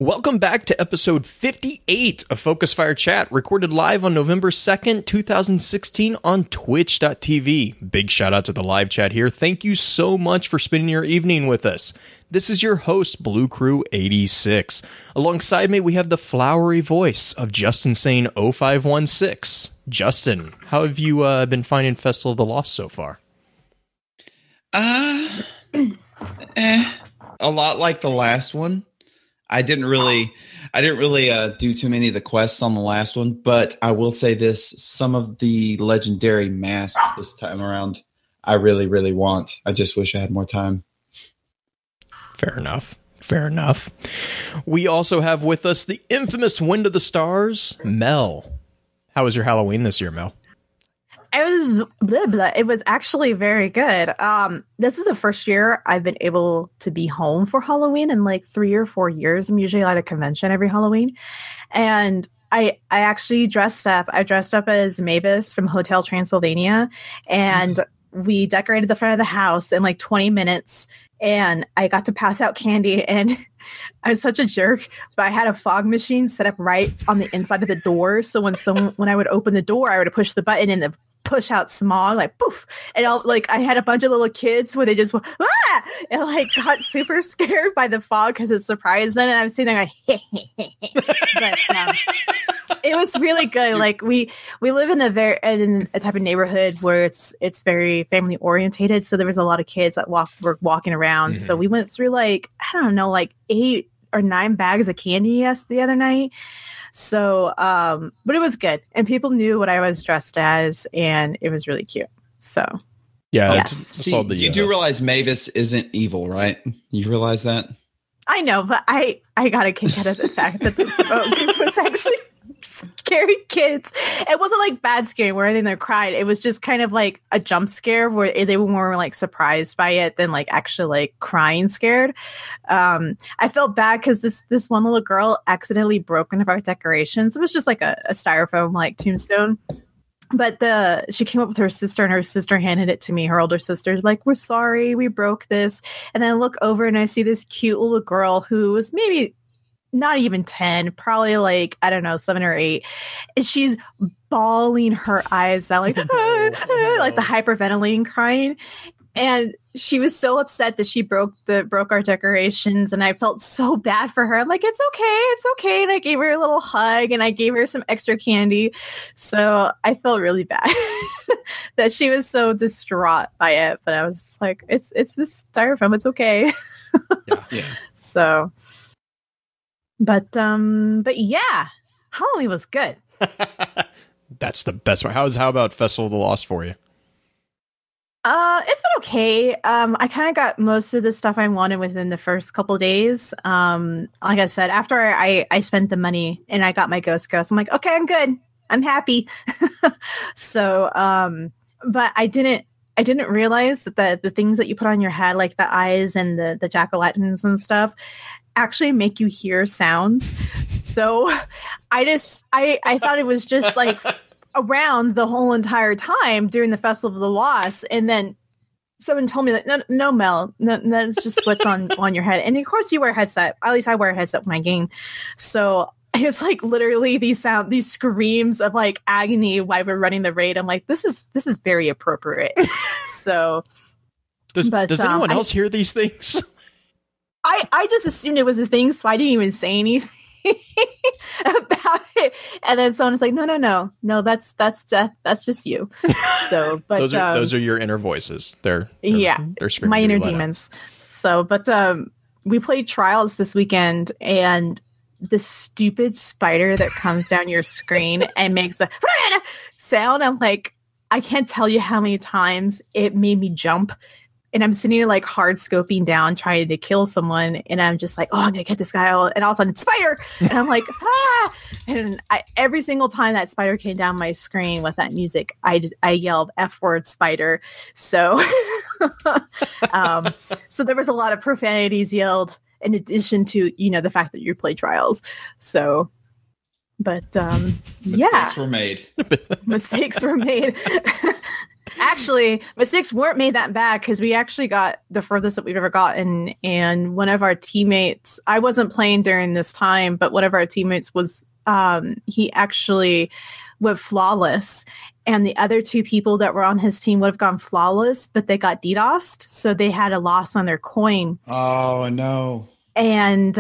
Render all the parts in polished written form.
Welcome back to episode 58 of Focus Fire Chat, recorded live on November 2nd, 2016 on twitch.tv. Big shout out to the live chat here. Thank you so much for spending your evening with us. This is your host, Blue Crew 86. Alongside me, we have the flowery voice of Justin Sane 0516. Justin, how have you been finding Festival of the Lost so far? A lot like the last one. I didn't really do too many of the quests on the last one, but I will say this: some of the legendary masks this time around, I really, really want. I just wish I had more time. Fair enough. Fair enough. We also have with us the infamous Wind of the Stars, Mel. How was your Halloween this year, Mel? It was actually very good. This is the first year I've been able to be home for Halloween in like 3 or 4 years. I'm usually at a convention every Halloween. And I actually dressed up. I dressed up as Mavis from Hotel Transylvania. And we decorated the front of the house in like 20 minutes. And I got to pass out candy. And I was such a jerk, but I had a fog machine set up right on the inside of the door. So when I would open the door, I would push the button and the push out smog, like poof, and I had a bunch of little kids where they just went, ah! And like got super scared by the fog because it surprised them, and I'm sitting there like, but it was really good. Like we live in a type of neighborhood where it's very family orientated, so there was a lot of kids that were walking around. Mm-hmm. So we went through like 8 or 9 bags of candy the other night. So, but it was good, and people knew what I was dressed as, and it was really cute. So, yeah, yes. You do realize Mavis isn't evil, right? You realize that? I know, but I got a kick out of the fact that the smoke was actually scary kids. It wasn't like bad scary where they cried. It was just kind of like a jump scare where they were more like surprised by it than like actually like crying scared. I felt bad because this one little girl accidentally broke one of our decorations. It was just like a styrofoam like tombstone. But she came up with her sister, and her sister handed it to me. Her older sister's like, "We're sorry, we broke this." And then I look over and I see this cute little girl who was maybe not even 10, probably like, I don't know, 7 or 8. And she's bawling her eyes out like, like the hyperventilating crying. And she was so upset that she broke our decorations, and I felt so bad for her. I'm like, it's okay. And I gave her a little hug, and I gave her some extra candy. So I felt really bad that she was so distraught by it. But I was just like, it's just styrofoam. It's okay. Yeah. So, but yeah, Halloween was good. That's the best part. How about Festival of the Lost for you? It's been okay. I kind of got most of the stuff I wanted within the first couple days. Like I said, after I spent the money and I got my ghost, I'm like, okay, I'm good. I'm happy. So, but I didn't realize that the things that you put on your head, like the eyes and the jack-o'-lanterns and stuff, actually make you hear sounds. So I thought it was just like around the whole entire time during the Festival of the Lost, and then someone told me that no Mel, no, that's just what's on your head. And of course you wear a headset. At least I wear a headset when I game. So it's like literally these screams of like agony while we're running the raid. I'm like, this is very appropriate. So does anyone else hear these things? I just assumed it was a thing, so I didn't even say anything about it. And then someone's like, no, that's just you. So, but those are your inner voices. They're screaming my inner demons. So, but we played Trials this weekend, and the stupid spider that comes down your screen and makes a sound. I'm like, I can't tell you how many times it made me jump. And I'm sitting there like hard scoping down, trying to kill someone. And I'm just like, oh, I'm going to get this guy. And all of a sudden, spider! And I'm like, ah! And every single time that spider came down my screen with that music, I yelled F word spider. So, so there was a lot of profanities yelled in addition to, the fact that you play Trials. So, but mistakes were made. Mistakes were made. Actually, mistakes weren't made that bad because we actually got the furthest that we've ever gotten. And one of our teammates, I wasn't playing during this time, but one of our teammates was, he actually went flawless. And the other two people that were on his team would have gone flawless, but they got DDoSed. So they had a loss on their coin. Oh, no. And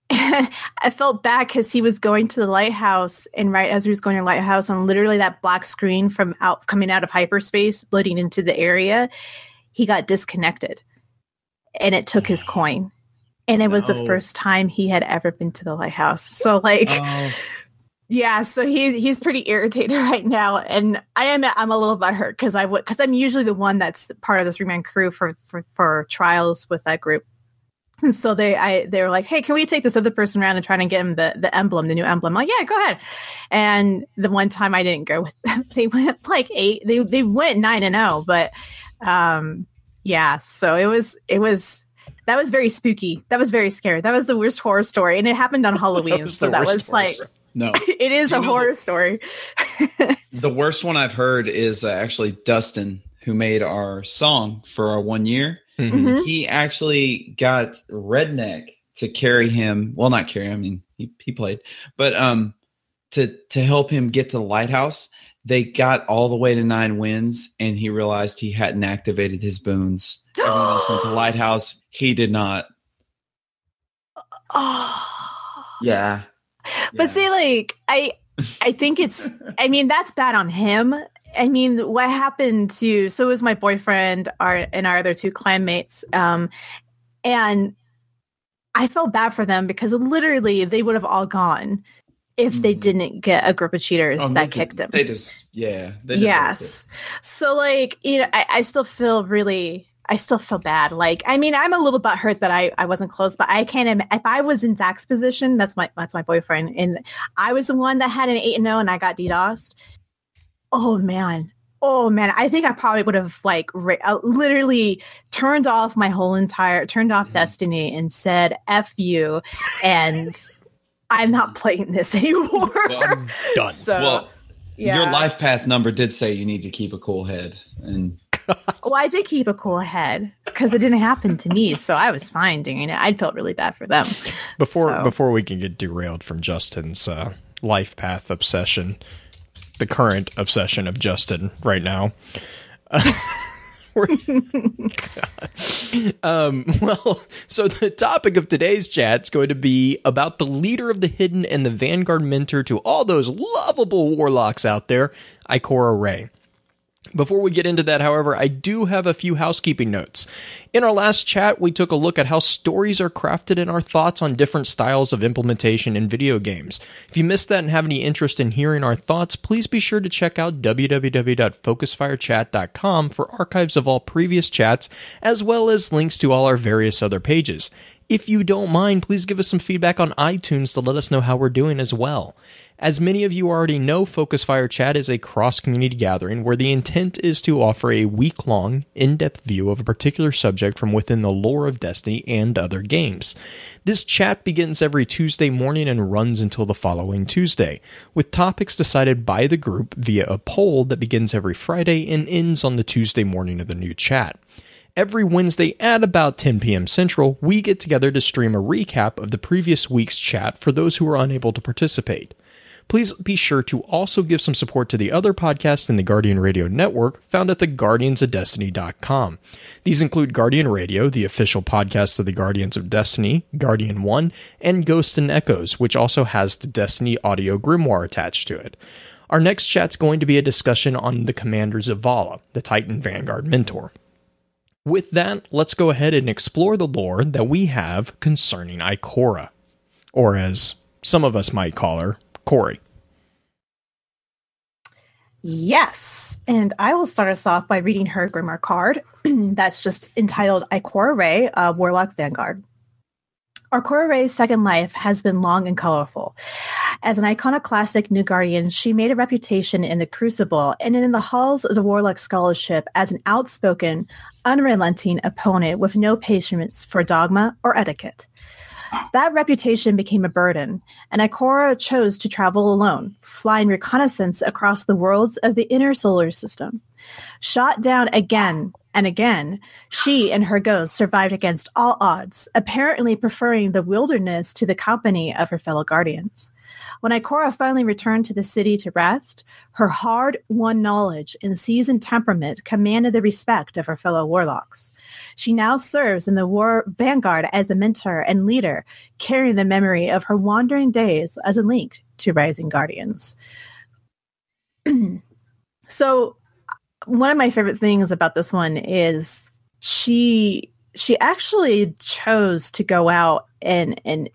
I felt bad because he was going to the lighthouse, and right as he was going to the lighthouse, and literally that black screen from coming out of hyperspace, loading into the area, he got disconnected, and it took his coin, and it was the first time he had ever been to the lighthouse. So yeah, so he's pretty irritated right now, and I'm a little butthurt because I'm usually the one that's part of the 3-man crew for trials with that group. And so they were like, hey, can we take this other person around and try to get him the emblem, the new emblem? I'm like, yeah, go ahead. And the one time I didn't go with them, they went like 8. They went 9-0, but yeah. So it was that was very spooky. That was very scary. That was the worst horror story, and it happened on Halloween. So that was like, no, it is a horror story. The worst one I've heard is actually Dustin, who made our song for our 1 year. Mm-hmm. He actually got Redneck to carry him. Well, not carry him. I mean, he played, but to help him get to the lighthouse. They got all the way to 9 wins, and he realized he hadn't activated his boons. Everyone else went to the lighthouse. He did not. Oh, yeah. But see, like I think I mean, that's bad on him. I mean, what happened so it was my boyfriend and our other 2 clanmates. And I felt bad for them because literally they would have all gone if they didn't get a group of cheaters that kicked them. They just, yeah. Yes. So like, you know, I still feel bad. Like, I mean, I'm a little butthurt that I wasn't close, but I can't. If I was in Zach's position, that's my boyfriend, and I was the one that had an 8-0 and I got DDoSed. Oh man, I think I probably would have like literally turned off Destiny and said F you, and I'm not playing this anymore. Well, I'm done. So, yeah. Your life path number did say you need to keep a cool head, and well, I did keep a cool head because it didn't happen to me, so I was fine doing it. I felt really bad for them. Before we can get derailed from Justin's life path obsession, the current obsession of Justin right now. Well, so the topic of today's chat is going to be about the leader of the hidden and the Vanguard Mentor to all those lovable warlocks out there, Ikora Rey. Before we get into that, however, I do have a few housekeeping notes. In our last chat, we took a look at how stories are crafted and our thoughts on different styles of implementation in video games. If you missed that and have any interest in hearing our thoughts, please be sure to check out www.focusfirechat.com for archives of all previous chats, as well as links to all our various other pages. If you don't mind, please give us some feedback on iTunes to let us know how we're doing as well. As many of you already know, Focus Fire Chat is a cross-community gathering where the intent is to offer a week-long, in-depth view of a particular subject from within the lore of Destiny and other games. This chat begins every Tuesday morning and runs until the following Tuesday, with topics decided by the group via a poll that begins every Friday and ends on the Tuesday morning of the new chat. Every Wednesday at about 10 p.m. Central, we get together to stream a recap of the previous week's chat for those who are unable to participate. Please be sure to also give some support to the other podcasts in the Guardian Radio Network, found at theguardiansofdestiny.com. These include Guardian Radio, the official podcast of the Guardians of Destiny, Guardian 1, and Ghosts and Echoes, which also has the Destiny audio grimoire attached to it. Our next chat's going to be a discussion on the Commander Zavala, the Titan Vanguard Mentor. With that, let's go ahead and explore the lore that we have concerning Ikora, or as some of us might call her, Corey. Yes, and I will start us off by reading her Grimoire card. That's just entitled Ikora Rey, Warlock Vanguard. Ikora Rey's second life has been long and colorful. As an iconoclastic new guardian, she made a reputation in the Crucible and in the halls of the Warlock Scholarship as an outspoken, unrelenting opponent with no patience for dogma or etiquette. That reputation became a burden, and Ikora chose to travel alone, flying reconnaissance across the worlds of the inner solar system. Shot down again and again, she and her ghost survived against all odds, apparently preferring the wilderness to the company of her fellow guardians. When Ikora finally returned to the city to rest, her hard-won knowledge and seasoned temperament commanded the respect of her fellow warlocks. She now serves in the War Vanguard as a mentor and leader, carrying the memory of her wandering days as a link to rising guardians. So, one of my favorite things about this one is she actually chose to go out and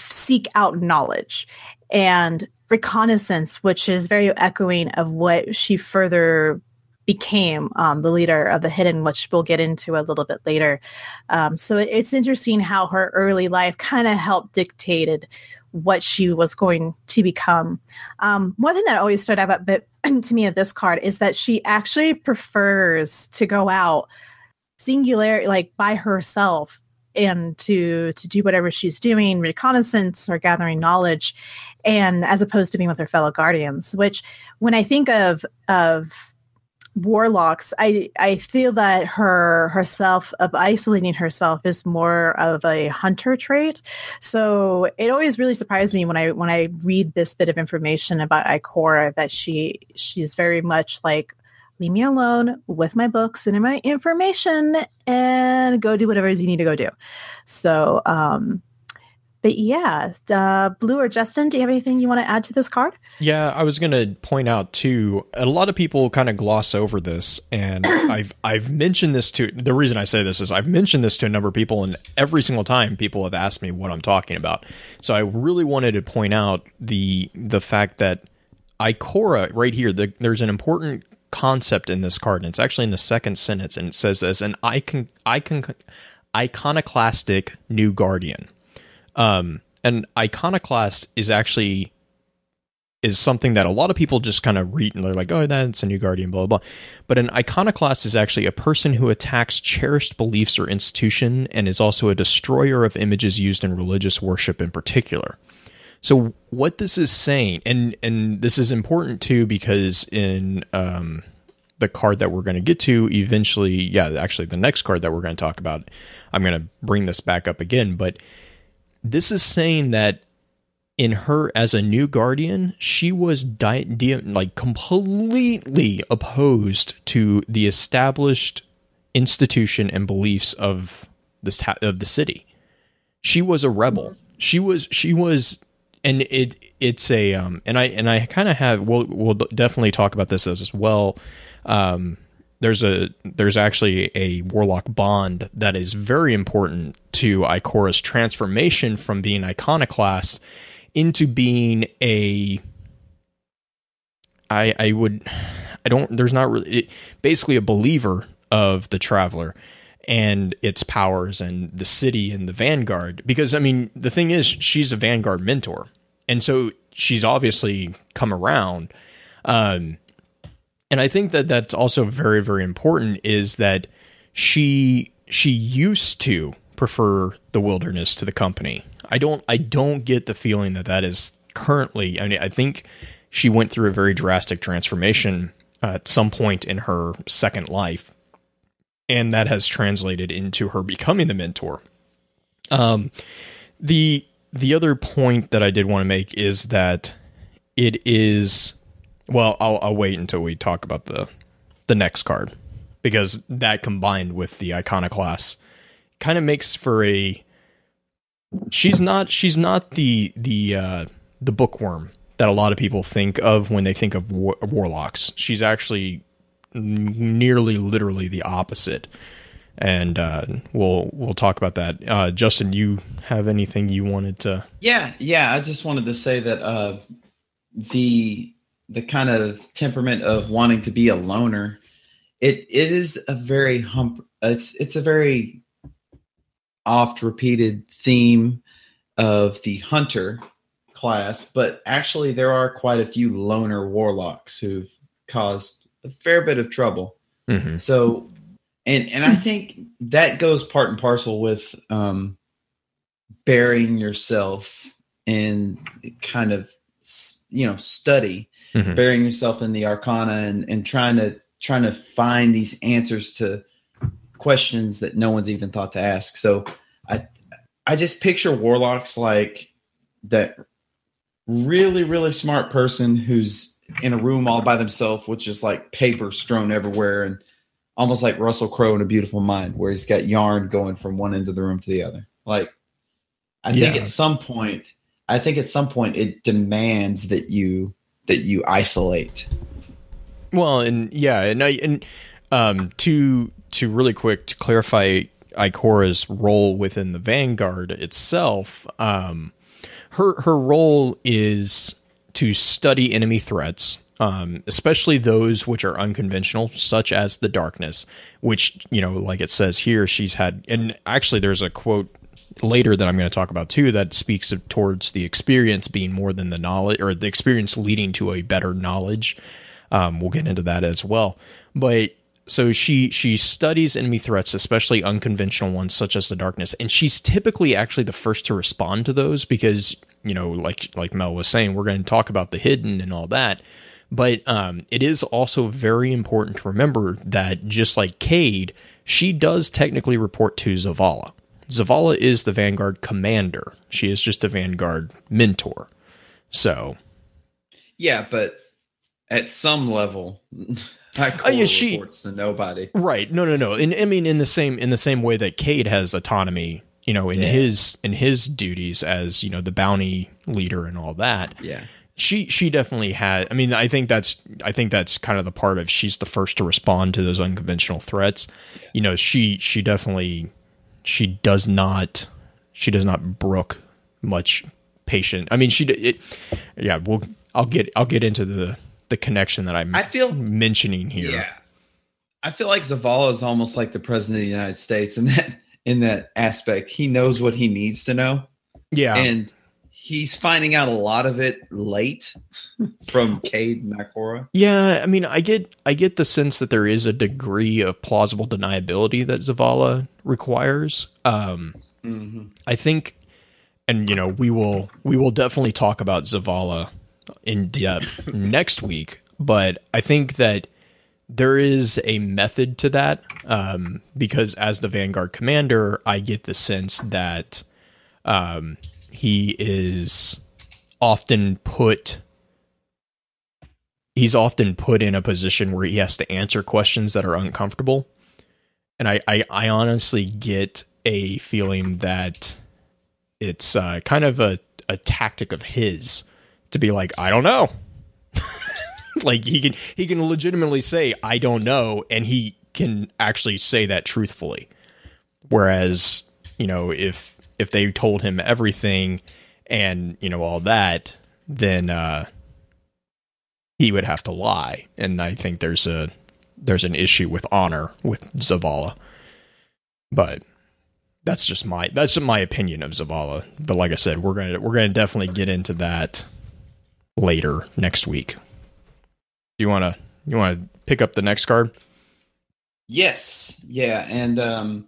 seek out knowledge and reconnaissance, which is very echoing of what she further became, the leader of the Hidden, which we'll get into a little bit later. So it's interesting how her early life kind of helped dictated what she was going to become. One thing that always stood out a bit to me of this card is that she actually prefers to go out singular, like by herself, and to do whatever she's doing, reconnaissance or gathering knowledge, and as opposed to being with her fellow guardians. Which, when I think of warlocks, I feel that herself of isolating herself is more of a hunter trait. So it always really surprised me when I read this bit of information about Ikora that she's very much like, leave me alone with my books and my information and go do whatever you need to go do. So, but yeah, Blue or Justin, do you have anything you want to add to this card? Yeah, I was going to point out too, a lot of people kind of gloss over this, and I've mentioned this to, the reason I say this is I've mentioned this to a number of people, and every single time people have asked me what I'm talking about. So I really wanted to point out the fact that Ikora right here, there's an important concept in this card, and it's actually in the second sentence, and it says as an iconoclastic new guardian. An iconoclast is something that a lot of people just kind of read and they're like, oh, that's a new guardian, blah, blah, blah. But an iconoclast is actually a person who attacks cherished beliefs or institution and is also a destroyer of images used in religious worship in particular. So what this is saying, and this is important too, because in the card that we're going to get to eventually, actually the next card that we're going to talk about, I'm going to bring this back up again, but this is saying that in her as a new guardian, she was completely opposed to the established institution and beliefs of the city. She was a rebel. She was, and it's a and I kind of have. We'll definitely talk about this as well. There's actually a Warlock bond that is very important to Ikora's transformation from being iconoclast into being basically a believer of the Traveler and its powers and the city and the Vanguard. Because, I mean, the thing is, she's a Vanguard mentor. And so she's obviously come around. And I think that that's also very, very important, is that she used to prefer the wilderness to the company. I don't get the feeling that is currently. I mean, I think she went through a very drastic transformation at some point in her second life, and that has translated into her becoming the mentor. The other point that I did want to make is that it is. Well, I'll wait until we talk about the next card, because that combined with the iconoclast kind of makes for a. She's not the bookworm that a lot of people think of when they think of warlocks. She's actually nearly literally the opposite, and we'll talk about that. Justin, you have anything you wanted to? Yeah. I just wanted to say that the kind of temperament of wanting to be a loner, it is a very it's a very oft repeated theme of the hunter class, but actually there are quite a few loner warlocks who've caused a fair bit of trouble. Mm-hmm. So And I think that goes part and parcel with burying yourself in kind of, study, burying yourself in the arcana and trying to find these answers to questions that no one's even thought to ask. So I just picture warlocks like that really, really smart person who's in a room all by themselves with just like paper strewn everywhere, and almost like Russell Crowe in A Beautiful Mind, where he's got yarn going from one end of the room to the other. Like, I think at some point it demands that you isolate. Well, to really quick to clarify Ikora's role within the Vanguard itself, her role is to study enemy threats, especially those which are unconventional, such as the darkness, which, like it says here, she's had, and actually there's a quote later that I'm going to talk about too, that speaks towards the experience being more than the knowledge, or the experience leading to a better knowledge. We'll get into that as well. But so she studies enemy threats, especially unconventional ones such as the darkness, and she's typically actually the first to respond to those because, like Mel was saying, we're going to talk about the hidden and all that. But it is also very important to remember that just like Cade, she does technically report to Zavala. Zavala is the Vanguard commander. She is just a Vanguard mentor. So, yeah, but at some level, reports to nobody. Right? No. And I mean, in the same way that Cade has autonomy, in his duties as the bounty leader and all that. Yeah. She definitely had. I mean, I think that's kind of the part of she's the first to respond to those unconventional threats. Yeah. She definitely. She does not brook much patience. I mean, I'll get into the connection that I feel mentioning here. Yeah. I feel like Zavala is almost like the president of the United States in that aspect. He knows what he needs to know. Yeah. And he's finding out a lot of it late from Cade and Ikora. Yeah, I mean, I get the sense that there is a degree of plausible deniability that Zavala requires. I think, and we will definitely talk about Zavala in depth next week. But I think that there is a method to that, because as the Vanguard commander, I get the sense that he is often put in a position where he has to answer questions that are uncomfortable. And I honestly get a feeling that it's kind of a tactic of his to be like, I don't know. Like he can legitimately say, I don't know. And he can actually say that truthfully. Whereas, if they told him everything and, all that, then he would have to lie. And I think there's an issue with honor with Zavala. But that's just my opinion of Zavala. But like I said, we're gonna definitely get into that later next week. Do you wanna pick up the next card? Yes. Yeah, and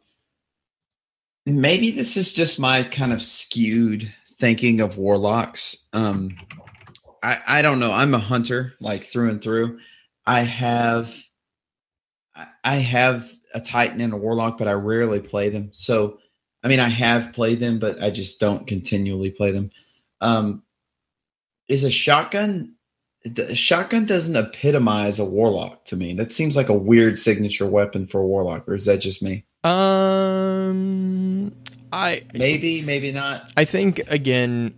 maybe this is just my kind of skewed thinking of warlocks. I don't know. I'm a hunter, like through and through. I have a Titan and a Warlock, but I rarely play them. So, I mean, I have played them, but I just don't continually play them. Is a shotgun? The shotgun doesn't epitomize a Warlock to me. That seems like a weird signature weapon for a Warlock, or is that just me? Maybe not. I think again,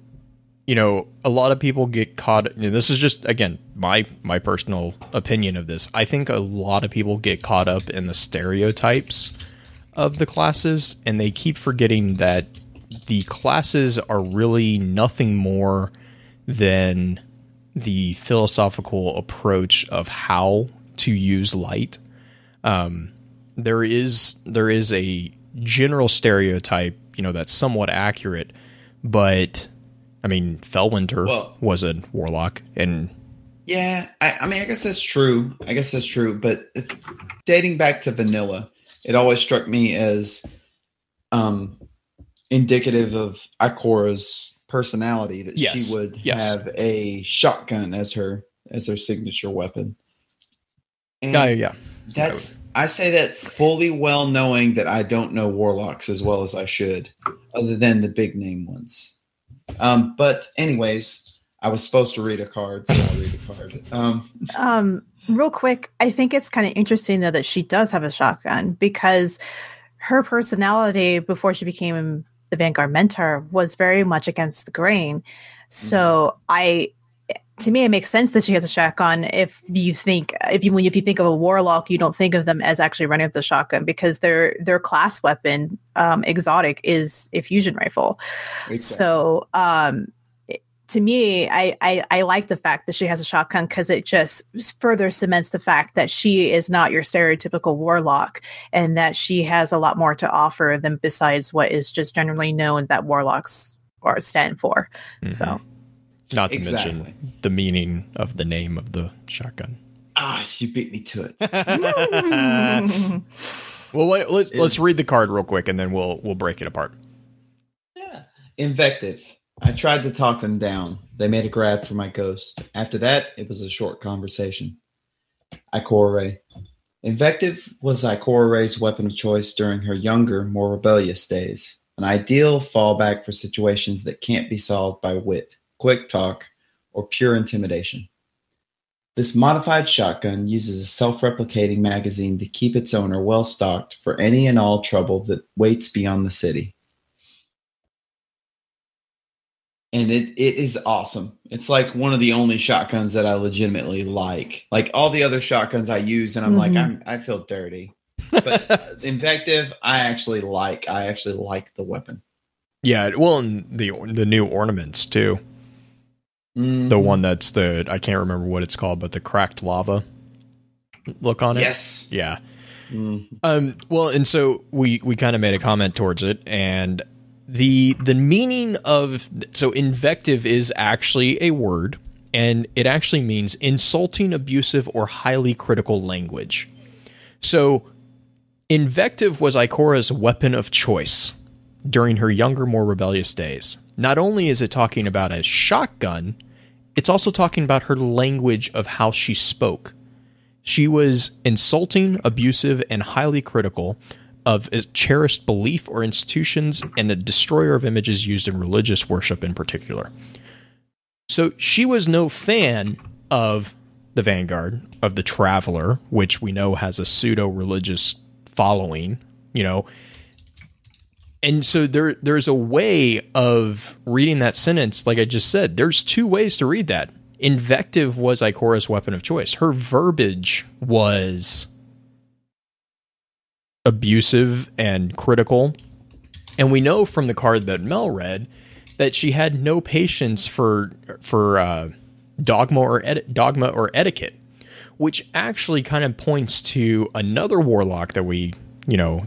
a lot of people get caught. This is just again my personal opinion of this. I think a lot of people get caught up in the stereotypes of the classes, and they keep forgetting that the classes are really nothing more than the philosophical approach of how to use light. There is a general stereotype, that's somewhat accurate, but I mean, Felwinter was a Warlock, and yeah, I mean, I guess that's true. But dating back to vanilla, it always struck me as indicative of Ikora's personality, that she would have a shotgun as her signature weapon. And I say that fully well knowing that I don't know Warlocks as well as I should, other than the big name ones. But anyways, I was supposed to read a card, so I'll read a card. Real quick, I think it's kind of interesting though that she does have a shotgun, because her personality before she became the Vanguard Mentor was very much against the grain. So to me, it makes sense that she has a shotgun. If you think of a Warlock, you don't think of them as actually running with the shotgun, because their class weapon, exotic, is a fusion rifle. Exactly. So to me, I like the fact that she has a shotgun, because it just further cements the fact that she is not your stereotypical Warlock, and that she has a lot more to offer than besides what is just generally known that Warlocks stand for. Mm-hmm. So. Not to mention the meaning of the name of the shotgun. You beat me to it. Well, let's read the card real quick, and then we'll break it apart. Yeah. Invective. I tried to talk them down. They made a grab for my ghost. After that, it was a short conversation. Ikora Rey. Invective was Ikora Rey's weapon of choice during her younger, more rebellious days. An ideal fallback for situations that can't be solved by wit, quick talk, or pure intimidation. This modified shotgun uses a self-replicating magazine to keep its owner well-stocked for any and all trouble that waits beyond the city. And it is awesome. It's like one of the only shotguns that I legitimately like. Like all the other shotguns I use, and I'm like, I feel dirty. But Invective, I actually like the weapon. Yeah, well, and the new ornaments too. Mm-hmm. The one that's I can't remember what it's called, but the cracked lava look on it. Yes. Yeah. Mm-hmm. Well, and so we kind of made a comment towards it, and the meaning of invective is actually a word, and it actually means insulting, abusive, or highly critical language. So invective was Ikora's weapon of choice during her younger, more rebellious days. Not only is it talking about a shotgun, it's also talking about her language of how she spoke. She was insulting, abusive, and highly critical of a cherished belief or institutions, and a destroyer of images used in religious worship in particular. So she was no fan of the Vanguard, of the Traveler, which we know has a pseudo-religious following, And so there's a way of reading that sentence, like I just said. There's two ways to read that. Invective was Ikora's weapon of choice. Her verbiage was abusive and critical. And we know from the card that Mel read that she had no patience for dogma or etiquette, which actually kind of points to another Warlock that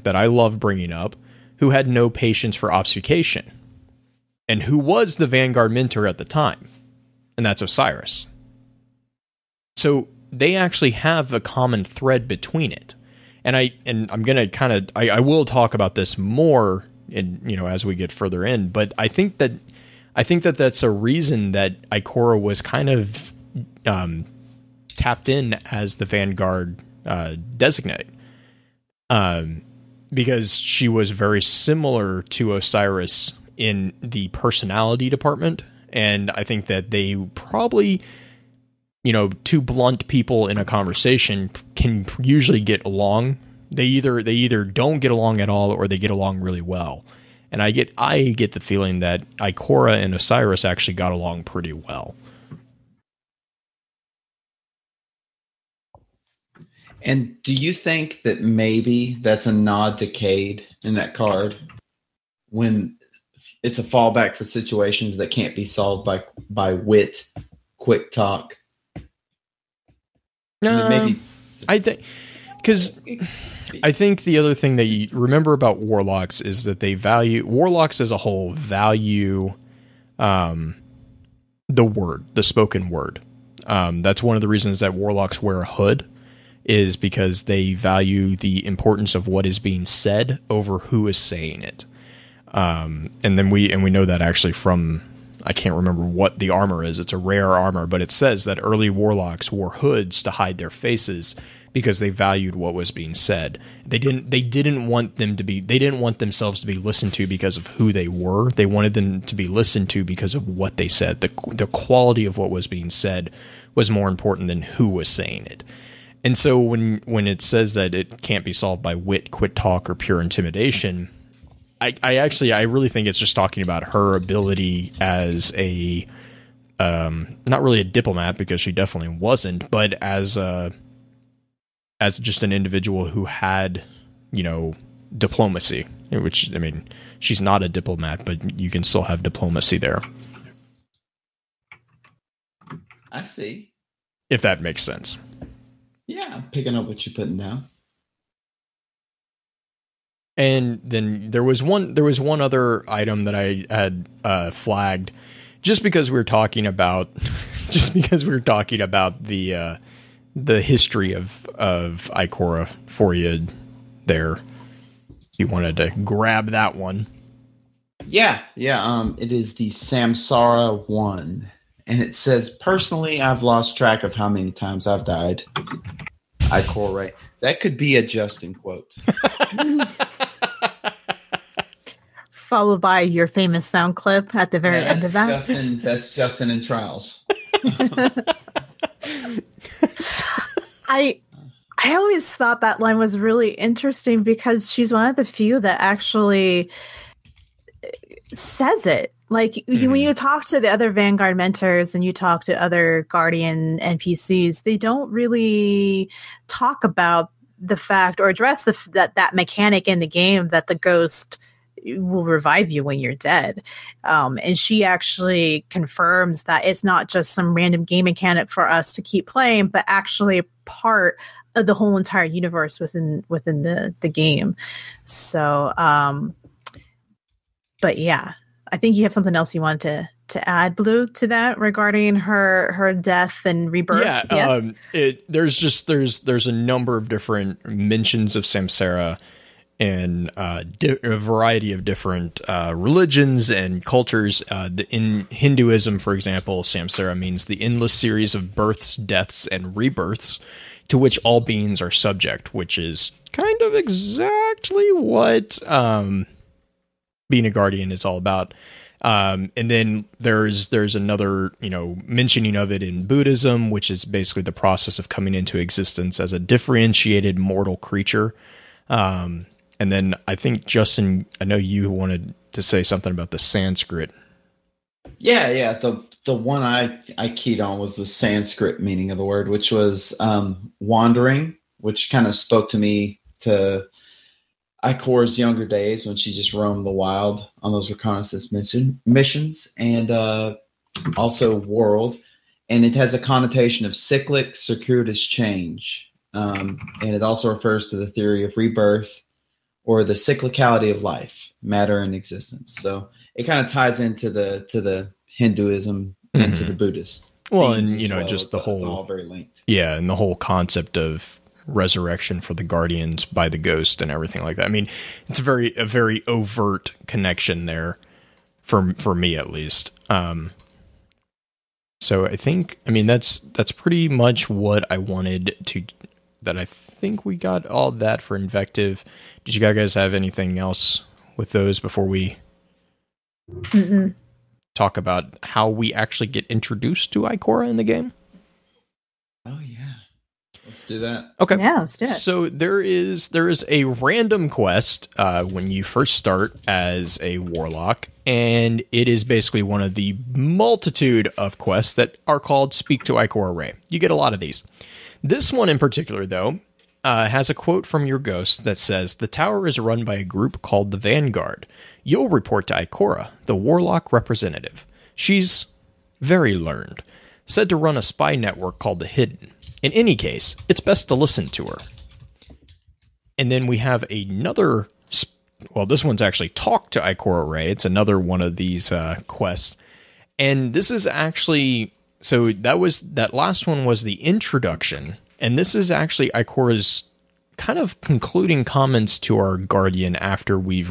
that I love bringing up, who had no patience for obfuscation, and who was the Vanguard Mentor at the time, and that's Osiris. So they actually have a common thread between it, and I'm gonna I will talk about this more as we get further in, but I think that that's a reason that Ikora was kind of tapped in as the Vanguard designate. Because she was very similar to Osiris in the personality department. And I think that they probably, two blunt people in a conversation can usually get along. They either don't get along at all, or they get along really well. And I get the feeling that Ikora and Osiris actually got along pretty well. And do you think that maybe that's a nod to Cade in that card, when it's a fallback for situations that can't be solved by wit, quick talk? Maybe I think, because I think the other thing that you remember about Warlocks is that Warlocks as a whole value the spoken word. That's one of the reasons that Warlocks wear a hood. is because they value the importance of what is being said over who is saying it. And we know that actually from, I can't remember what the armor is. It's a rare armor, but it says that early warlocks wore hoods to hide their faces because they valued what was being said. They didn't want themselves to be listened to because of who they were. They wanted them to be listened to because of what they said. The quality of what was being said was more important than who was saying it. And so when it says that it can't be solved by wit, quick talk, or pure intimidation, I really think it's just talking about her ability as a, not really a diplomat, because she definitely wasn't, but as just an individual who had, diplomacy, which, I mean, she's not a diplomat, but you can still have diplomacy there. I see. If that makes sense. Yeah, I'm picking up what you're putting down. And then there was one other item that I had flagged, just because we were talking about the history of Ikora for you there. You wanted to grab that one. Yeah. It is the Samsara 1. And it says, personally, I've lost track of how many times I've died. Ikora Rey. That could be a Justin quote. Followed by your famous sound clip at the very end of that. That's Justin in Trials. I always thought that line was really interesting because she's one of the few that actually says it. Like, when you talk to the other Vanguard mentors and you talk to other Guardian NPCs, they don't really talk about the fact or address that mechanic in the game that the ghost will revive you when you're dead. And she actually confirms that it's not just some random game mechanic for us to keep playing, but actually part of the whole entire universe within the game. So, but yeah. I think you have something else you wanted to add, Blue, to that regarding her death and rebirth. Yeah, yes? There's a number of different mentions of Samsara in a variety of different religions and cultures. In Hinduism, for example, Samsara means the endless series of births, deaths, and rebirths to which all beings are subject, which is kind of exactly what being a guardian is all about. And then there's another, mentioning of it in Buddhism, which is basically the process of coming into existence as a differentiated mortal creature. And then I think, Justin, I know you wanted to say something about the Sanskrit. Yeah. The one I keyed on was the Sanskrit meaning of the word, which was wandering, which kind of spoke to me to Ikora's younger days when she just roamed the wild on those reconnaissance missions, and also world. And it has a connotation of cyclic, circuitous change. And it also refers to the theory of rebirth or the cyclicality of life, matter, and existence. So it kind of ties into the Hinduism and to the Buddhist. Well, and just it's the whole, all very linked. Yeah, and the whole concept of resurrection for the Guardians by the ghost and everything like that. I mean, it's a very overt connection there for me, at least. So I think, that's pretty much what I wanted to. That I think we got all that for Invective. Did you guys have anything else with those before we talk about how we actually get introduced to Ikora in the game? Oh yeah. Let's do that. Okay. Yeah, let's do it. So there is a random quest when you first start as a warlock, and it is basically one of the multitude of quests that are called Speak to Ikora Rey. You get a lot of these. This one in particular, though, has a quote from your ghost that says, "The tower is run by a group called the Vanguard. You'll report to Ikora, the warlock representative. She's very learned, said to run a spy network called the Hidden. In any case, it's best to listen to her." And then we have another, this one's actually Talk to Ikora Rey. It's another one of these quests. And this is actually, so that last one was the introduction And this is actually Ikora's kind of concluding comments to our Guardian after we've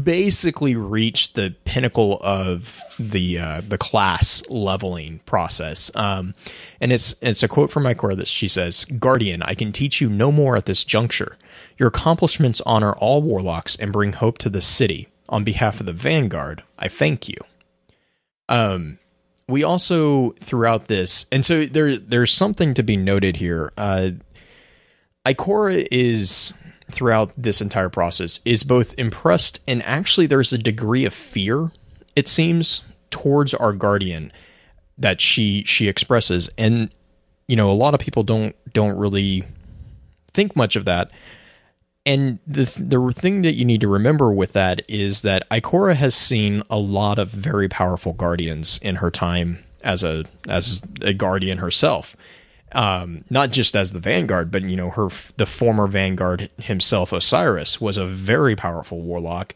basically reached the pinnacle of the class leveling process. And it's a quote from Ikora that she says, "Guardian, I can teach you no more at this juncture. Your accomplishments honor all warlocks and bring hope to the city. On behalf of the Vanguard, I thank you." We also, throughout this, and so there's something to be noted here. Ikora is, throughout this entire process, is both impressed and actually there's a degree of fear, it seems, towards our Guardian that she expresses. And, a lot of people don't really think much of that. And the thing that you need to remember with that is that Ikora has seen a lot of very powerful Guardians in her time as a Guardian herself. Not just as the Vanguard, but the former Vanguard himself, Osiris, was a very powerful warlock,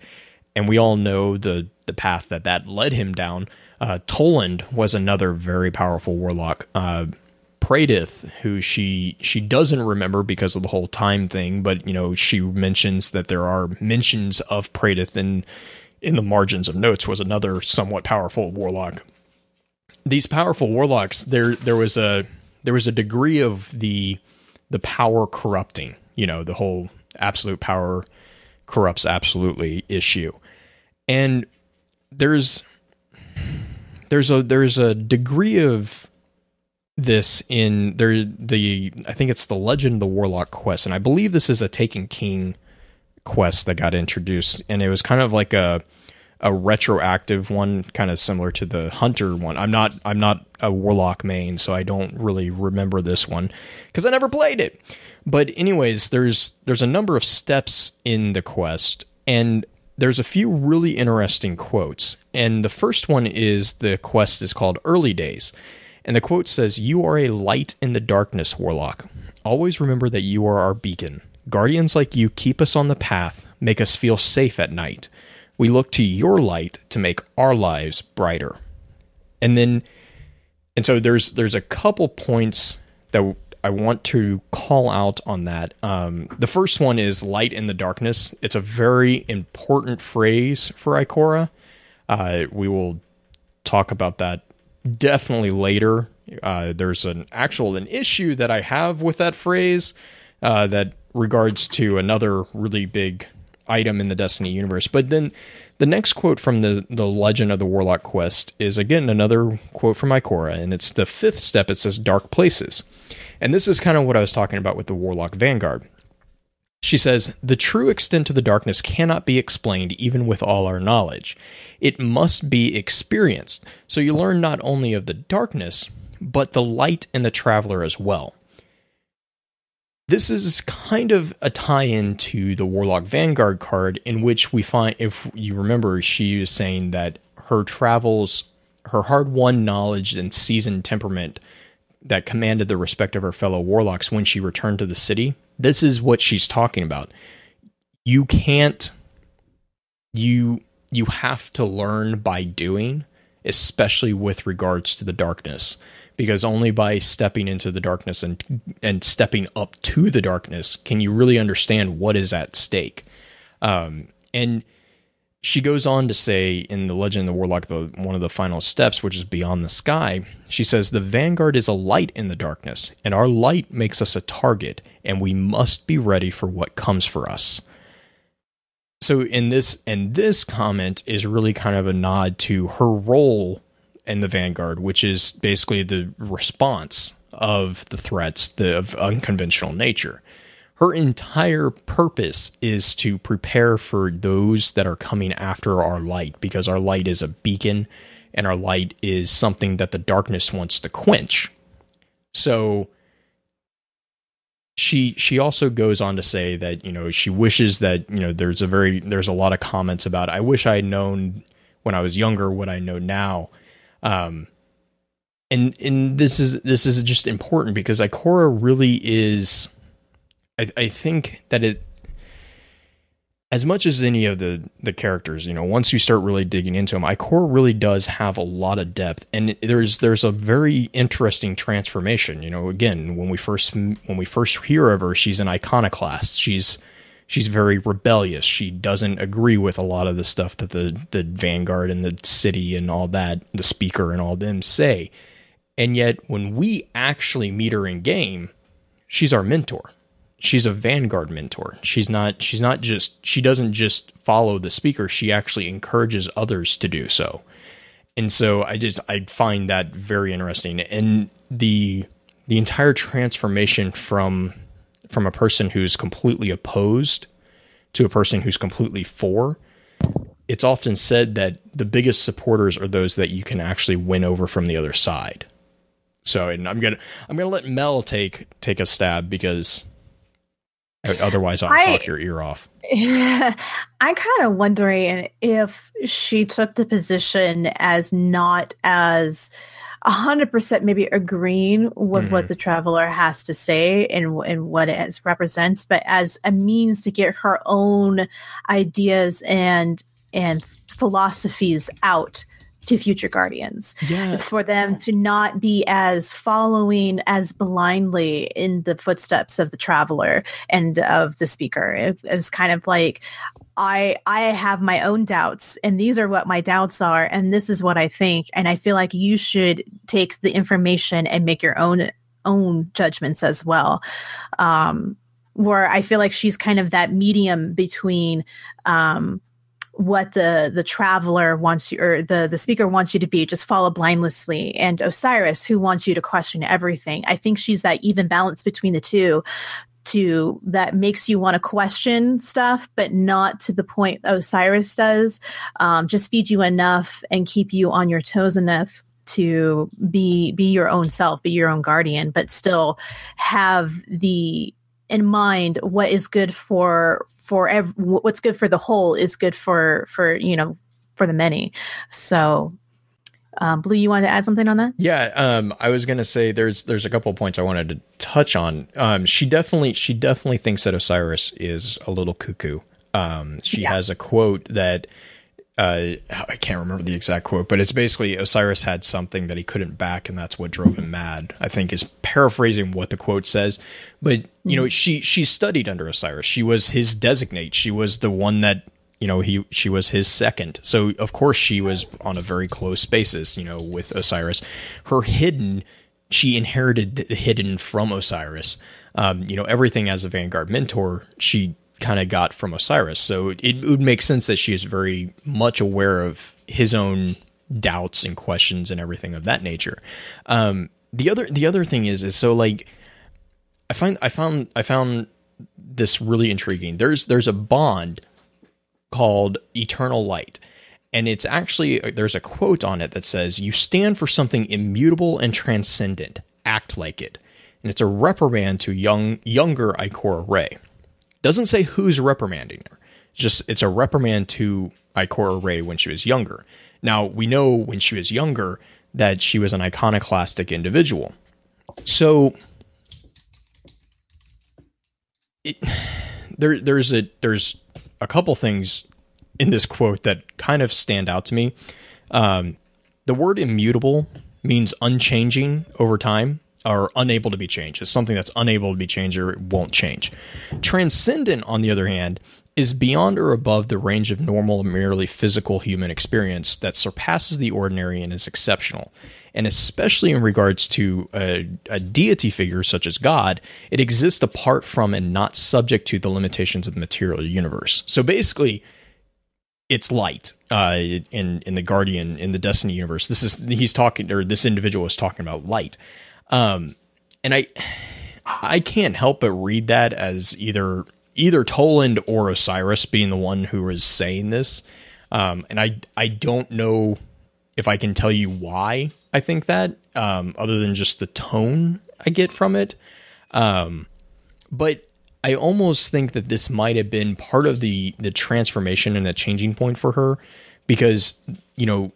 and we all know the path that led him down. Toland was another very powerful warlock. Praedyth, who she doesn't remember because of the whole time thing, but she mentions that there are mentions of Praedyth in the margins of notes, was another somewhat powerful warlock. These powerful warlocks, there was a degree of the power corrupting, the whole absolute power corrupts absolutely issue. And there's a degree of this in I think it's the Legend of the Warlock quest, and I believe this is a Taken King quest that got introduced, and it was kind of like a retroactive one, kind of similar to the Hunter one. I'm not a Warlock main, so I don't really remember this one because I never played it. But anyways, there's a number of steps in the quest, and there's a few really interesting quotes. And the first one is the quest is called Early Days. And the quote says, "You are a light in the darkness, Warlock. Always remember that you are our beacon. Guardians like you keep us on the path, make us feel safe at night. We look to your light to make our lives brighter." And so there's a couple points that I want to call out on that. The first one is light in the darkness. It's a very important phrase for Ikora. We will talk about that definitely later. There's an issue that I have with that phrase that regards to another really big item in the Destiny universe. But then the next quote from the Legend of the Warlock quest is again another quote from Ikora, and it's the fifth step. It says Dark Places. And this is kind of what I was talking about with the Warlock Vanguard. She says, "The true extent of the darkness cannot be explained even with all our knowledge. It must be experienced. So you learn not only of the darkness, but the light in the traveler as well." This is kind of a tie-in to the Warlock Vanguard card, in which we find, if you remember, she was saying that her travels, her hard-won knowledge and seasoned temperament that commanded the respect of her fellow warlocks when she returned to the city. This is what she's talking about. You have to learn by doing, especially with regards to the darkness, because only by stepping into the darkness and stepping up to the darkness can you really understand what is at stake. And she goes on to say in the Legend of the Warlock, one of the final steps, which is Beyond the Sky, she says, "The Vanguard is a light in the darkness, and our light makes us a target, and we must be ready for what comes for us." So this comment is really kind of a nod to her role in the Vanguard, which is basically the response of the threats of unconventional nature. Her entire purpose is to prepare for those that are coming after our light, because our light is a beacon, and our light is something that the darkness wants to quench. So she also goes on to say that, she wishes that, there's a lot of comments about, "I wish I had known when I was younger what I know now." And this is just important because Ikora really is, I think that as much as any of the characters, you know, once you start really digging into them, Ikora really does have a lot of depth, and there's a very interesting transformation. You know, again, when we first hear of her, she's an iconoclast. She's very rebellious. She doesn't agree with a lot of the stuff that the Vanguard and the city and all that, the speaker and all them say. And yet, when we actually meet her in game, she's our mentor. She's a Vanguard mentor. She doesn't just follow the speaker. She actually encourages others to do so. And so I find that very interesting. And the entire transformation from a person who's completely opposed to a person who's completely for, it's often said that the biggest supporters are those that you can actually win over from the other side. So, and I'm gonna let Mel take a stab, because otherwise I'll talk your ear off. I'm kind of wondering if she took the position as not as 100% maybe agreeing with what the Traveler has to say and what it represents, but as a means to get her own ideas and philosophies out to future Guardians. Yeah. It's for them to not be as following as blindly in the footsteps of the Traveler and of the speaker. It was kind of like, I have my own doubts, and these are what my doubts are, and this is what I think, and I feel like you should take the information and make your own judgments as well. Where I feel like she's kind of that medium between what the Traveler wants you, or the speaker wants you to be, just follow blindlessly, and Osiris, who wants you to question everything. I think she's that even balance between the two, that makes you want to question stuff, but not to the point Osiris does. Just feed you enough and keep you on your toes enough to be your own self, be your own guardian, but still have in mind what is good for what's good for the whole is good for the many. So Blue, you wanted to add something on that? Yeah, I was gonna say there's a couple of points I wanted to touch on. She definitely thinks that Osiris is a little cuckoo. She has a quote that I can't remember the exact quote, but it's basically Osiris had something that he couldn't back, and that's what drove him mad, I think, is paraphrasing what the quote says. But you know, she studied under Osiris. She was his designate. She was the one that, you know, she was his second. So of course she was on a very close basis, you know, with Osiris. She inherited the hidden from Osiris. You know, everything as a Vanguard mentor, she kind of got from Osiris. So it would make sense that she is very much aware of his own doubts and questions and everything of that nature. The other thing is so, like, I found this really intriguing. There's a bond called Eternal Light, and it's actually, there's a quote on it that says, "You stand for something immutable and transcendent. Act like it." And it's a reprimand to younger Ikora Rey. Doesn't say who's reprimanding her. It's a reprimand to Ikora Rey when she was younger. Now, we know when she was younger that she was an iconoclastic individual. So there's a couple things in this quote that kind of stand out to me. The word immutable means unchanging over time, or unable to be changed. It's something that's unable to be changed, or it won't change. Transcendent, on the other hand, is beyond or above the range of normal, merely physical human experience that surpasses the ordinary and is exceptional. And especially in regards to a deity figure such as God, it exists apart from and not subject to the limitations of the material universe. So basically, it's light in the Guardian, in the Destiny universe. This individual is talking about light. And I can't help but read that as either Toland or Osiris being the one who is saying this. And I don't know if I can tell you why I think that, other than just the tone I get from it. But I almost think that this might have been part of the transformation and the changing point for her, because, you know,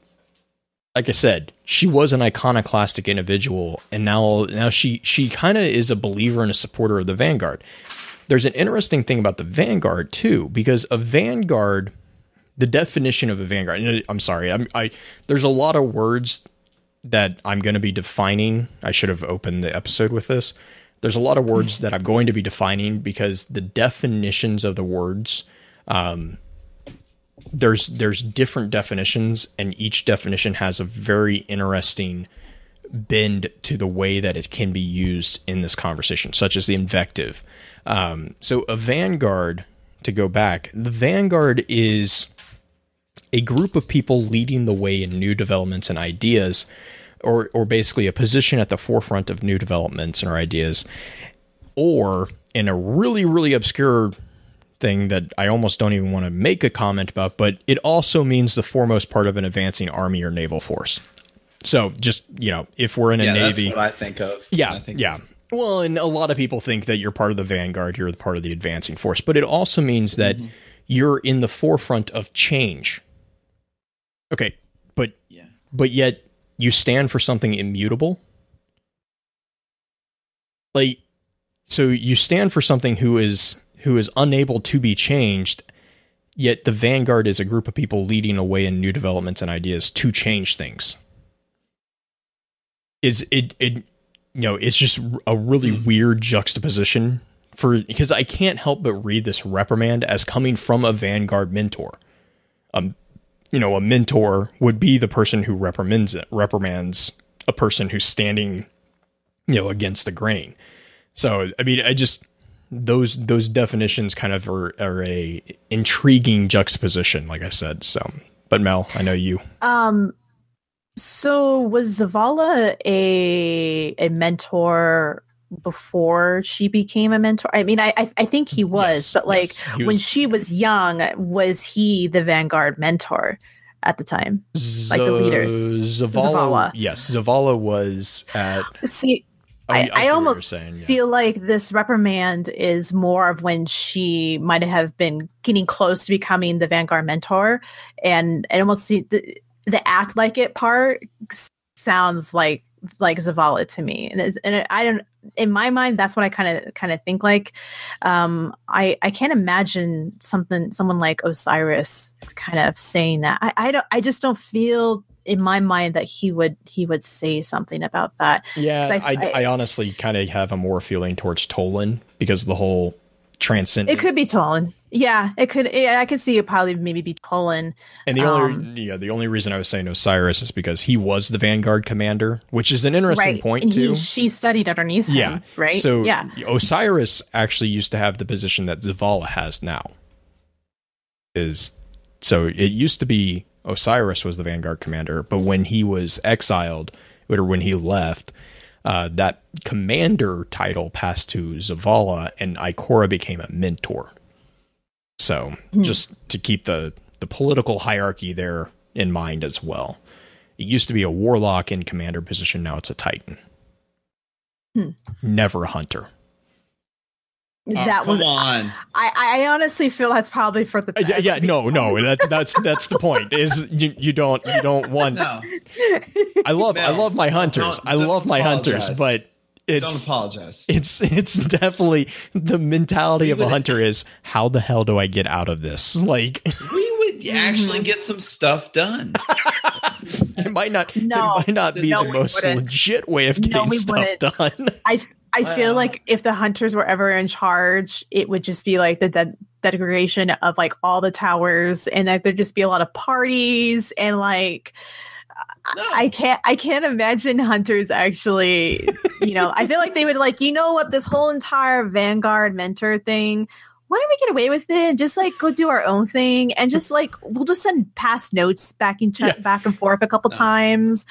like I said, she was an iconoclastic individual, and now she kind of is a believer and a supporter of the Vanguard. there's an interesting thing about the Vanguard too, because a Vanguard, the definition of a Vanguard, and I'm sorry, there's a lot of words that I'm going to be defining. I should have opened the episode with this. There's a lot of words that I'm going to be defining because the definitions of the words, there's different definitions, and each definition has a very interesting bend to the way that it can be used in this conversation, such as the invective. So a Vanguard, to go back, the Vanguard is a group of people leading the way in new developments and ideas, or basically a position at the forefront of new developments or ideas, or in a really, really obscure thing that I almost don't even want to make a comment about, but it also means the foremost part of an advancing army or naval force. So just, if we're in a Navy, that's what I think of. Yeah. Well, and a lot of people think that you're part of the Vanguard, you're part of the advancing force, but it also means that you're in the forefront of change. Okay, but yet you stand for something immutable. So you stand for something who is unable to be changed, yet the Vanguard is a group of people leading a way in new developments and ideas to change things. It's just a really weird juxtaposition because I can't help but read this reprimand as coming from a Vanguard mentor. A mentor would be the person who reprimands a person who's standing, against the grain. So, I mean, those definitions kind of are a intriguing juxtaposition, like I said. So, but Mel, I know you. So was Zavala a mentor before she became a mentor? I mean, I think he was, but when she was young, was he the Vanguard mentor at the time? Like the leaders? Zavala. Yes, Zavala was at... See, I almost feel like this reprimand is more of when she might have been getting close to becoming the Vanguard mentor, and I almost see the act like it part sounds like Zavala to me, and I don't. In my mind, that's what I kind of think. Like, I can't imagine someone like Osiris kind of saying that. I just don't feel in my mind that he would say something about that. Yeah, I honestly kind of have a more feeling towards Tolan because the whole transcendent. It could be Tolan. Yeah, it could. Yeah, I could see it probably maybe be Tolan. And the only reason I was saying Osiris is because he was the Vanguard commander, which is an interesting point and too. She studied underneath him, right? So Osiris actually used to have the position that Zavala has now. So it used to be Osiris was the Vanguard commander, but when he was exiled, or when he left, that commander title passed to Zavala, and Ikora became a mentor. So just to keep the political hierarchy there in mind as well. It used to be a warlock in commander position. Now it's a titan. Never a hunter. Come on. I honestly feel that's probably for the best. That's the point. Is you don't want. No. I love my hunters. I love my hunters, but don't apologize. It's definitely the mentality of a hunter is how the hell do I get out of this? Like we would actually get some stuff done. It might not be the most legit way of getting stuff done. I feel like if the hunters were ever in charge, it would just be like the degradation of like all the towers, and that there'd just be a lot of parties and like. No. I can't imagine hunters actually, I feel like they would like, what, this whole entire Vanguard mentor thing, why don't we get away with it and just like go do our own thing and just like, we'll just send past notes back and forth a couple times.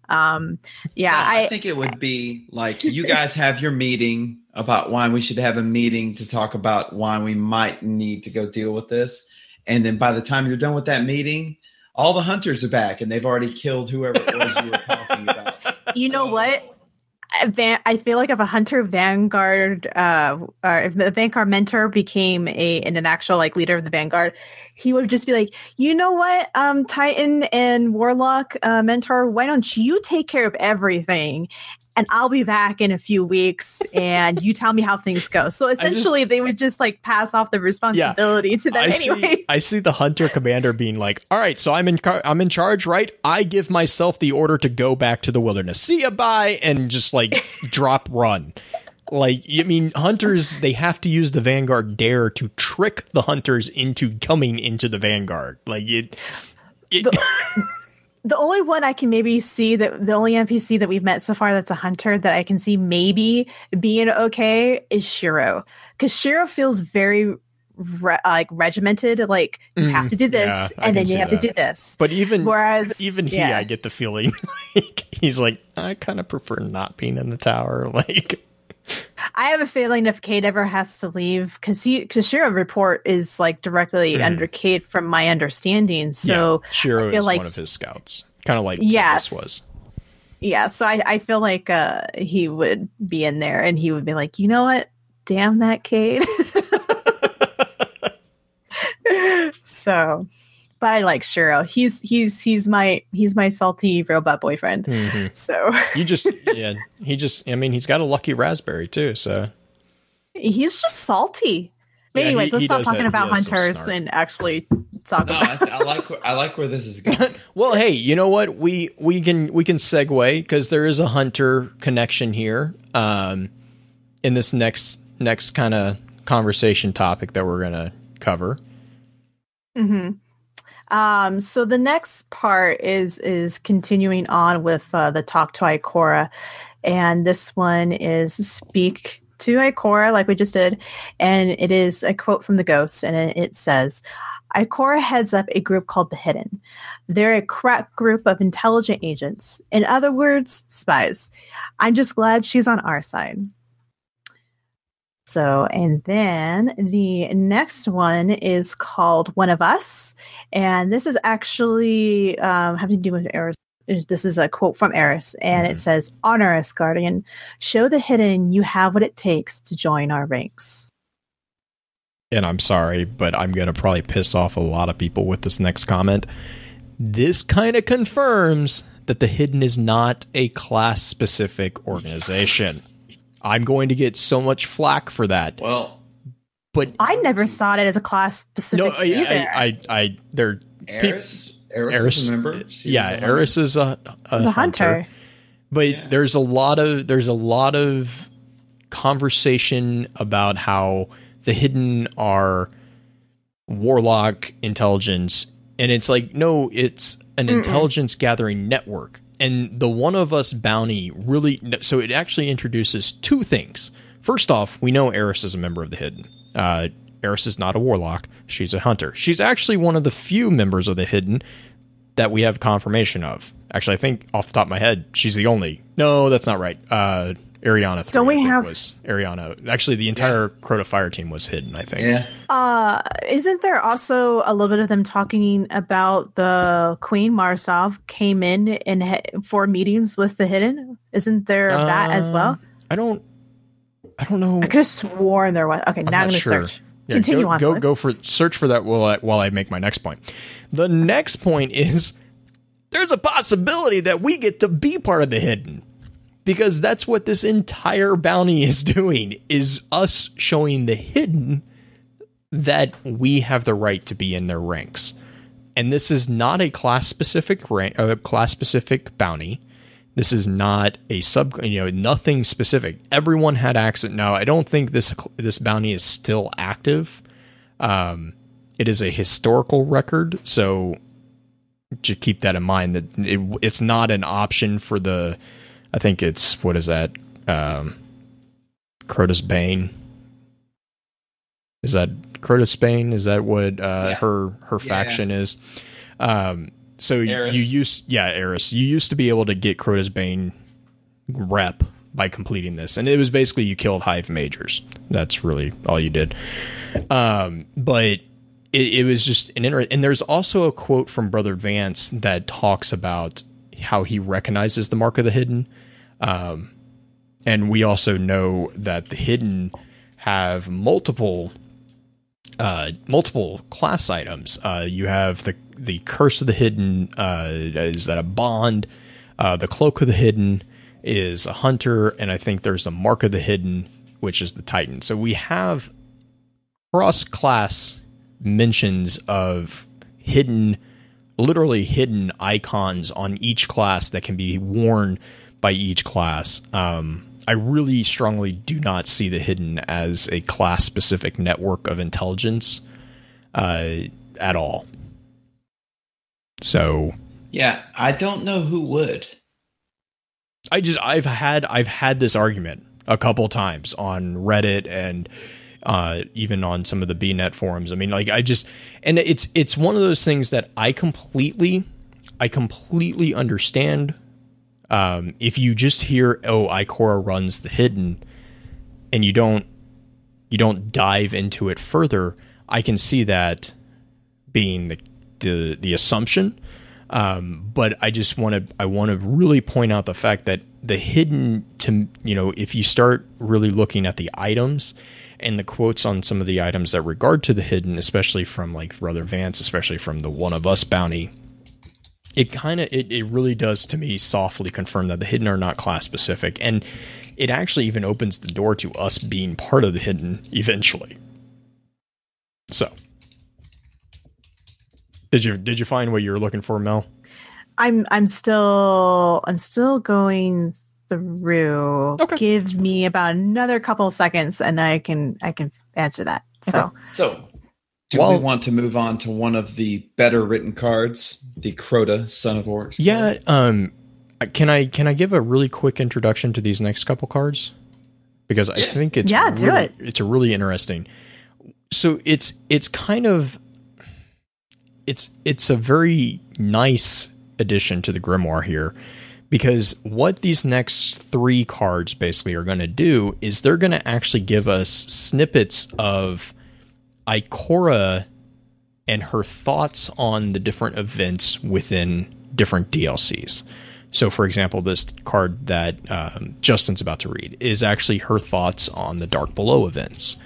I think it would be like, you guys have your meeting about why we should have a meeting to talk about why we might need to go deal with this. And then by the time you're done with that meeting, all the hunters are back, and they've already killed whoever it was you were talking about. You know what? I feel like if a hunter Vanguard, if the Vanguard mentor became an actual like leader of the Vanguard, he would just be like, you know what, Titan and Warlock mentor, why don't you take care of everything? and I'll be back in a few weeks, and you tell me how things go. So essentially, they would just like pass off the responsibility to them anyway. I see the hunter commander being like, "All right, so I'm in charge, right? I give myself the order to go back to the wilderness. See ya, bye," and just like drop run. Like, I mean, hunters, they have to use the Vanguard dare to trick the hunters into coming into the Vanguard. Like it. The only one I can maybe see, that the only NPC that we've met so far that's a hunter that I can see maybe being okay is Shiro, because Shiro feels very regimented. Like, you have to do this, and then you have to do this. But even he, yeah. I get the feeling like he's like, I kind of prefer not being in the tower. Like, I have a feeling if Cade ever has to leave, because Shiro report is like directly under Cade from my understanding. So Shiro is like one of his scouts, kind of like yes, Tempest was. Yeah, so I feel like he would be in there, and he would be like, you know what? Damn that Cade. So, but I like Shiro. He's my salty robot boyfriend. Mm-hmm. So I mean, he's got a lucky raspberry too. So he's just salty. But anyways, let's stop talking about hunters and actually talk about. I like where this is going. Well, hey, you know what? We can segue, because there is a hunter connection here. In this next kind of conversation topic that we're gonna cover. Mm-hmm. So the next part is continuing on with the talk to Ikora, and this one is speak to Ikora, like we just did, and it is a quote from the Ghost, and it says, Ikora heads up a group called the Hidden. They're a crack group of intelligent agents. In other words, spies. I'm just glad she's on our side. So, and then the next one is called One of Us. And this is actually having to do with Eris. This is a quote from Eris. And it says, honor us, Guardian. Show the Hidden you have what it takes to join our ranks. And I'm sorry, but I'm going to probably piss off a lot of people with this next comment. This kind of confirms that the Hidden is not a class-specific organization. I'm going to get so much flack for that. Well, but I never saw it as a class specific either. They're Eris is a member. Eris is a hunter. But there's a lot of conversation about how the Hidden are Warlock intelligence, and it's like, no, it's an intelligence gathering network. And the One of Us bounty really, so it actually introduces two things. First off, we know Eris is a member of the Hidden. Eris is not a Warlock. She's a hunter. She's actually one of the few members of the Hidden that we have confirmation of. Actually, I think off the top of my head, she's the only. No, that's not right. Ariana 3, Don't we have... was Ariana. Actually, the entire Crota Fire team was Hidden, I think. Yeah. Isn't there also a little bit of them talking about the Queen Marsov came in and for meetings with the Hidden? Isn't there that as well? I don't know. I could have sworn there was. Okay, now I'm going to search. Yeah, Continue on. Go for search for that while I make my next point. The next point is there's a possibility that we get to be part of the Hidden. Because that's what this entire bounty is doing, is us showing the Hidden that we have the right to be in their ranks. And this is not a class-specific bounty. This is not a nothing specific. Everyone had access. Now, I don't think this bounty is still active. It is a historical record, so to keep that in mind, that it's not an option for the... I think it's, what is that? Crota's Bane. Is that Crota's Bane? Is that what her faction is? So Eris. Eris. You used to be able to get Crota's Bane rep by completing this, and it was basically you killed Hive Majors. That's really all you did. But it was just an and there's also a quote from Brother Vance that talks about how he recognizes the Mark of the Hidden. And we also know that the Hidden have multiple class items. You have the Curse of the Hidden, is that a bond? The Cloak of the Hidden, is a hunter, and I think there's a Mark of the Hidden, which is the Titan. So we have cross-class mentions of literally hidden icons on each class that can be worn by each class. I really strongly do not see the Hidden as a class-specific network of intelligence at all. So yeah, I don't know who would. I've had this argument a couple times on Reddit and even on some of the BNet forums. I mean, like, and it's one of those things that I completely understand. If you just hear, oh, Ikora runs the Hidden, and you don't dive into it further, I can see that being the assumption. But I want to really point out the fact that the Hidden, if you start really looking at the items and the quotes on some of the items that regard to the Hidden, especially from like Brother Vance, especially from the One of Us bounty, it really does to me softly confirm that the Hidden are not class specific, and it actually even opens the door to us being part of the Hidden eventually. So, did you find what you were looking for, Mel? I'm still going through. Okay. Give me about another couple of seconds, and I can answer that. So do we want to move on to one of the better written cards, the Crota, Son of Orcs? Yeah. Can I give a really quick introduction to these next couple cards? Because I think it's it's a really interesting. So it's a very nice addition to the grimoire here, because what these next three cards basically are going to do is they're going to actually give us snippets of Ikora and her thoughts on the different events within different DLCs. So, for example, this card that Justin's about to read is actually her thoughts on the Dark Below events.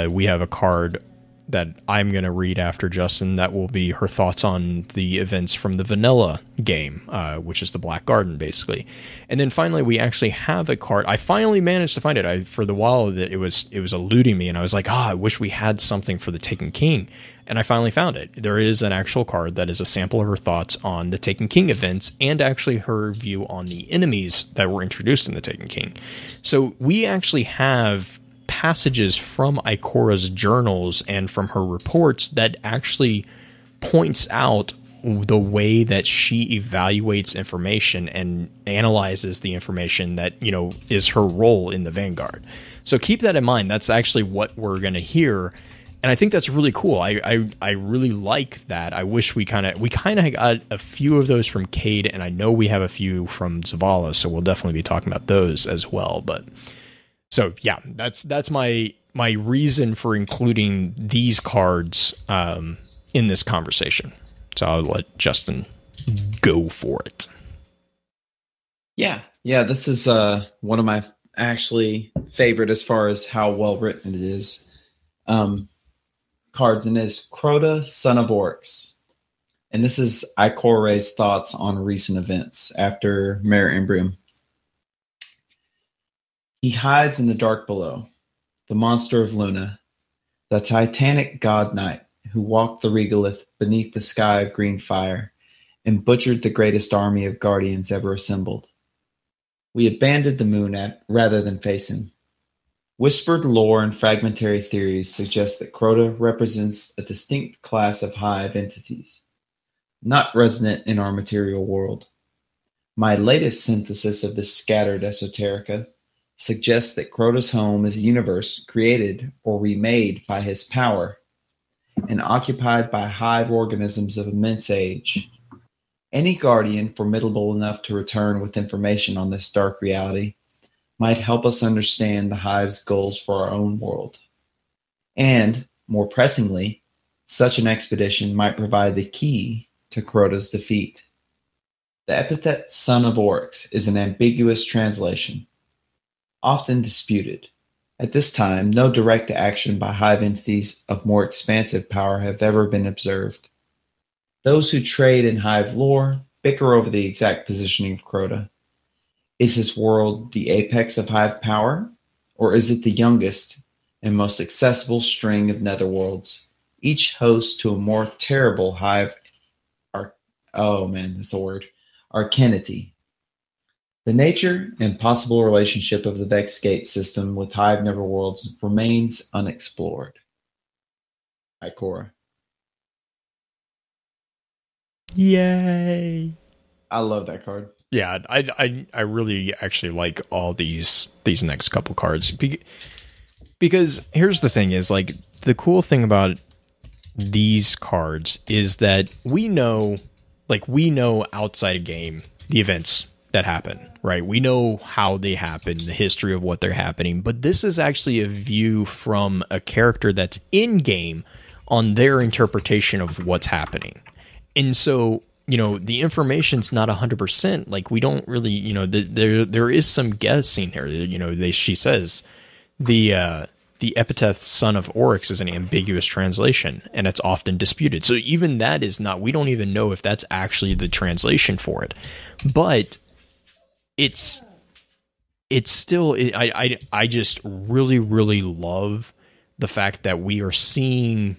We have a card that I'm going to read after Justin that will be her thoughts on the events from the vanilla game, which is the Black Garden, basically. And then finally, we actually have a card. I finally managed to find it. For the while that it was eluding me, and I was like, I wish we had something for the Taken King. And I finally found it. There is an actual card that is a sample of her thoughts on the Taken King events, and actually her view on the enemies that were introduced in the Taken King. So we actually have passages from Ikora's journals and from her reports that actually points out the way that she evaluates information and analyzes the information that, is her role in the Vanguard. So keep that in mind. That's actually what we're going to hear. And I think that's really cool. I really like that. I wish we kind of got a few of those from Cade, and I know we have a few from Zavala, so we'll definitely be talking about those as well. But so yeah, that's my reason for including these cards in this conversation. So I'll let Justin go for it. Yeah, this is one of my actually favorite as far as how well written it is. Cards, and is Crota, Son of Orcs. And this is Ikora Rey's thoughts on recent events after Mare Imbrium. He hides in the dark below, the monster of Luna, the titanic god knight who walked the regolith beneath the sky of green fire and butchered the greatest army of guardians ever assembled. We abandoned the moon rather than face him. Whispered lore and fragmentary theories suggest that Crota represents a distinct class of hive entities, not resonant in our material world. My latest synthesis of this scattered esoterica suggests that Crota's home is a universe created or remade by his power and occupied by hive organisms of immense age. Any guardian formidable enough to return with information on this dark reality might help us understand the hive's goals for our own world. And, more pressingly, such an expedition might provide the key to Crota's defeat. The epithet Son of Orcs is an ambiguous translation, often disputed. At this time, no direct action by hive entities of more expansive power have ever been observed. Those who trade in hive lore bicker over the exact positioning of Crota. Is this world the apex of hive power, or is it the youngest and most accessible string of netherworlds, each host to a more terrible hive arcanity? The nature and possible relationship of the Vex Gate system with hive netherworlds remains unexplored. Ikora. Yay! I love that card. Yeah, I really actually like all these next couple cards because here's the thing: is like the cool thing about these cards is that we know outside of game the events that happen, right? We know how they happen, the history of what they're happening, but this is actually a view from a character that's in game on their interpretation of what's happening. And so, the information's not 100%. Like, we don't really, there is some guessing here. She says the epithet son of Oryx is an ambiguous translation, and it's often disputed. So even that is not, we don't even know if that's actually the translation for it. But it's still, I just really, really love the fact that we are seeing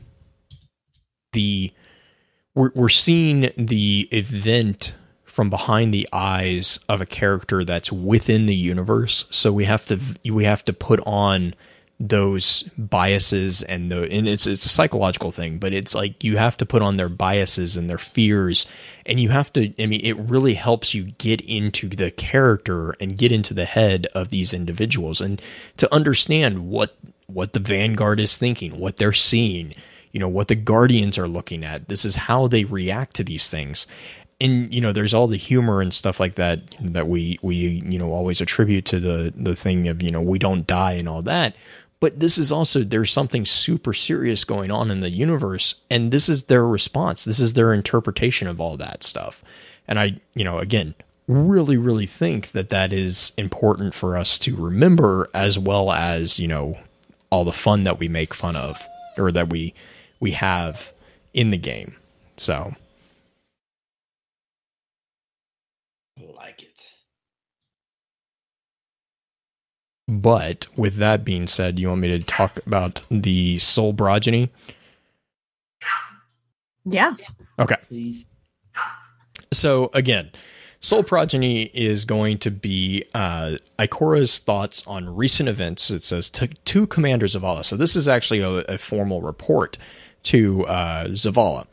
we're seeing the event from behind the eyes of a character that's within the universe. So we have to put on those biases and it's a psychological thing, but it's like you have to put on their biases and their fears, and you have to, it really helps you get into the character and get into the head of these individuals and to understand what the Vanguard is thinking, what they're seeing, what the Guardians are looking at. This is how they react to these things. And, there's all the humor and stuff like that we always attribute to the thing of, we don't die and all that. But this is also, there's something super serious going on in the universe, and this is their response. This is their interpretation of all that stuff. And I, again, really, really think that is important for us to remember, as well as, all the fun that we make fun of, or that we have in the game. So. Like it. But with that being said, you want me to talk about the Soul Progeny? Yeah. Okay. Please. So again, Soul Progeny is going to be Ikora's thoughts on recent events. It says to Commander Zavala. So this is actually a formal report to Zavala.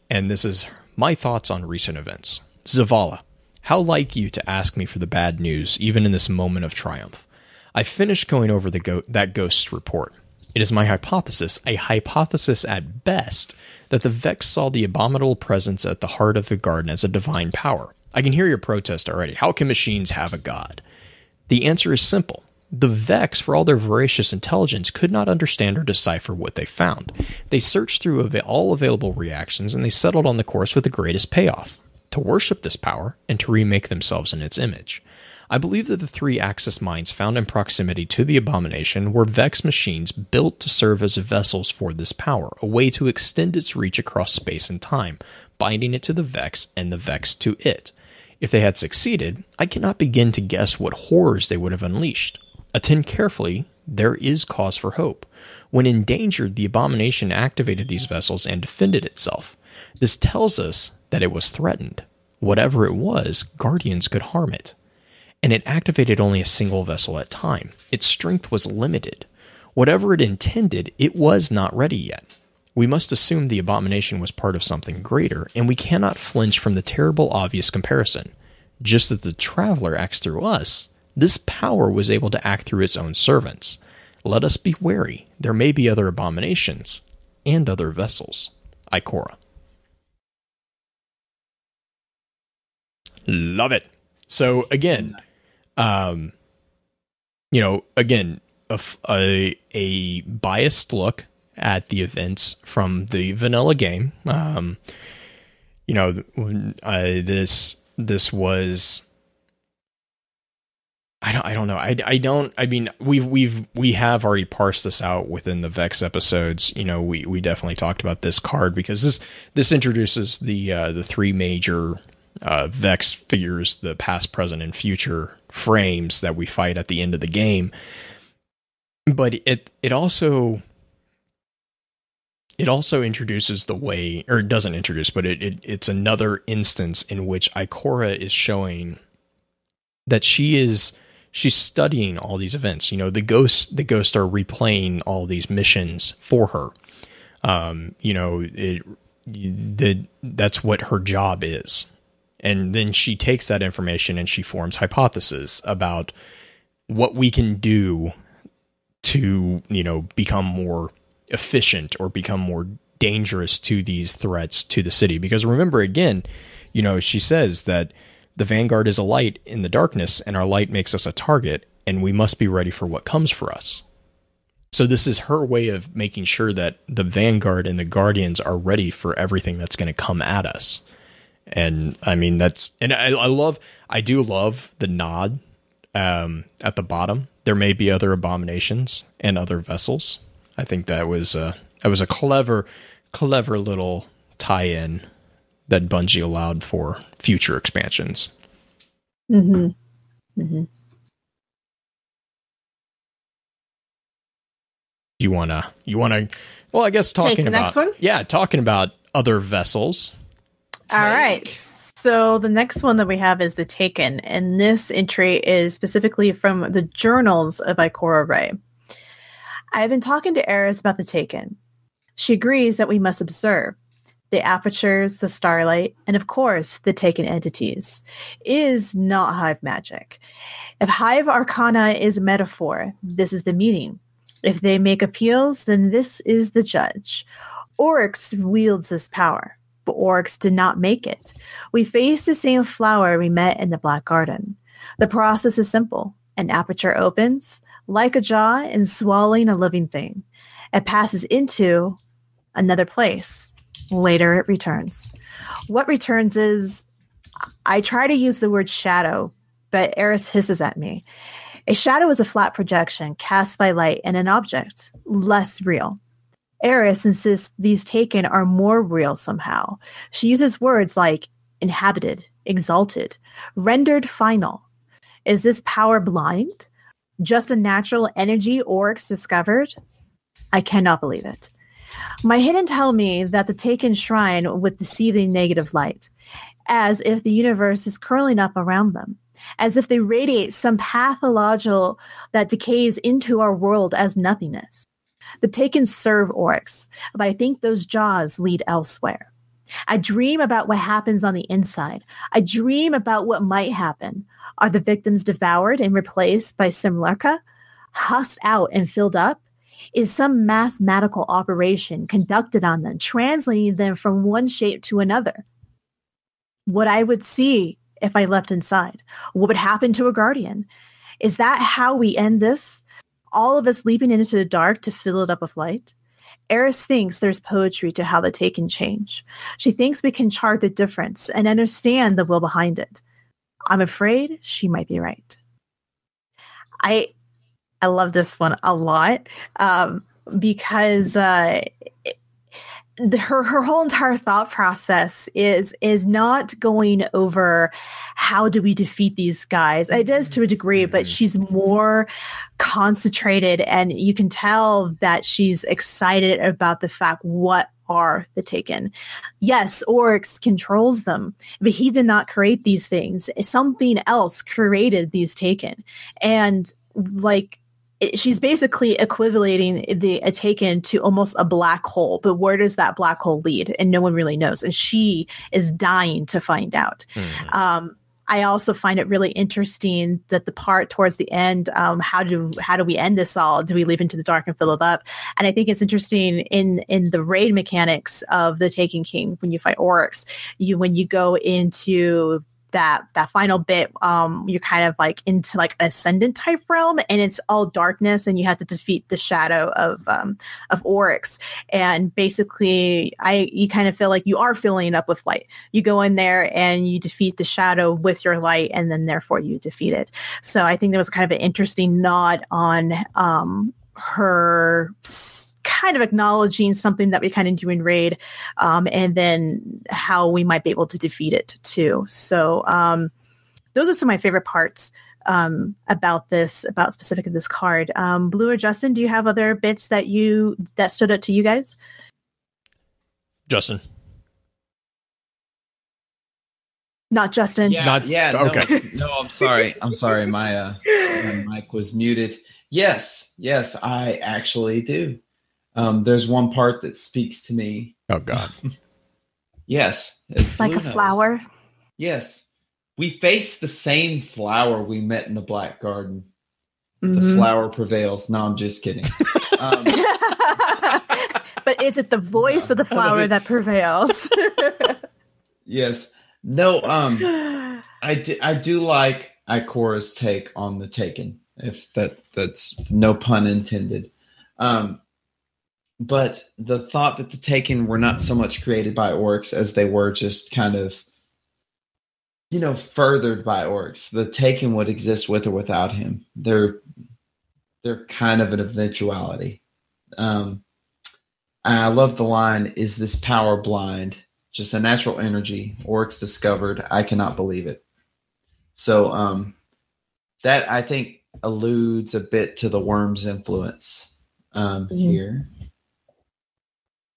And this is my thoughts on recent events. Zavala, how like you to ask me for the bad news, even in this moment of triumph. I finished going over that ghost report. It is my hypothesis, a hypothesis at best, that the Vex saw the abominable presence at the heart of the garden as a divine power. I can hear your protest already. How can machines have a god? The answer is simple. The Vex, for all their voracious intelligence, could not understand or decipher what they found. They searched through all available reactions, and they settled on the course with the greatest payoff: to worship this power and to remake themselves in its image. I believe that the 3 Axis mines found in proximity to the abomination were Vex machines built to serve as vessels for this power, a way to extend its reach across space and time, binding it to the Vex and the Vex to it. If they had succeeded, I cannot begin to guess what horrors they would have unleashed. Attend carefully, there is cause for hope. When endangered, the abomination activated these vessels and defended itself. This tells us that it was threatened. Whatever it was, Guardians could harm it. And it activated only a single vessel at a time. Its strength was limited. Whatever it intended, it was not ready yet. We must assume the abomination was part of something greater, and we cannot flinch from the terrible obvious comparison. Just as the Traveler acts through us, this power was able to act through its own servants. Let us be wary. There may be other abominations and other vessels. Ikora. Love it. So again, again, a biased look at the events from the vanilla game. This was, I don't know. We have already parsed this out within the Vex episodes. We definitely talked about this card because this introduces the 3 major Vex figures the past, present, and future frames that we fight at the end of the game. But it also introduces the way, or it doesn't introduce, but it's another instance in which Ikora is showing that she's studying all these events. You know, the ghosts are replaying all these missions for her. You know, that's what her job is. And then she takes that information and she forms hypotheses about what we can do to, you know, become more efficient or become more dangerous to these threats to the city. Because remember, again, you know, she says that the Vanguard is a light in the darkness and our light makes us a target and we must be ready for what comes for us. So this is her way of making sure that the Vanguard and the Guardians are ready for everything that's going to come at us. And I mean, I do love the nod at the bottom. There may be other abominations and other vessels. I think that was a clever little tie-in that Bungie allowed for future expansions. Mm-hmm. Mm-hmm. You wanna? Well, I guess talking about other vessels. All right. So the next one that we have is the Taken, and this entry is specifically from the journals of Ikora Rey. I've been talking to Eris about the Taken. She agrees that we must observe the apertures, the starlight, and of course the Taken entities. It is not hive magic. If hive arcana is a metaphor, this is the meaning. If they make appeals, then this is the judge. Oryx wields this power, but Oryx did not make it. We face the same flower we met in the Black Garden. The process is simple. An aperture opens, like a jaw, and swallowing a living thing. It passes into another place. Later it returns. What returns is, I try to use the word shadow, but Eris hisses at me. A shadow is a flat projection cast by light in an object, less real. Eris insists these Taken are more real somehow. She uses words like inhabited, exalted, rendered final. Is this power blind? Just a natural energy Oryx discovered? I cannot believe it. My hidden tell me that the Taken shrine with deceiving negative light, as if the universe is curling up around them, as if they radiate some pathological that decays into our world as nothingness. The Taken serve Oryx, but I think those jaws lead elsewhere. I dream about what happens on the inside. I dream about what might happen. Are the victims devoured and replaced by Simlerka? Husked out and filled up? Is some mathematical operation conducted on them, translating them from one shape to another? What I would see if I left inside? What would happen to a guardian? Is that how we end this? All of us leaping into the dark to fill it up with light? Eris thinks there's poetry to how the Taken change. She thinks we can chart the difference and understand the will behind it. I'm afraid she might be right. I love this one a lot because her whole entire thought process is not going over how do we defeat these guys. It does to a degree, but she's more concentrated, and you can tell that she's excited about the fact what are the Taken. Yes, Oryx controls them, but he did not create these things. Something else created these Taken. And like, she's basically equating a Taken to almost a black hole, but where does that black hole lead? And no one really knows. And she is dying to find out. I also find it really interesting that the part towards the end, how do we end this all? Do we leap into the dark and fill it up? And I think it's interesting in the raid mechanics of the Taken King when you fight Oryx. When you go into that final bit, you're kind of like into like ascendant type realm, and it's all darkness, and you have to defeat the shadow of Oryx. And basically, you kind of feel like you are filling it up with light. You go in there and you defeat the shadow with your light, and then therefore you defeat it. So I think there was kind of an interesting nod on her kind of acknowledging something that we kind of do in raid, and then how we might be able to defeat it too. So those are some of my favorite parts about specifically this card. Blue or Justin, do you have other bits that stood out to you guys? Justin. Not Justin. Okay. No, I'm sorry. My mic was muted. Yes, I actually do. There's one part that speaks to me. Oh God. Yes. Like a flower. Yes. We face the same flower we met in the Black Garden. Mm-hmm. The flower prevails. No, I'm just kidding. But is it the voice of the flower that prevails? Yes. No, I do like Ikora's take on the Taken, if that's no pun intended. But the thought that the Taken were not so much created by orcs as they were just kind of, furthered by orcs. The Taken would exist with or without him. They're kind of an eventuality. I love the line, "Is this power blind? Just a natural energy. Orcs discovered. I cannot believe it." So that I think alludes a bit to the worm's influence here.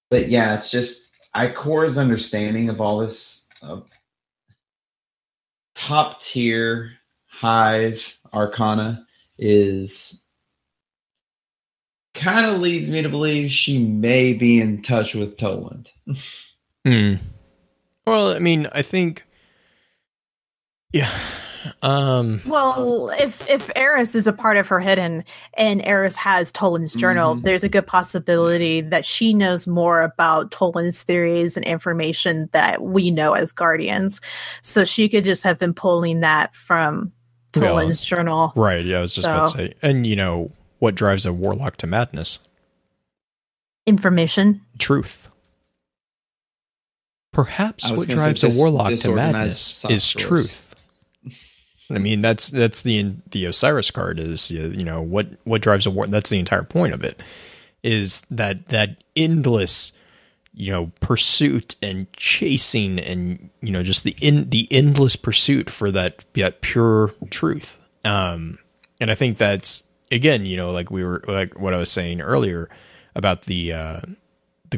But yeah, it's just Ikora's understanding of all this top tier hive arcana is kind of leads me to believe she may be in touch with Toland. Well, I mean, I think, yeah. Well, if Eris is a part of her hidden, and Eris has Toland's journal, there's a good possibility that she knows more about Toland's theories and information that we know as Guardians. So she could just have been pulling that from Toland's journal. Right, yeah, I was just about to say. And, what drives a warlock to madness? Information. Truth. Perhaps what drives a warlock to madness is truth. I mean, that's the Osiris card is, what drives a war. That's the entire point of it, is that endless, pursuit and chasing and, just the endless pursuit for that pure truth. And I think that's, again, like what I was saying earlier about the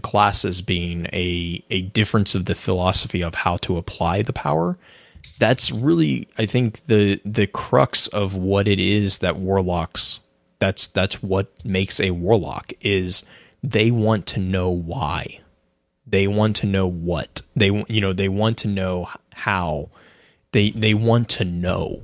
classes being a difference of the philosophy of how to apply the power. That's really, I think, the crux of what it is that warlocks, that's what makes a warlock, is they want to know why. They want to know what. They want to know how. They want to know.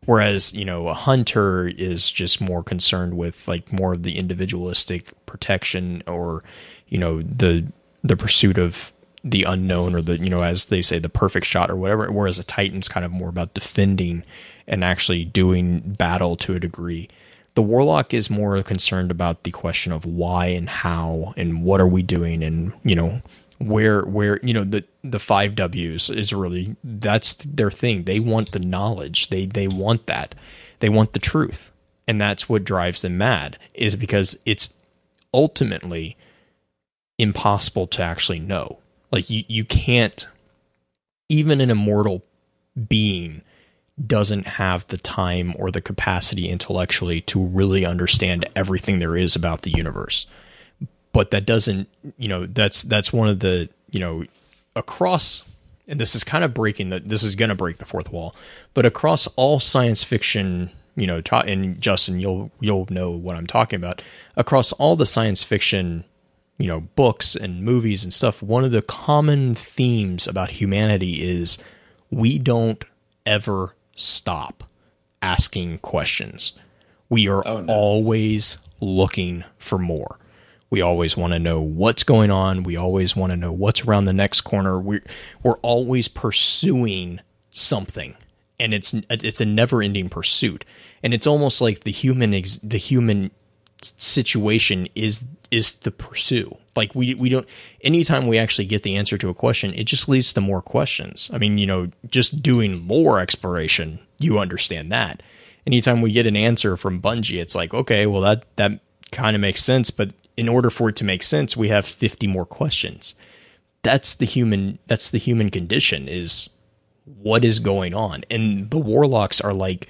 Whereas, a hunter is just more concerned with like more of the individualistic protection or, the pursuit of the unknown or the, as they say, the perfect shot or whatever. Whereas a Titan's kind of more about defending and actually doing battle to a degree. The warlock is more concerned about the question of why and how and what are we doing and, where the 5 W's is really, that's their thing. They want the knowledge. They want that. They want the truth. And that's what drives them mad, is because it's ultimately impossible to actually know. Like you can't, even an immortal being doesn't have the time or the capacity intellectually to really understand everything there is about the universe. But that doesn't, that's one of the, across, and this is kind of this is going to break the fourth wall, but across all science fiction, and Justin, you'll know what I'm talking about. Across all the science fiction, books and movies and stuff, one of the common themes about humanity is we don't ever stop asking questions. We are always looking for more. We always want to know what's going on. We always want to know what's around the next corner. We're always pursuing something, and it's a never-ending pursuit. And it's almost like the human situation is to pursue. Like we don't. Anytime we actually get the answer to a question, it just leads to more questions. I mean, just doing lore exploration, you understand that. Anytime we get an answer from Bungie, it's like, okay, well that kind of makes sense, but in order for it to make sense, we have 50 more questions. That's the human condition, is what is going on. And the warlocks are like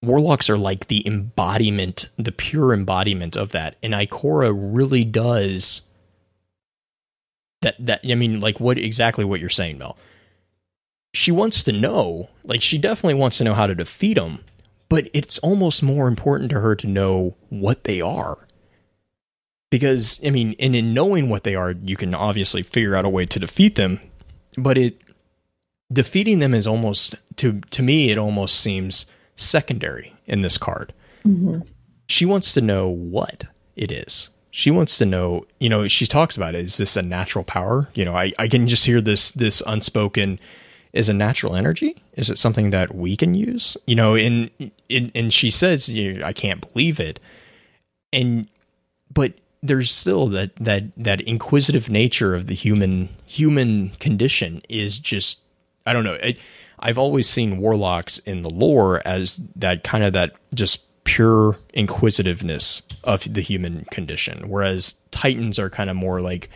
the embodiment, the pure embodiment of that. And Ikora really does that. I mean, like what you're saying, Mel. She wants to know, like she definitely wants to know how to defeat them, but it's almost more important to her to know what they are. Because, I mean, and in knowing what they are, you can obviously figure out a way to defeat them, but defeating them is almost, to me, it almost seems secondary in this card. Mm-hmm. She wants to know what it is. She wants to know, she talks about it. Is this a natural power? I can just hear this unspoken, is a natural energy? Is it something that we can use? And she says, I can't believe it. But there's still that inquisitive nature of the human condition is just, I don't know. I've always seen warlocks in the lore as that kind of that just pure inquisitiveness of the human condition, whereas Titans are kind of more like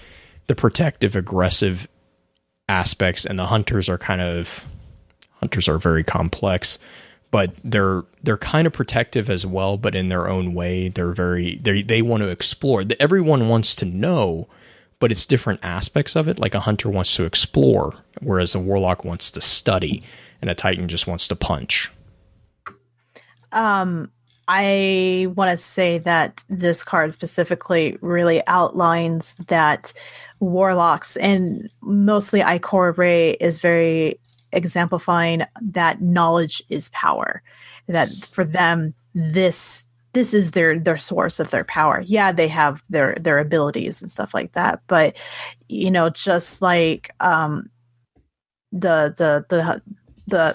the protective, aggressive aspects, and the hunters are very complex, but they're kind of protective as well, but in their own way. They want to explore. Everyone wants to know, but it's different aspects of it. Like a hunter wants to explore, whereas a warlock wants to study, and a Titan just wants to punch. I want to say that this card specifically really outlines that warlocks, and mostly Ikora Rey, is very exemplifying that knowledge is power. That for them, this is their source of their power. Yeah, they have their abilities and stuff like that, but just like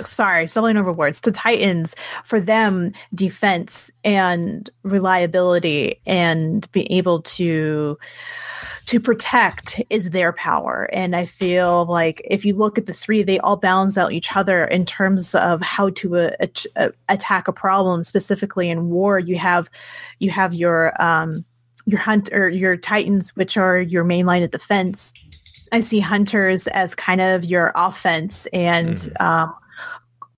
stumbling over words, the Titans, for them, defense and reliability and being able to protect is their power. And I feel like if you look at the three, they all balance out each other in terms of how to attack a problem. Specifically in war, you have your your Titans, which are your main line of defense. I see hunters as kind of your offense and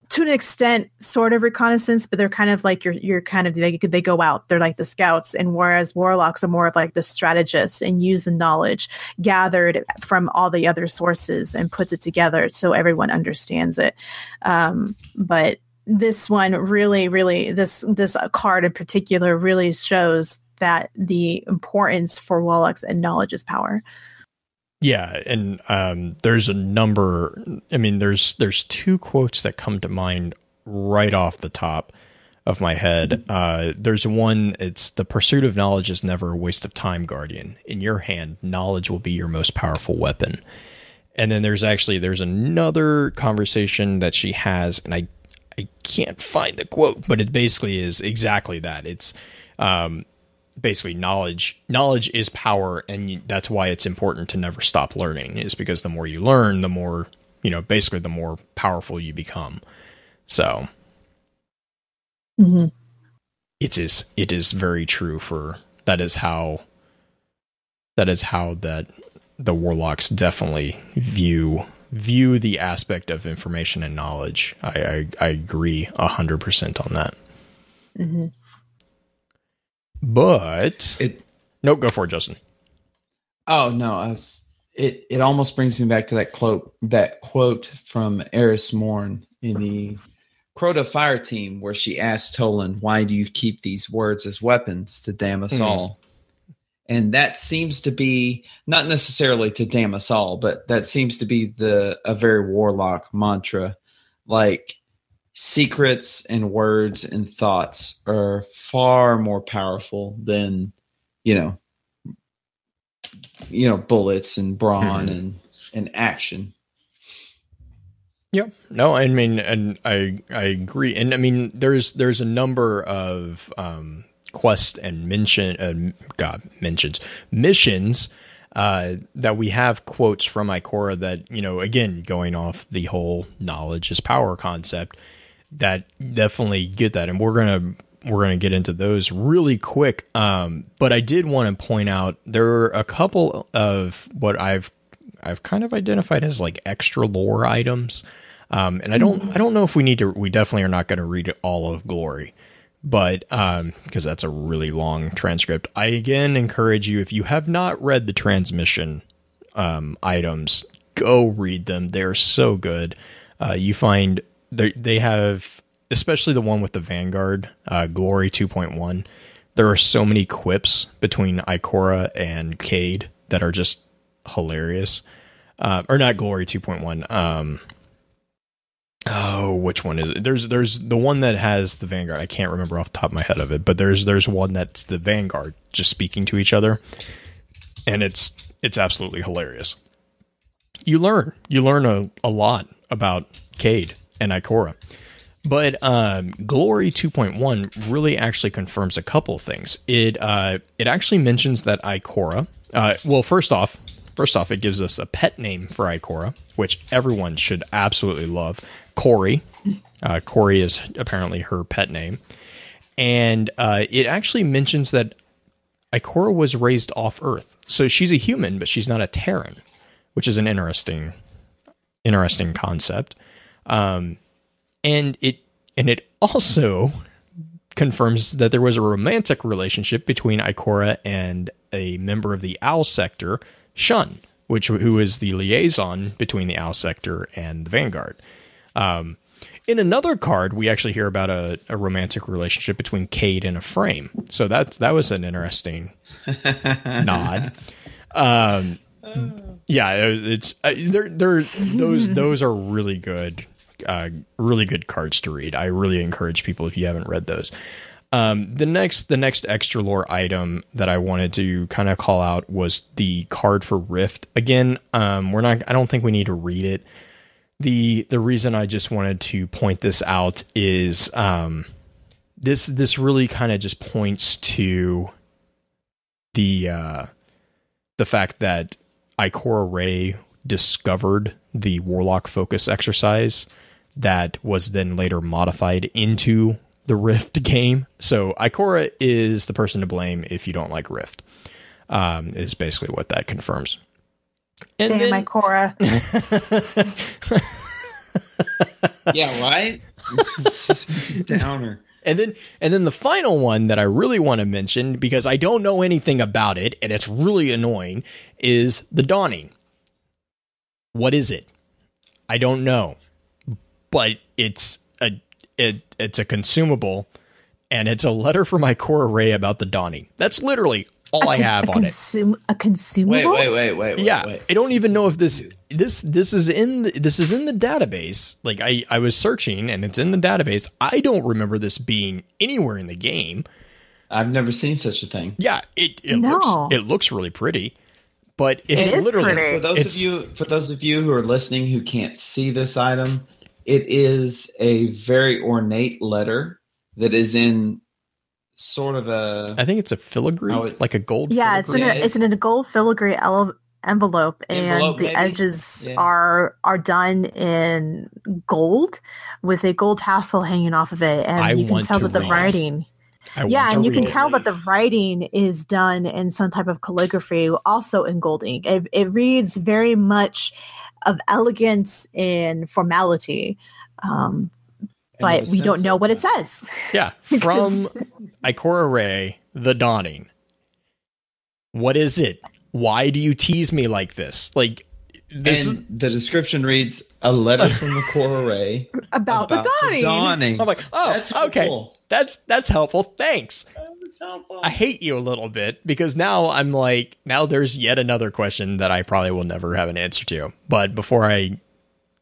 to an extent sort of reconnaissance, but they're kind of like you're kind of they go out, they're like the scouts, and whereas warlocks are more of like the strategists and use the knowledge gathered from all the other sources and puts it together so everyone understands it. But this one really this card in particular really shows that the importance for warlocks and knowledge is power. Yeah, and there's a number. I mean, there's two quotes that come to mind right off the top of my head. There's one. It's the pursuit of knowledge is never a waste of time, Guardian. In your hand, knowledge will be your most powerful weapon. And then there's another conversation that she has, and I can't find the quote, but it basically is exactly that. It's basically knowledge is power, and that's why it's important to never stop learning, is because the more you learn, the more, basically the more powerful you become. So it is very true that is how the warlocks definitely view the aspect of information and knowledge. I agree 100% on that. Mm-hmm. But go for it, Justin. Oh no, it almost brings me back to that quote from Eris Morn in the Crota Fire Team, where she asked Toland, "Why do you keep these words as weapons to damn us all?" And that seems to be not necessarily to damn us all, but that seems to be a very warlock mantra, like. Secrets and words and thoughts are far more powerful than, bullets and brawn and action. Yep. No, I mean, and I agree. And I mean, there's a number of quests and missions that we have quotes from Ikora that, again, going off the whole knowledge is power concept, that definitely get that. And we're going to we're gonna get into those really quick. But I did want to point out there are a couple of what I've kind of identified as like extra lore items. And I don't know if we definitely are not going to read all of Glory, but because that's a really long transcript. I again encourage you, if you have not read the transmission items, go read them. They're so good. You find they have, especially the one with the Vanguard, Glory 2.1. There are so many quips between Ikora and Cade that are just hilarious. Or not Glory 2.1. Oh, which one is it? There's the one that has the Vanguard. I can't remember off the top of my head of it, but there's one that's the Vanguard just speaking to each other, and it's absolutely hilarious. You learn a lot about Cade and Ikora. But Glory 2.1 really actually confirms a couple things. It actually mentions that Ikora, well, first off, it gives us a pet name for Ikora, which everyone should absolutely love. Corey. Corey is apparently her pet name. And it actually mentions that Ikora was raised off Earth. So she's a human, but she's not a Terran, which is an interesting concept. And it also confirms that there was a romantic relationship between Ikora and a member of the Owl Sector, Shun, who is the liaison between the Owl Sector and the Vanguard. In another card, we actually hear about a romantic relationship between Cade and a Frame. So that was an interesting nod. Yeah, it's those are really good cards to read. I really encourage people, if you haven't read those. The next extra lore item that I wanted to kind of call out was the card for Rift. Again, I don't think we need to read it. The reason I just wanted to point this out is this really kind of just points to the fact that Ikora Rey discovered the Warlock focus exercise that was then later modified into the Rift game. So Ikora is the person to blame if you don't like Rift, is basically what that confirms. And damn, Ikora. Yeah, right? Downer. And then the final one that I really want to mention, because I don't know anything about it and it's really annoying, is the Dawning. What is it? I don't know. But it's a consumable, and it's a letter from Ikora Rey about the Dawning. That's literally all I have on it. A consumable? Wait. Yeah, I don't even know if this is in the database. Like I was searching, and it's in the database. I don't remember this being anywhere in the game. I've never seen such a thing. Yeah, it looks really pretty, but it's literally pretty. For those of you who are listening who can't see this item, it is a very ornate letter that is in sort of a... I think it's a filigree, like a gold filigree. It's in a gold filigree envelope, and the edges are done in gold with a gold tassel hanging off of it, and you can tell that the writing... and you can tell that the writing is done in some type of calligraphy, also in gold ink. It reads very much of elegance and formality, but we don't know what it says. Yeah, from Ikora Rey, the Dawning. What is it? Why do you tease me like this? Like this. And the description reads, "A letter from Ikora Rey about the Dawning." I'm like, oh, that's okay. That's helpful. Thanks. That's helpful. I hate you a little bit because now I'm like, now there's yet another question that I probably will never have an answer to. But before I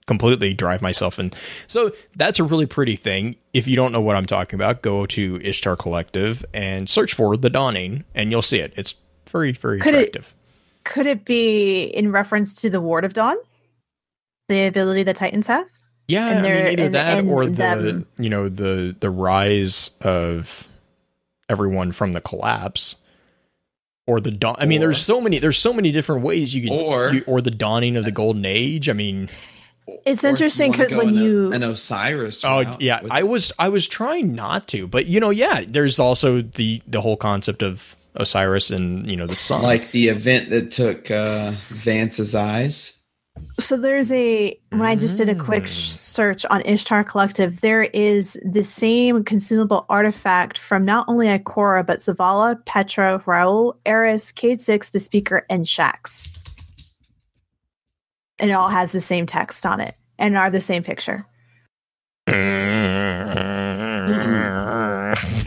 completely drive myself in. So that's a really pretty thing. If you don't know what I'm talking about, go to Ishtar Collective and search for the Dawning, and you'll see it. It's very, very attractive. Could it be in reference to the Ward of Dawn? The ability that Titans have? Yeah, I mean, either that or the rise of everyone from the collapse, or the dawn. I mean, there's so many different ways you can, or the dawning of the Golden Age. I mean, It's Or if interesting wanna because go when in you an Osiris. Oh route yeah, with- I was trying not to, but yeah, there's also the whole concept of Osiris and the sun. like the event that took Vance's eyes. So there's when I just did a quick search on Ishtar Collective, there is the same consumable artifact from not only Ikora, but Zavala, Petra, Raul, Eris, Cade 6, the Speaker, and Shax. And it all has the same text on it and are the same picture. A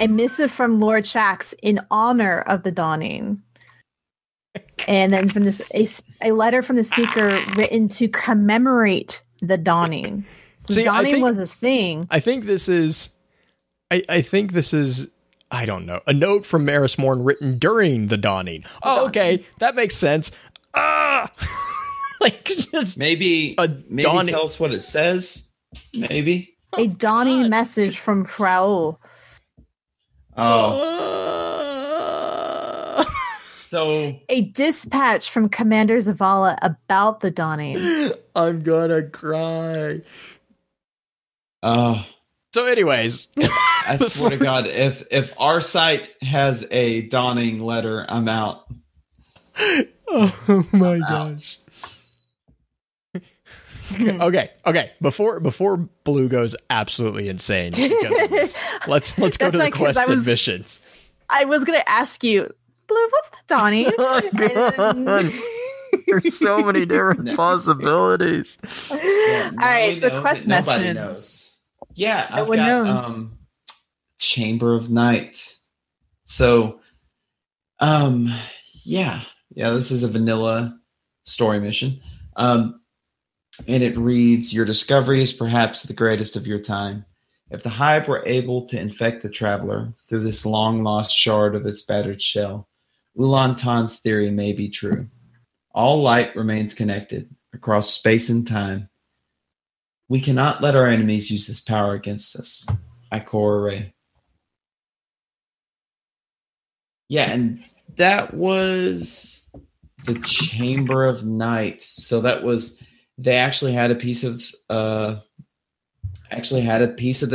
missive from Lord Shax in honor of the dawning. And then from this, a letter from the Speaker written to commemorate the dawning. So See, dawning was a thing. I think this is, I don't know, a note from Maris Morn written during the dawning. Oh, okay, that makes sense. Like just Maybe dawning. tell us what it says. Maybe A dawning message from Raul. So A dispatch from Commander Zavala about the dawning. I'm gonna cry. So anyways, I swear to God, if our site has a dawning letter, I'm out. Oh my gosh. Okay. Before Blue goes absolutely insane because of this, let's go to the quest and missions. I was gonna ask you, Blue, what's the dawning? There's so many different possibilities. Yeah, All right, so know quest that nobody missions. knows. Yeah, No I've one got knows. Chamber of Night. So, yeah, this is a vanilla story mission. And it reads, your discovery is perhaps the greatest of your time. If the Hive were able to infect the Traveler through this long-lost shard of its battered shell, Ulan Tan's theory may be true. All light remains connected across space and time. We cannot let our enemies use this power against us. Ikora Rey. Yeah, and that was the Chamber of Night. So that was... They actually had a piece of the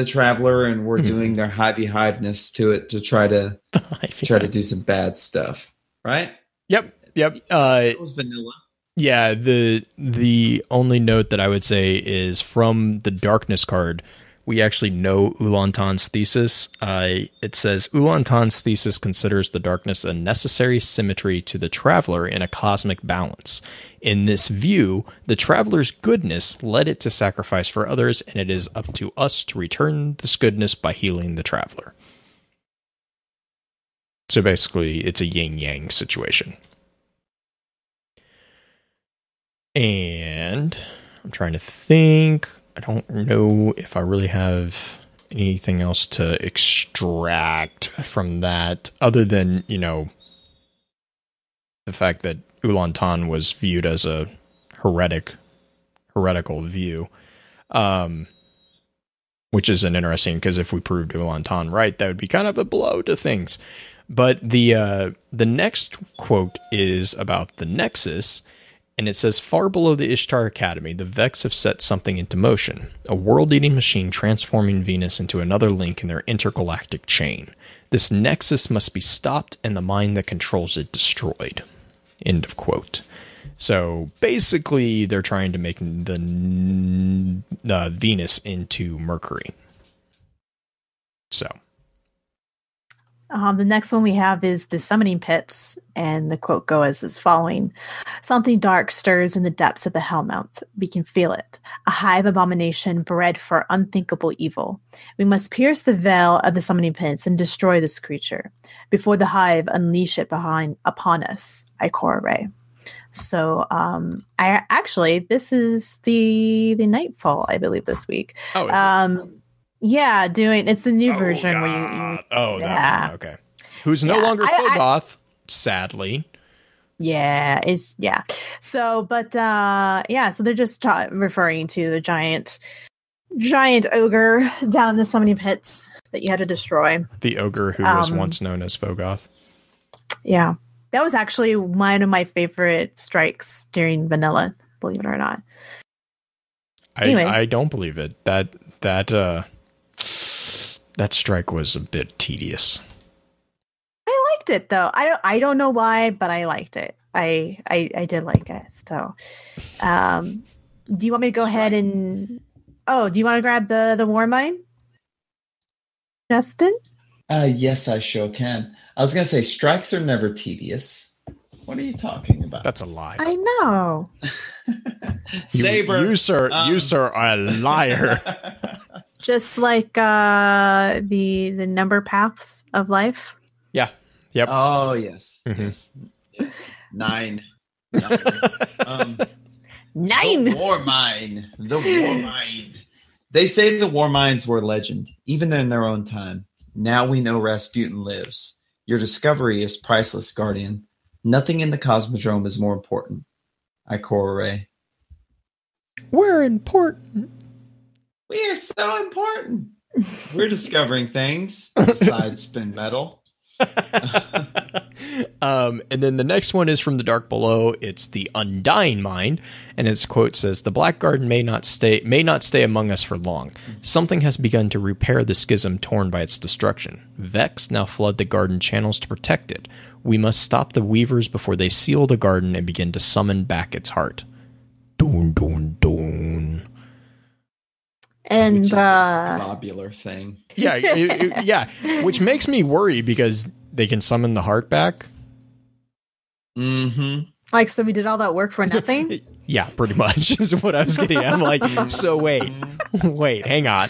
Traveler, and were doing their hiveness to it to try to do some bad stuff, right? Yep. It was vanilla. Yeah, the only note that I would say is from the Darkness card, we actually know Ulantan's thesis. It says, Ulantan's thesis considers the darkness a necessary symmetry to the Traveler in a cosmic balance. In this view, the Traveler's goodness led it to sacrifice for others, and it is up to us to return this goodness by healing the Traveler. So basically, it's a yin-yang situation. And I'm trying to think... I don't know if I really have anything else to extract from that other than, the fact that Ulantan was viewed as a heretical view, which is an interesting, because if we proved Ulantan right, that would be kind of a blow to things. But the next quote is about the Nexus. And it says, far below the Ishtar Academy, the Vex have set something into motion, a world-eating machine transforming Venus into another link in their intergalactic chain. This nexus must be stopped and the mind that controls it destroyed. End of quote. So basically, they're trying to make the Venus into Mercury. So. The next one we have is the summoning pits, and the quote goes as following. Something dark stirs in the depths of the Hellmouth. We can feel it. A hive abomination bred for unthinkable evil. We must pierce the veil of the summoning pits and destroy this creature. Before the hive unleash it upon us. Ikora Rey. So, this is the Nightfall, I believe, this week. Oh, is it? Yeah, it's the new version God. where That one. Okay. Who's no longer Fogoth, sadly. Yeah, So, so they're just referring to the giant ogre down in the summoning pits that you had to destroy. The ogre who was once known as Fogoth. Yeah, that was actually one of my favorite strikes during Vanilla, believe it or not. I don't believe it. That strike was a bit tedious. I liked it though. I don't know why, but I liked it. I did like it. So, do you want me to go ahead and? Oh, do you want to grab the war mine, Justin? Yes, I sure can. I was gonna say strikes are never tedious. What are you talking about? That's a lie. I know. Saber, you sir, are a liar. Just like the number paths of life. Yeah. Yep. Oh yes. Mm-hmm. Yes. 9. 9. The war mine. The war mine. They say the war mines were legend, even in their own time. Now we know Rasputin lives. Your discovery is priceless, Guardian. Nothing in the Cosmodrome is more important. Ikora Rey. We're important. We are so important. We're discovering things besides spin metal. And then the next one is from the Dark Below. It's the Undying Mind, and its quote says, "The Black Garden may not stay among us for long. Something has begun to repair the schism torn by its destruction. Vex now flood the garden channels to protect it. We must stop the weavers before they seal the garden and begin to summon back its heart." Dun, dun, dun. And which is a globular thing. Yeah, yeah. Which makes me worry because they can summon the heart back. Mm-hmm. Like, so we did all that work for nothing? Yeah, pretty much is what I was getting at. I'm like, so wait, hang on.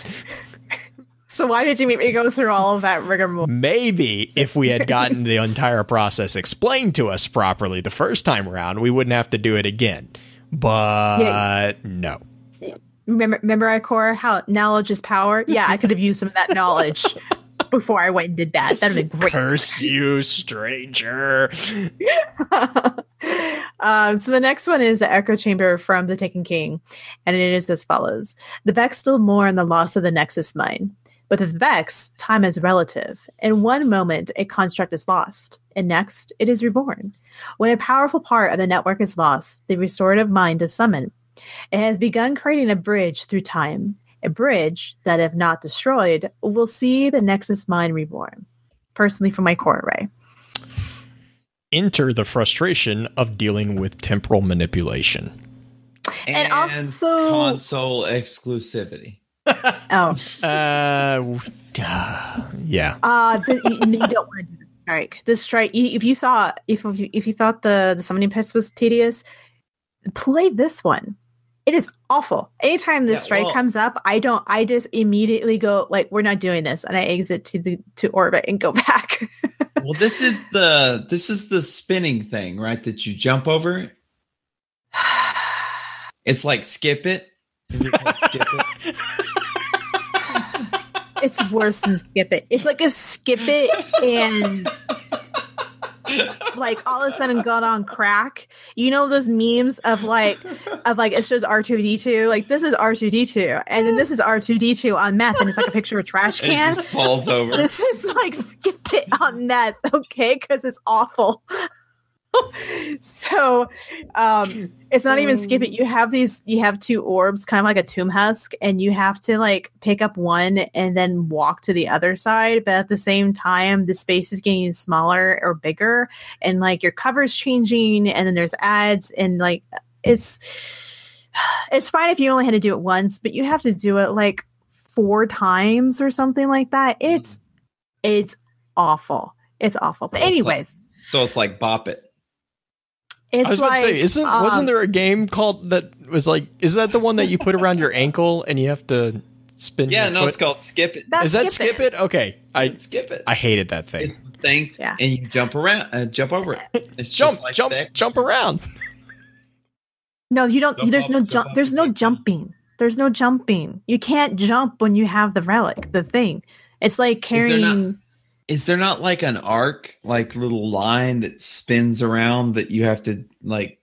So why did you make me go through all of that rigmarole? Maybe if we had gotten the entire process explained to us properly the first time around, we wouldn't have to do it again. But no. Remember, Ikora, how knowledge is power? Yeah, I could have used some of that knowledge before I went and did that. That'd have been great. Curse you, stranger. So the next one is the Echo Chamber from the Taken King, and it is as follows. The Vex still mourn the loss of the Nexus Mine. But with Vex, time is relative. In one moment, a construct is lost, and next, it is reborn. When a powerful part of the network is lost, the restorative mind is summoned. It has begun creating a bridge through time, a bridge that, if not destroyed, will see the Nexus Mine reborn. Personally, from Ikora Rey. Enter the frustration of dealing with temporal manipulation. And also console exclusivity. Oh. Yeah. You don't want to do the strike. This strike, if you thought the summoning pits was tedious, play this one. It is awful. Anytime this strike comes up, I just immediately go like, we're not doing this, and I exit to orbit and go back. Well, this is the spinning thing, right? That you jump over. It's like skip it. Skip it. It's worse than skip it. It's like if skip it and like all of a sudden got on crack. You know those memes of like it shows R2D2, like this is R2D2, and then this is R2D2 on meth, and it's like a picture of a trash can. It just falls over. This is like skip it on meth, okay? Because it's awful. So it's not even skip it. You have two orbs, kind of like a tomb husk, and you have to like pick up one and then walk to the other side, but at the same time the space is getting smaller or bigger, and like your cover's changing, and then there's ads, and like it's fine if you only had to do it once, but you have to do it like 4 times or something like that. It's awful. It's awful. But anyways, so it's like Bop It. I was about to say, wasn't there a game called that was like, is that the one that you put around your ankle and you have to spin? Yeah, your foot? It's called Skip It. Is that Skip It? Okay, Skip It. I hated that thing. It's the thing, yeah. And you jump around, jump over it. It's jump around. No, you don't. There's no jump. There's no jumping. There's no jumping. You can't jump when you have the relic. The thing. It's like carrying. Is there not like an arc, like little line that spins around that you have to like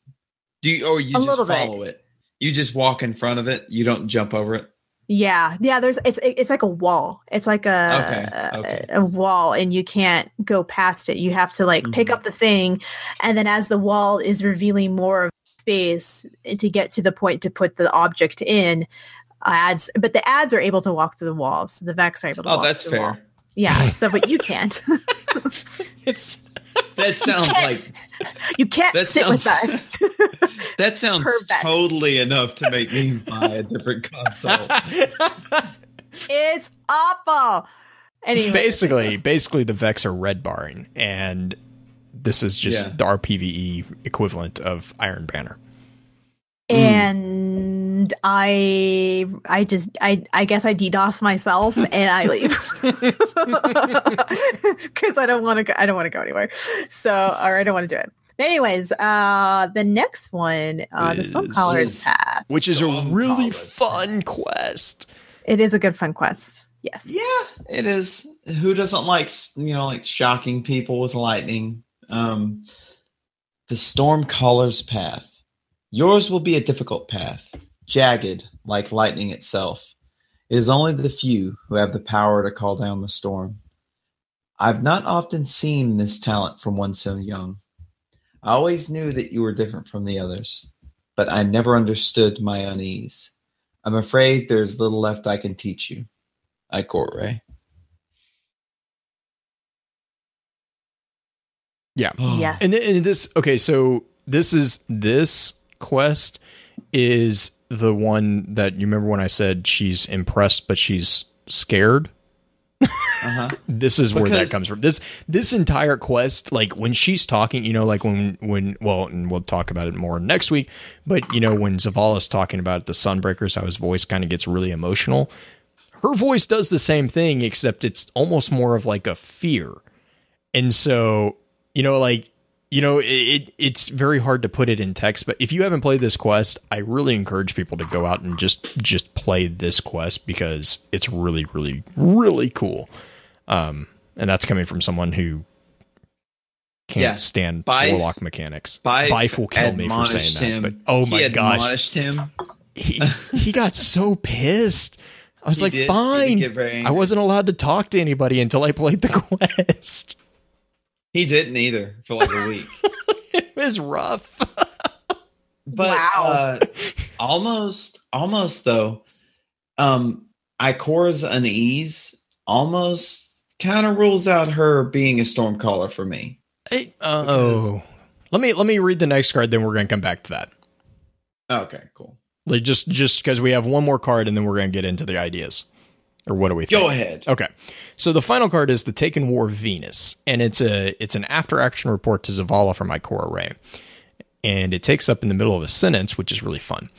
do, or you just follow it? You just walk in front of it. You don't jump over it. Yeah. It's like a wall. It's like a wall, and you can't go past it. You have to like pick up the thing, and then as the wall is revealing more of space to get to the point to put the object in. But the ads are able to walk through the wall, so the Vex are able to walk that's through the wall. fair. Yeah, so but you can't. That sounds like you can't sit with us. That sounds totally enough to make me buy a different console. It's awful. Anyway, basically the Vex are red barring, and this is just the RPVE equivalent of Iron Banner. And I guess I DDoS myself and I leave because I don't want to go. I don't want to go anywhere. Or I don't want to do it. But anyways, the next one, the Stormcaller's Path, which is a really fun quest. It is a good fun quest. Yes. Yeah, it is. Who doesn't like shocking people with lightning? The Stormcaller's Path. Yours will be a difficult path, jagged like lightning itself. It is only the few who have the power to call down the storm. I've not often seen this talent from one so young. I always knew that you were different from the others, but I never understood my unease. I'm afraid there's little left I can teach you. Ikora Rey. Yeah. Yeah. And this, okay, so this quest is the one that you remember when I said she's impressed but she's scared. This is where that comes from. This entire quest, like when she's talking, like when and we'll talk about it more next week, but when Zavala's talking about the Sunbreakers, how his voice kind of gets really emotional. Her voice does the same thing, except it's almost more of like a fear. And so, it's very hard to put it in text, but if you haven't played this quest, I really encourage people to go out and just play this quest because it's really, really, really cool. And that's coming from someone who can't stand Warlock mechanics. Bife will kill me for saying that. But, oh my gosh. Admonished him. He got so pissed. I was fine. I wasn't allowed to talk to anybody until I played the quest. He didn't either for like a week. It was rough. But wow. Almost though. Ikora's unease almost kind of rules out her being a Stormcaller for me. Let me read the next card, then we're going to come back to that. Okay, cool. Like just because we have one more card, and then we're going to get into the ideas. Or what do we think? Go ahead. Okay. So the final card is the Taken War Venus, and it's an after-action report to Zavala from Ikora Rey. And it takes up in the middle of a sentence, which is really fun.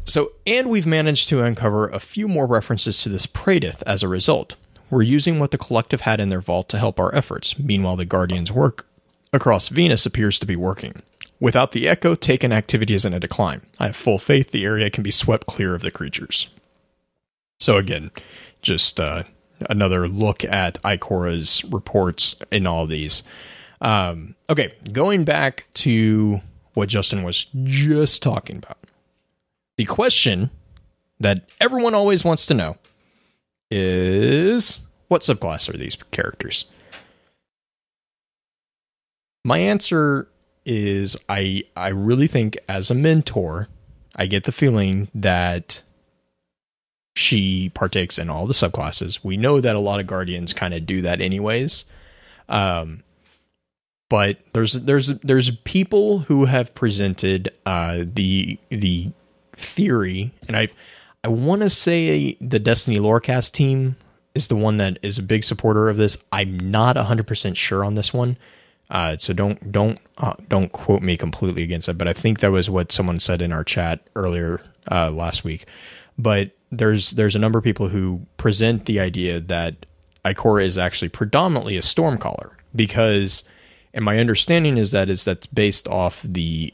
So, and we've managed to uncover a few more references to this Praedyth as a result. We're using what the collective had in their vault to help our efforts. Meanwhile, the Guardian's work across Venus appears to be working. Without the Echo, Taken activity is in a decline. I have full faith the area can be swept clear of the creatures. So again, just another look at Ikora's reports in all these. Okay, going back to what Justin was just talking about. The question that everyone always wants to know is, what subclass are these characters? My answer is I really think as a mentor, I get the feeling that she partakes in all the subclasses. We know that a lot of Guardians kind of do that anyways. But there's people who have presented the theory, and I want to say the Destiny Lorecast team is the one that is a big supporter of this. I'm not 100% sure on this one. So don't quote me completely against it, but I think that was what someone said in our chat earlier last week. But there's a number of people who present the idea that Ikora is actually predominantly a Stormcaller, because, and my understanding is that's based off the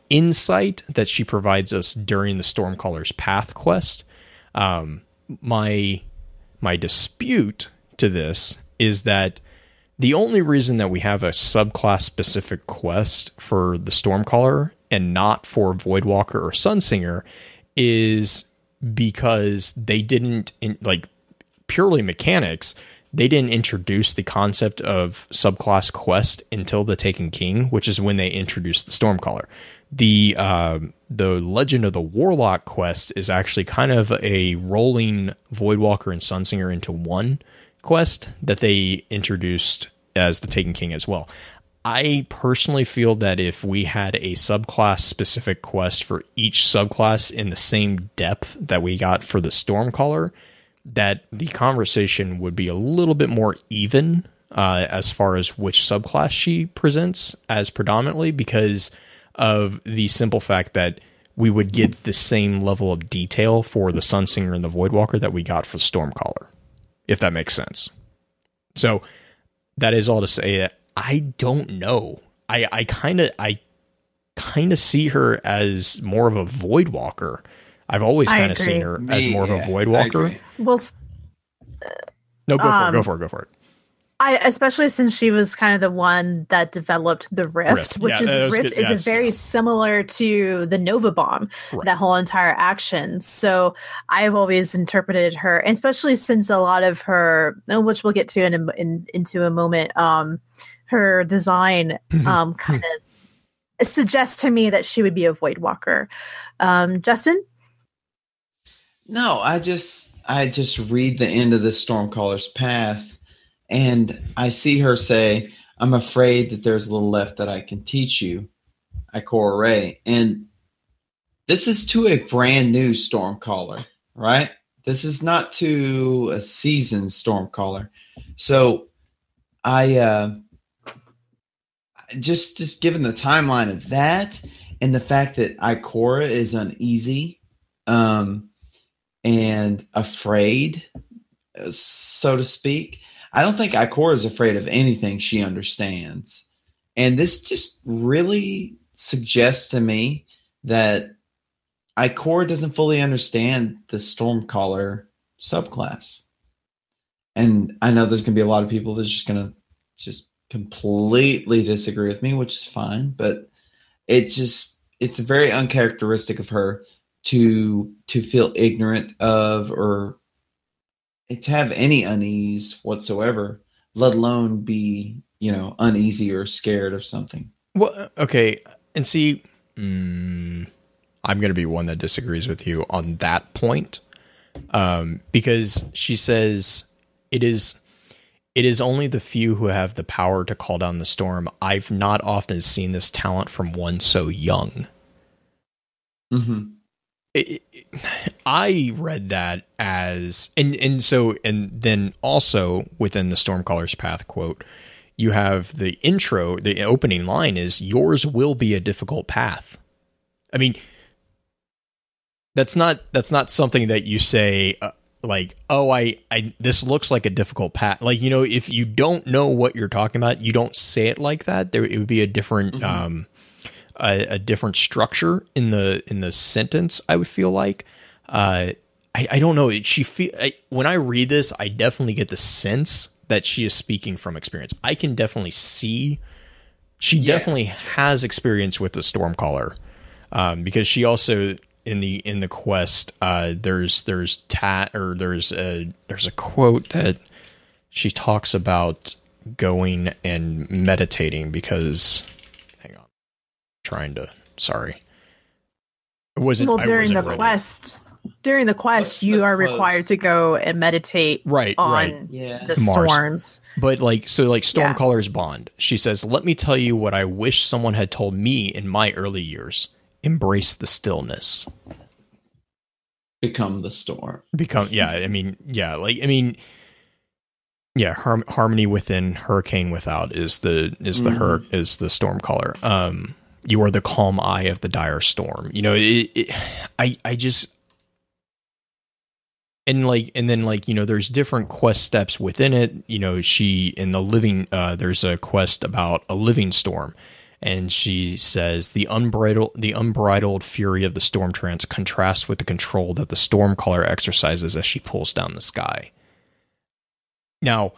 insight that she provides us during the Stormcaller's Path quest. My dispute to this is that the only reason that we have a subclass specific quest for the Stormcaller and not for Voidwalker or Sunsinger is because they didn't, purely mechanics, they didn't introduce the concept of subclass quest until the Taken King, which is when they introduced the Stormcaller. the Legend of the Warlock quest is actually kind of a rolling Voidwalker and Sunsinger into one quest that they introduced as the Taken King as well. I personally feel that if we had a subclass specific quest for each subclass in the same depth that we got for the Stormcaller, that the conversation would be a little bit more even as far as which subclass she presents as predominantly, because of the simple fact that we would get the same level of detail for the Sunsinger and the Voidwalker that we got for Stormcaller, if that makes sense. So that is all to say that I don't know. I kind of see her as more of a Voidwalker. I've always kind of seen her as more of a Voidwalker. Well, no, go for it. Especially since she was kind of the one that developed the Rift, which is very similar to the Nova Bomb, that whole entire action. So I've always interpreted her, especially since a lot of her, which we'll get to into a moment, her design kind of suggests to me that she would be a Voidwalker. Justin? No, I just read the end of the Stormcaller's path, and I see her say, "I'm afraid that there's a little left that I can teach you, Ikora Rey." And this is to a brand new Stormcaller, right? This is not to a seasoned Stormcaller. So I just given the timeline of that and the fact that Ikora is uneasy and afraid, so to speak, I don't think Ikora is afraid of anything she understands. And this just really suggests to me that Ikora doesn't fully understand the Stormcaller subclass. And I know there's going to be a lot of people that's just going to just completely disagree with me, which is fine. But it's very uncharacteristic of her to feel ignorant of or to have any unease whatsoever, let alone be, uneasy or scared of something. Well, okay. And see, I'm going to be one that disagrees with you on that point. Because she says it is only the few who have the power to call down the storm. I've not often seen this talent from one so young. Mm-hmm. I read that as, and then also within the Stormcaller's Path quote, you have the intro, the opening line is, "Yours will be a difficult path." I mean, that's not something that you say like, "Oh, I this looks like a difficult path." Like, if you don't know what you're talking about, you don't say it like that. It would be a different, a different structure in the sentence. I would feel like, I don't know. When I read this, I definitely get the sense that she is speaking from experience. I can definitely see she definitely has experience with the Stormcaller, because she also in the quest, there's a quote that she talks about going and meditating because, hang on, sorry. During the quest, you are required to go and meditate on the storms. But Stormcaller's bond, she says, "Let me tell you what I wish someone had told me in my early years. Embrace the stillness. Become the storm. Harmony within, hurricane without is the Stormcaller. You are the calm eye of the dire storm." There's different quest steps within it. There's a quest about a living storm. And she says, the unbridled fury of the storm trance contrasts with the control that the Stormcaller exercises as she pulls down the sky. Now,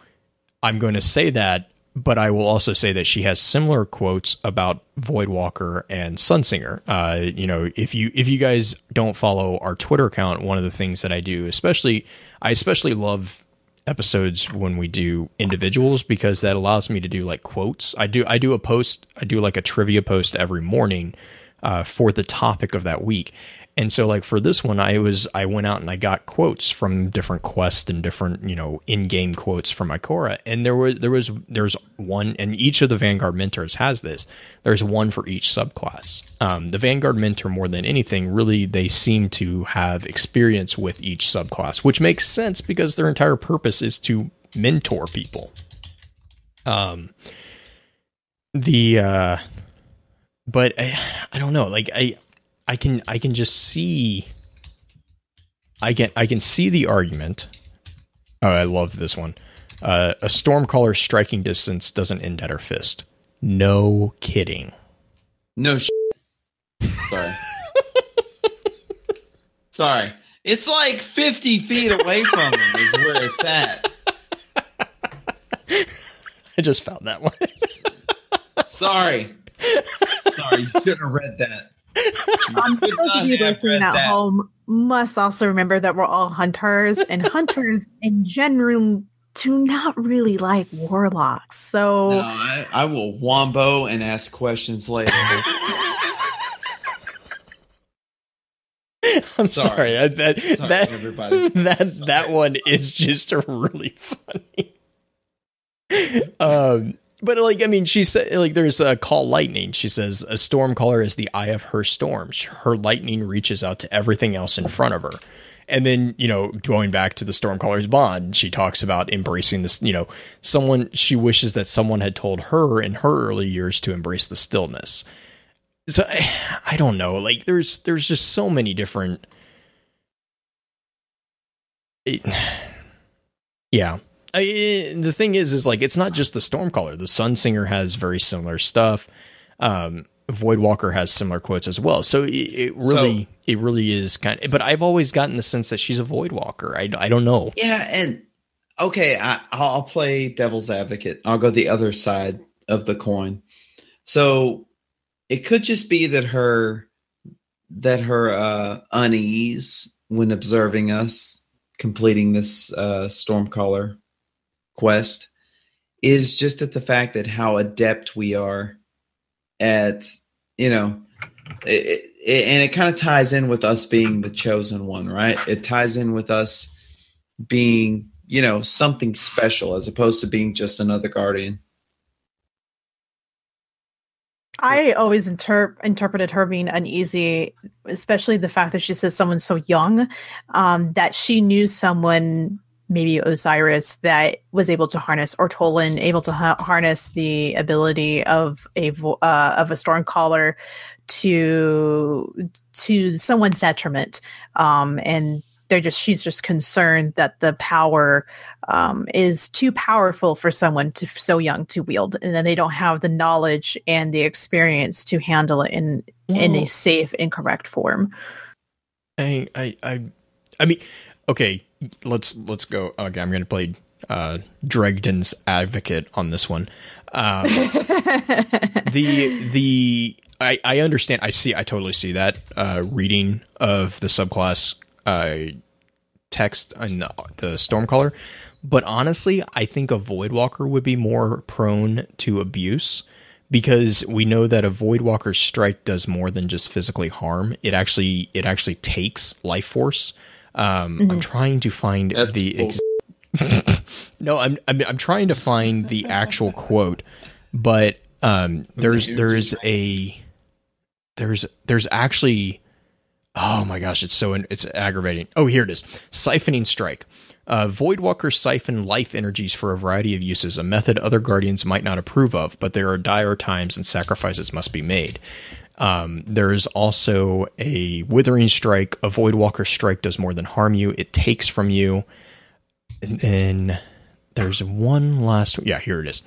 I'm going to say that, but I will also say that she has similar quotes about Voidwalker and Sunsinger. If you guys don't follow our Twitter account, one of the things that I do, I especially love episodes when we do individuals, because that allows me to do like quotes. I do a post, I do like a trivia post every morning for the topic of that week. And so like for this one, I went out and I got quotes from different quests and different, in-game quotes from Ikora. And there's one, and each of the Vanguard mentors has this. There's one for each subclass. The Vanguard mentor, more than anything, really, they seem to have experience with each subclass, which makes sense because their entire purpose is to mentor people. But I don't know, like I can just see, I can see the argument. Oh, I love this one. A Stormcaller striking distance doesn't end at her fist. No kidding. No Sorry. Sorry. It's like 50 feet away from him is where it's at. I just found that one. Sorry. You should have read that. Those of you listening at home must also remember that we're all hunters, and hunters in general do not really like warlocks. So no, I will wombo and ask questions later. I'm sorry. Everybody. That one is just really funny. But like, I mean, she said, like, there's a call lightning. She says a Stormcaller is the eye of her storms. Her lightning reaches out to everything else in front of her. And then, going back to the Stormcaller's bond, she talks about embracing this, she wishes that someone had told her in her early years to embrace the stillness. So I don't know, like there's just so many different. Yeah. The thing is like, it's not just the Stormcaller. The Sunsinger has very similar stuff. Voidwalker has similar quotes as well. So it really is kind of, but I've always gotten the sense that she's a Voidwalker. I don't know. Yeah. And okay, I'll play devil's advocate. I'll go the other side of the coin. So it could just be that her unease when observing us completing this Stormcaller quest is just at the fact that how adept we are at, and it kind of ties in with us being the chosen one, right? It ties in with us being, something special as opposed to being just another guardian. I always interpreted her being uneasy, especially the fact that she says someone so young, that she knew someone, maybe Osiris, that was able to harness, or Tolan, able to harness the ability of a Stormcaller to someone's detriment, and she's just concerned that the power is too powerful for someone so young to wield, and then they don't have the knowledge and the experience to handle it in a safe and correct form. I mean, okay, let's go. Okay, I'm going to play Dregden's advocate on this one. I understand. I totally see that reading of the subclass text in the Stormcaller, but honestly, I think a Voidwalker would be more prone to abuse, because we know that a Voidwalker's strike does more than just physically harm. It actually takes life force. I'm trying to find no, I'm trying to find the actual quote, but there's actually, oh my gosh, it's aggravating. Oh, here it is. Siphoning Strike. Voidwalkers siphon life energies for a variety of uses, a method other guardians might not approve of, but there are dire times and sacrifices must be made. There is also a Withering Strike. A Voidwalker strike does more than harm you. It takes from you. And then there's one last one. Yeah, here it is.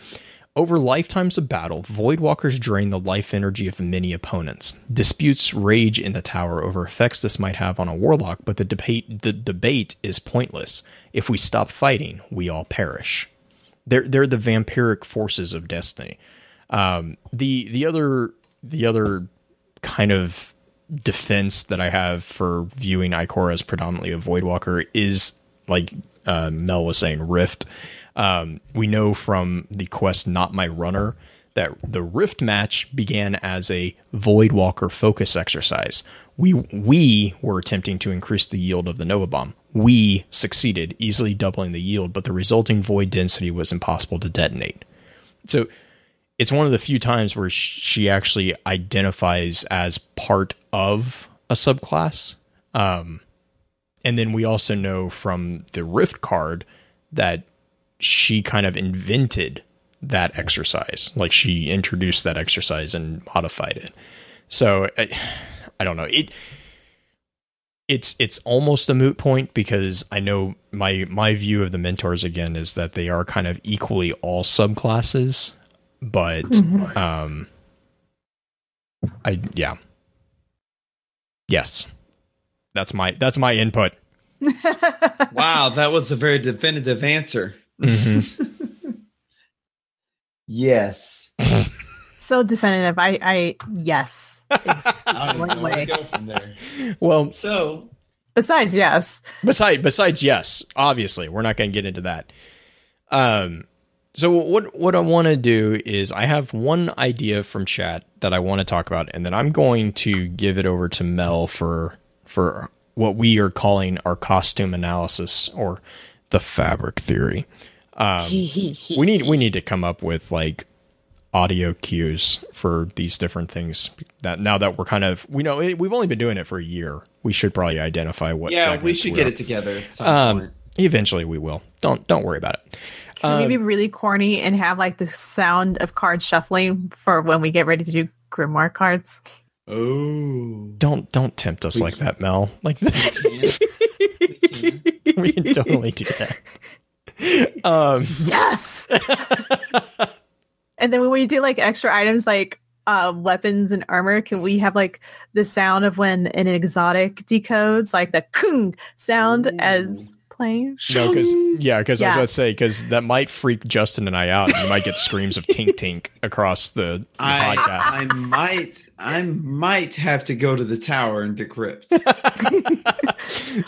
Over lifetimes of battle, Voidwalkers drain the life energy of many opponents. Disputes rage in the tower over effects this might have on a Warlock, but the debate is pointless. If we stop fighting, we all perish. They're the vampiric forces of destiny. The other kind of defense that I have for viewing Ikora as predominantly a Voidwalker is, like Mel was saying, Rift. We know from the quest Not My Runner that the Rift match began as a Voidwalker focus exercise. We were attempting to increase the yield of the Nova Bomb. We succeeded, easily doubling the yield, but the resulting void density was impossible to detonate. So it's one of the few times where she actually identifies as part of a subclass. And then we also know from the Rift card that she kind of invented that exercise. Like, she introduced that exercise and modified it. So I don't know. It's almost a moot point, because I know my view of the mentors again is that they are kind of equally all subclasses, but yes, that's my input. Wow, that was a very definitive answer. Mm-hmm. Yes. So definitive. I yes. I don't know where to go from there. Well, so besides yes. Besides yes, obviously, we're not going to get into that. So what I want to do is, I have one idea from chat that I want to talk about, and then I'm going to give it over to Mel for what we are calling our costume analysis, or the fabric theory. We need to come up with like audio cues for these different things. That now that we're kind of, we know we've only been doing it for a year, we should probably identify what. Yeah, we should get it together at some point. Eventually we will. Don't worry about it. Can we be really corny and have like the sound of cards shuffling for when we get ready to do Grimoire cards? Oh, don't tempt us like that, Mel. Like we can totally do that. Yes. And then when we do like extra items like weapons and armor, can we have like the sound of when an exotic decodes, like the kung sound as playing? No, because I was about to say, because that might freak Justin and I out. And you might get screams of tink tink across the podcast. I might have to go to the tower and decrypt.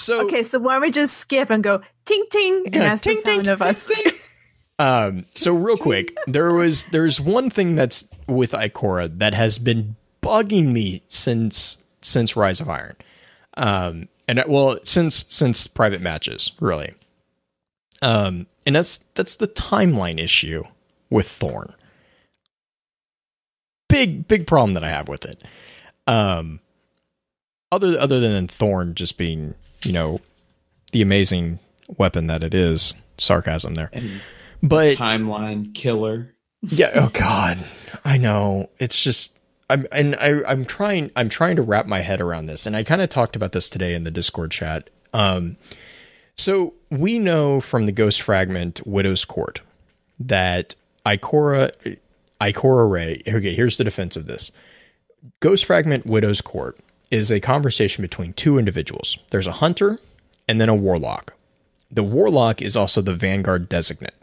So why don't we just skip and go tink ting, and that's the sound of us. So real quick, there's one thing that's with Ikora that has been bugging me since Rise of Iron. Since private matches, really. And that's the timeline issue with Thorn. Big problem that I have with it. Other than Thorn just being, the amazing weapon that it is. Sarcasm there. But timeline killer. Yeah, oh god. I know. It's just I'm trying to wrap my head around this, and I kind of talked about this today in the Discord chat. So we know from the Ghost Fragment Widow's Court that Ikora Rey. Okay, here's the defense of this. Ghost Fragment Widow's Court is a conversation between two individuals. There's a hunter and then a warlock. The warlock is also the Vanguard designate.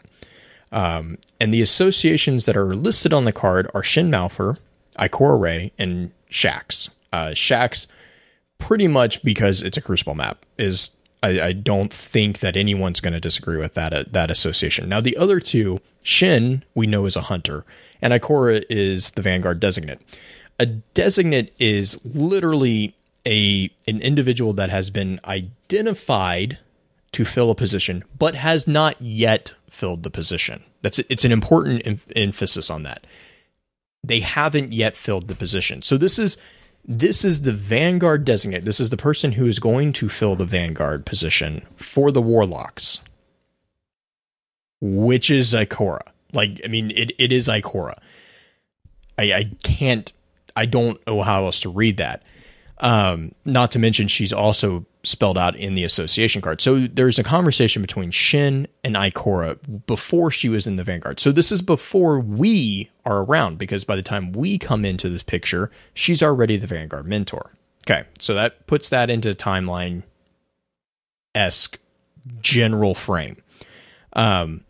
And the associations that are listed on the card are Shin Malphur, Ikora Rey, and Shax. Shax, pretty much because it's a Crucible map, is I don't think that anyone's going to disagree with that association. Now, the other two, Shin, we know is a hunter, and Ikora is the Vanguard designate. A designate is literally an individual that has been identified to fill a position, but has not yet filled the position. It's an important emphasis on that. They haven't yet filled the position. So this is the Vanguard designate. This is the person who is going to fill the Vanguard position for the Warlocks, which is Ikora. It is Ikora. I don't know how else to read that. Not to mention she's also spelled out in the association card. So there's a conversation between Shin and Ikora before she was in the Vanguard. So this is before we are around, because by the time we come into this picture, she's already the Vanguard mentor. Okay, so that puts that into timeline-esque general frame. And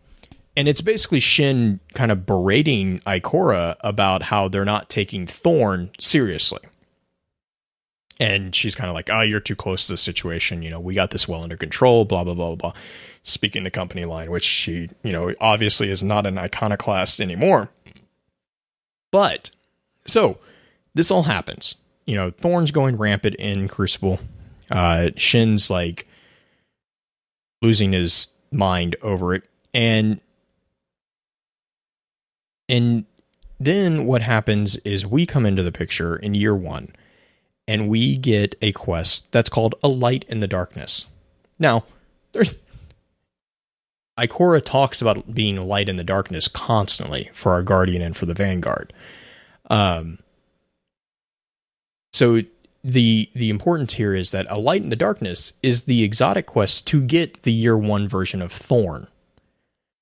it's basically Shin kind of berating Ikora about how they're not taking Thorn seriously. And she's kind of like, oh, you're too close to the situation. We got this well under control, blah, blah, blah, blah, blah. Speaking the company line, which she, obviously is not an iconoclast anymore. But, so, this all happens. You know, Thorn's going rampant in Crucible. Shin's, like, losing his mind over it. And then what happens is we come into the picture in year 1, and we get a quest that's called A Light in the Darkness. Now, Ikora talks about being a light in the darkness constantly for our Guardian and for the Vanguard. So the importance here is that A Light in the Darkness is the exotic quest to get the year 1 version of Thorn.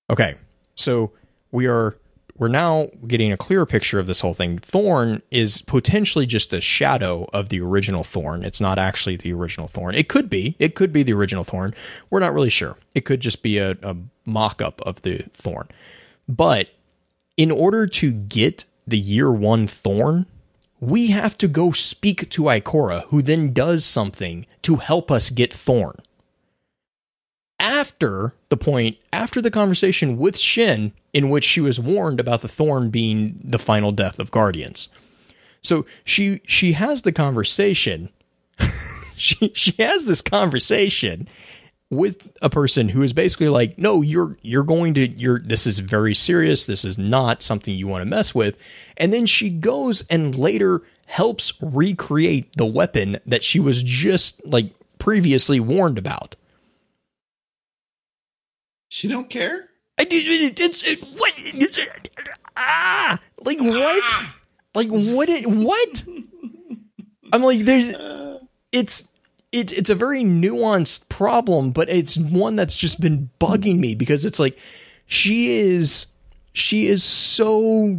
Okay, so we're now getting a clearer picture of this whole thing. Thorn is potentially just a shadow of the original Thorn. It's not actually the original Thorn. It could be the original Thorn. We're not really sure. It could just be a mock-up of the Thorn. But in order to get the year 1 Thorn, we have to go speak to Ikora, who then does something to help us get Thorn. After the conversation with Shin, in which she was warned about the Thorn being the final death of Guardians. So she has the conversation. she has this conversation with a person who is basically like, no, this is very serious. This is not something you want to mess with. And then she goes and later helps recreate the weapon that she was just like previously warned about. She don't care? Like what? Like what? I'm like, it's a very nuanced problem, but it's one that's just been bugging me because it's like she is so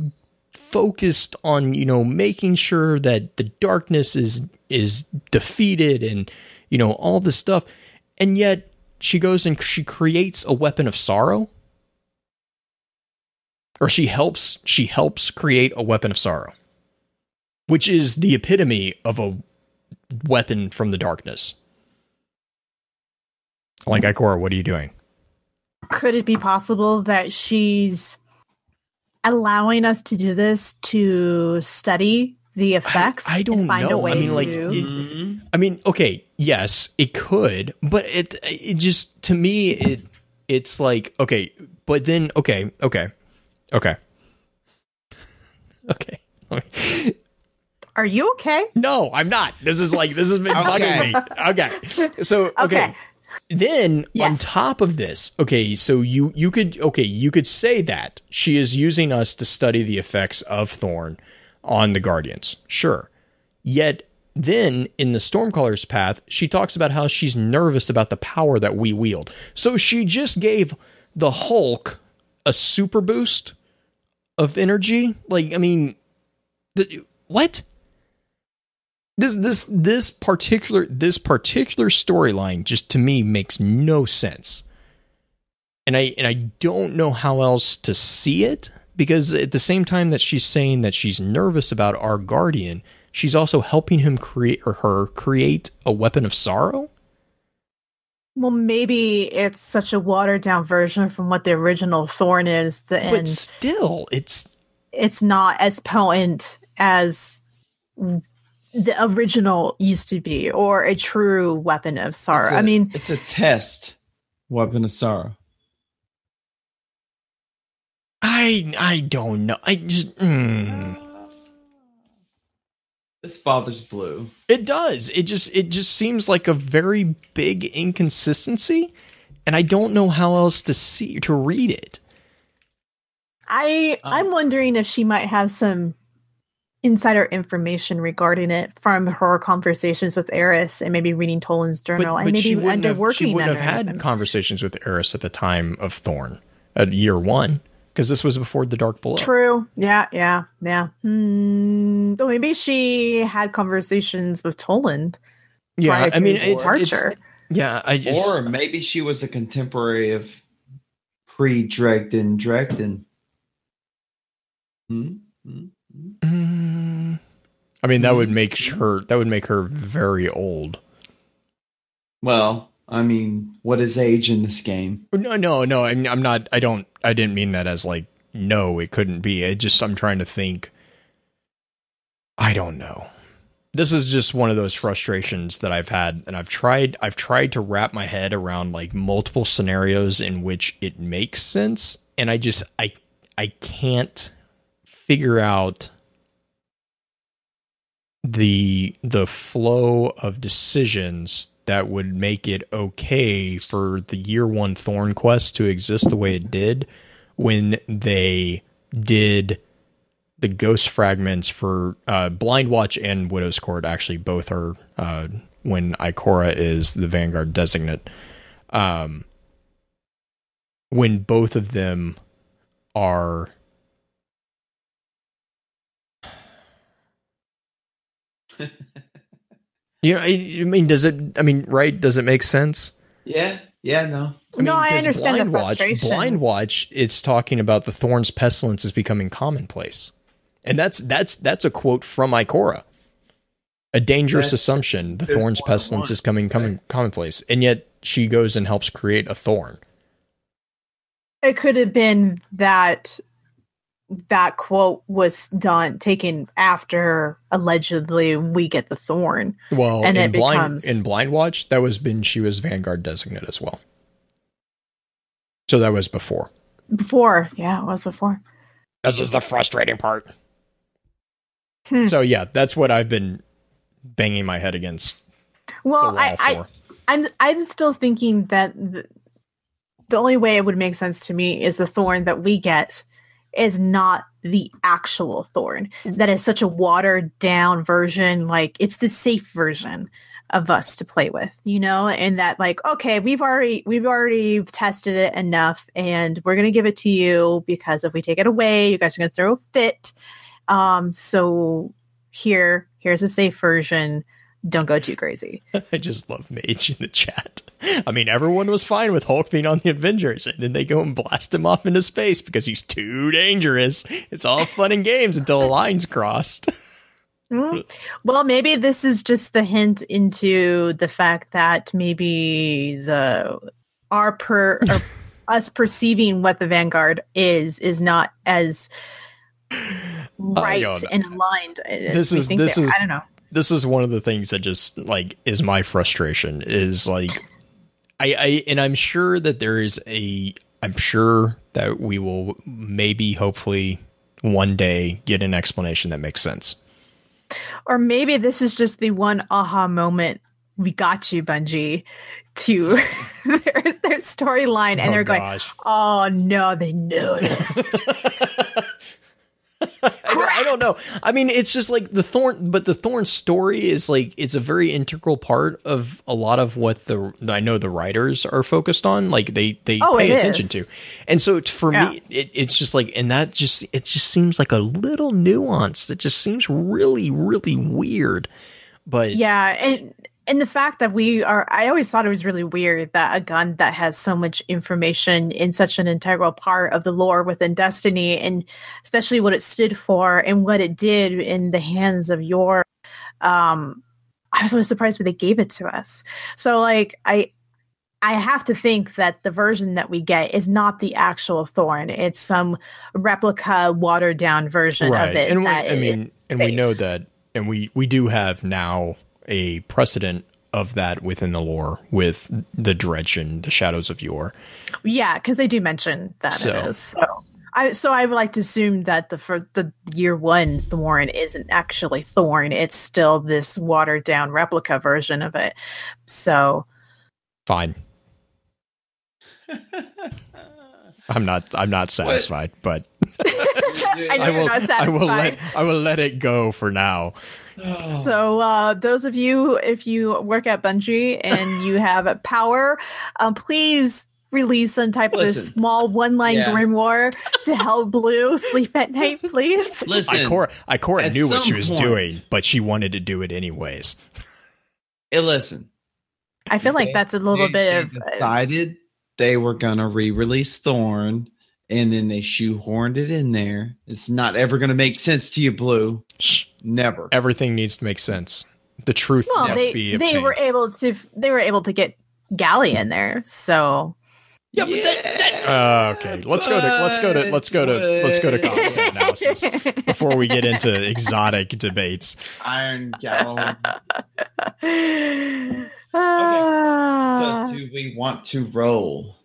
focused on, you know, making sure that the darkness is defeated and, you know, all this stuff, and yet she goes and she creates a weapon of sorrow, or she helps create a weapon of sorrow, which is the epitome of a weapon from the darkness. Like, Ikora, what are you doing? Could it be possible that she's allowing us to do this to study the effects? I don't find know. A way I mean, like, okay, yes, it could, but it just, to me, it's like, okay, but then, okay. Are you okay? No, I'm not. This has been bugging me. Okay. So, okay. Then on top of this, okay, so you could say that she is using us to study the effects of Thorn on the Guardians. Sure. Yet then in the Stormcaller's path, she talks about how she's nervous about the power that we wield. So she just gave the Hulk a super boost of energy. Like, I mean, what? This particular storyline just, to me, makes no sense. And I don't know how else to see it, because at the same time that she's saying that she's nervous about our Guardian, she's also helping him create a weapon of sorrow. Well, maybe it's such a watered down version from what the original Thorn is. But still, it's not as potent as the original used to be, or a true weapon of sorrow. It's a test weapon of sorrow. I don't know. I just This father's blue. It does. It just seems like a very big inconsistency, and I don't know how else to read it. I'm wondering if she might have some insider information regarding it from her conversations with Eris and maybe reading Toland's journal, and maybe she wouldn't have had them. conversations with Eris at the time of Thorn at year 1, because this was before the Dark Below. True. Yeah. So maybe she had conversations with Toland. Yeah, I mean, it's yeah. Or maybe she was a contemporary of pre-Dregden. I mean, that would make her very old. Well, I mean, what is age in this game? No. I'm not. I didn't mean that as like, no, it couldn't be. I'm trying to think I don't know. This is just one of those frustrations that I've had, and I've tried to wrap my head around like multiple scenarios in which it makes sense, and I can't figure out the flow of decisions that would make it okay for the year one Thorn quest to exist the way it did when they did the ghost fragments for Blind Watch and Widow's Court. Actually, both are when Ikora is the Vanguard designate. When both of them are you know, I mean, does it? I mean, right? Does it make sense? Yeah. No. I understand the frustration. Blind Watch, it's talking about the Thorn's pestilence is becoming commonplace, and that's a quote from Ikora. A dangerous assumption: the Thorn's pestilence is coming commonplace, and yet she goes and helps create a Thorn. It could have been that quote was taken after allegedly we get the Thorn. Well, and in Blind Watch, she was Vanguard designate as well. So that was before. Yeah, it was before. This is the frustrating part. So yeah, that's what I've been banging my head against. Well, I'm still thinking that the only way it would make sense to me is the Thorn that we get is not the actual Thorn. That is such a watered down version. Like, it's the safe version of us to play with, and that, like, okay, we've already tested it enough, and we're gonna give it to you because if we take it away, you guys are gonna throw a fit. So here's a safe version. Don't go too crazy. I just love Mage in the chat. I mean, everyone was fine with Hulk being on the Avengers, and then they go and blast him off into space because he's too dangerous. It's all fun and games until the line's crossed. Well, maybe this is just the hint into the fact that maybe us perceiving what the Vanguard is not as right and aligned. I don't know. This is one of the things that just like is my frustration is like I'm sure that I'm sure that we will maybe hopefully one day get an explanation that makes sense. Or maybe this is just the one aha moment. We got you, Bungie, to their storyline, and they're going, "Oh no, they noticed." I don't know. I mean, it's just like the Thorn story is like, it's a very integral part of a lot of what I know the writers are focused on. Like they pay attention to. And so for me, it's just like, and it just seems like a little nuance that just seems really, really weird. But yeah. And the fact that I always thought it was really weird that a gun that has so much information in such an integral part of the lore within Destiny, and especially what it stood for and what it did in the hands of your, I was always surprised when they gave it to us. So like, I have to think that the version that we get is not the actual Thorn. It's some replica, watered down version of it. And we know that, and we do have now a precedent of that within the lore with the Dredge and the Shadows of Yore. Yeah, because they do mention that it is. So I would like to assume that for the year one Thorn isn't actually Thorn. It's still this watered down replica version of it. So fine. I'm not satisfied, but I will let it go for now. So those of you, if you work at Bungie and you have power, please release some type of small one-line grimoire to help Blue sleep at night, please. Listen, Ikora knew what she was doing, but she wanted to do it anyways. Hey, listen. I feel like that's a little bit of... decided they were going to re-release Thorn, and then they shoehorned it in there. It's not ever going to make sense to you, Blue. Shh. Never. Everything needs to make sense. The truth must be obtained. They were able to get Galley in there, so Yeah, but okay. Let's go to costume analysis before we get into exotic debates. Iron Gown. So do we want to roll?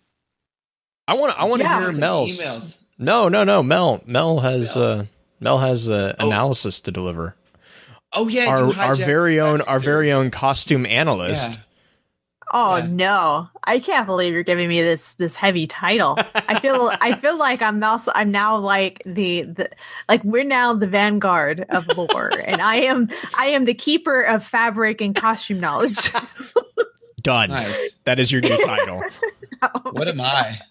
I want to hear Mel's emails. No. Mel has analysis to deliver. Oh yeah, our very own costume analyst. Yeah. Oh no! I can't believe you're giving me this heavy title. I feel like I'm now like we're now the vanguard of lore, and I am the keeper of fabric and costume knowledge. Done. Nice. That is your new title. What am I?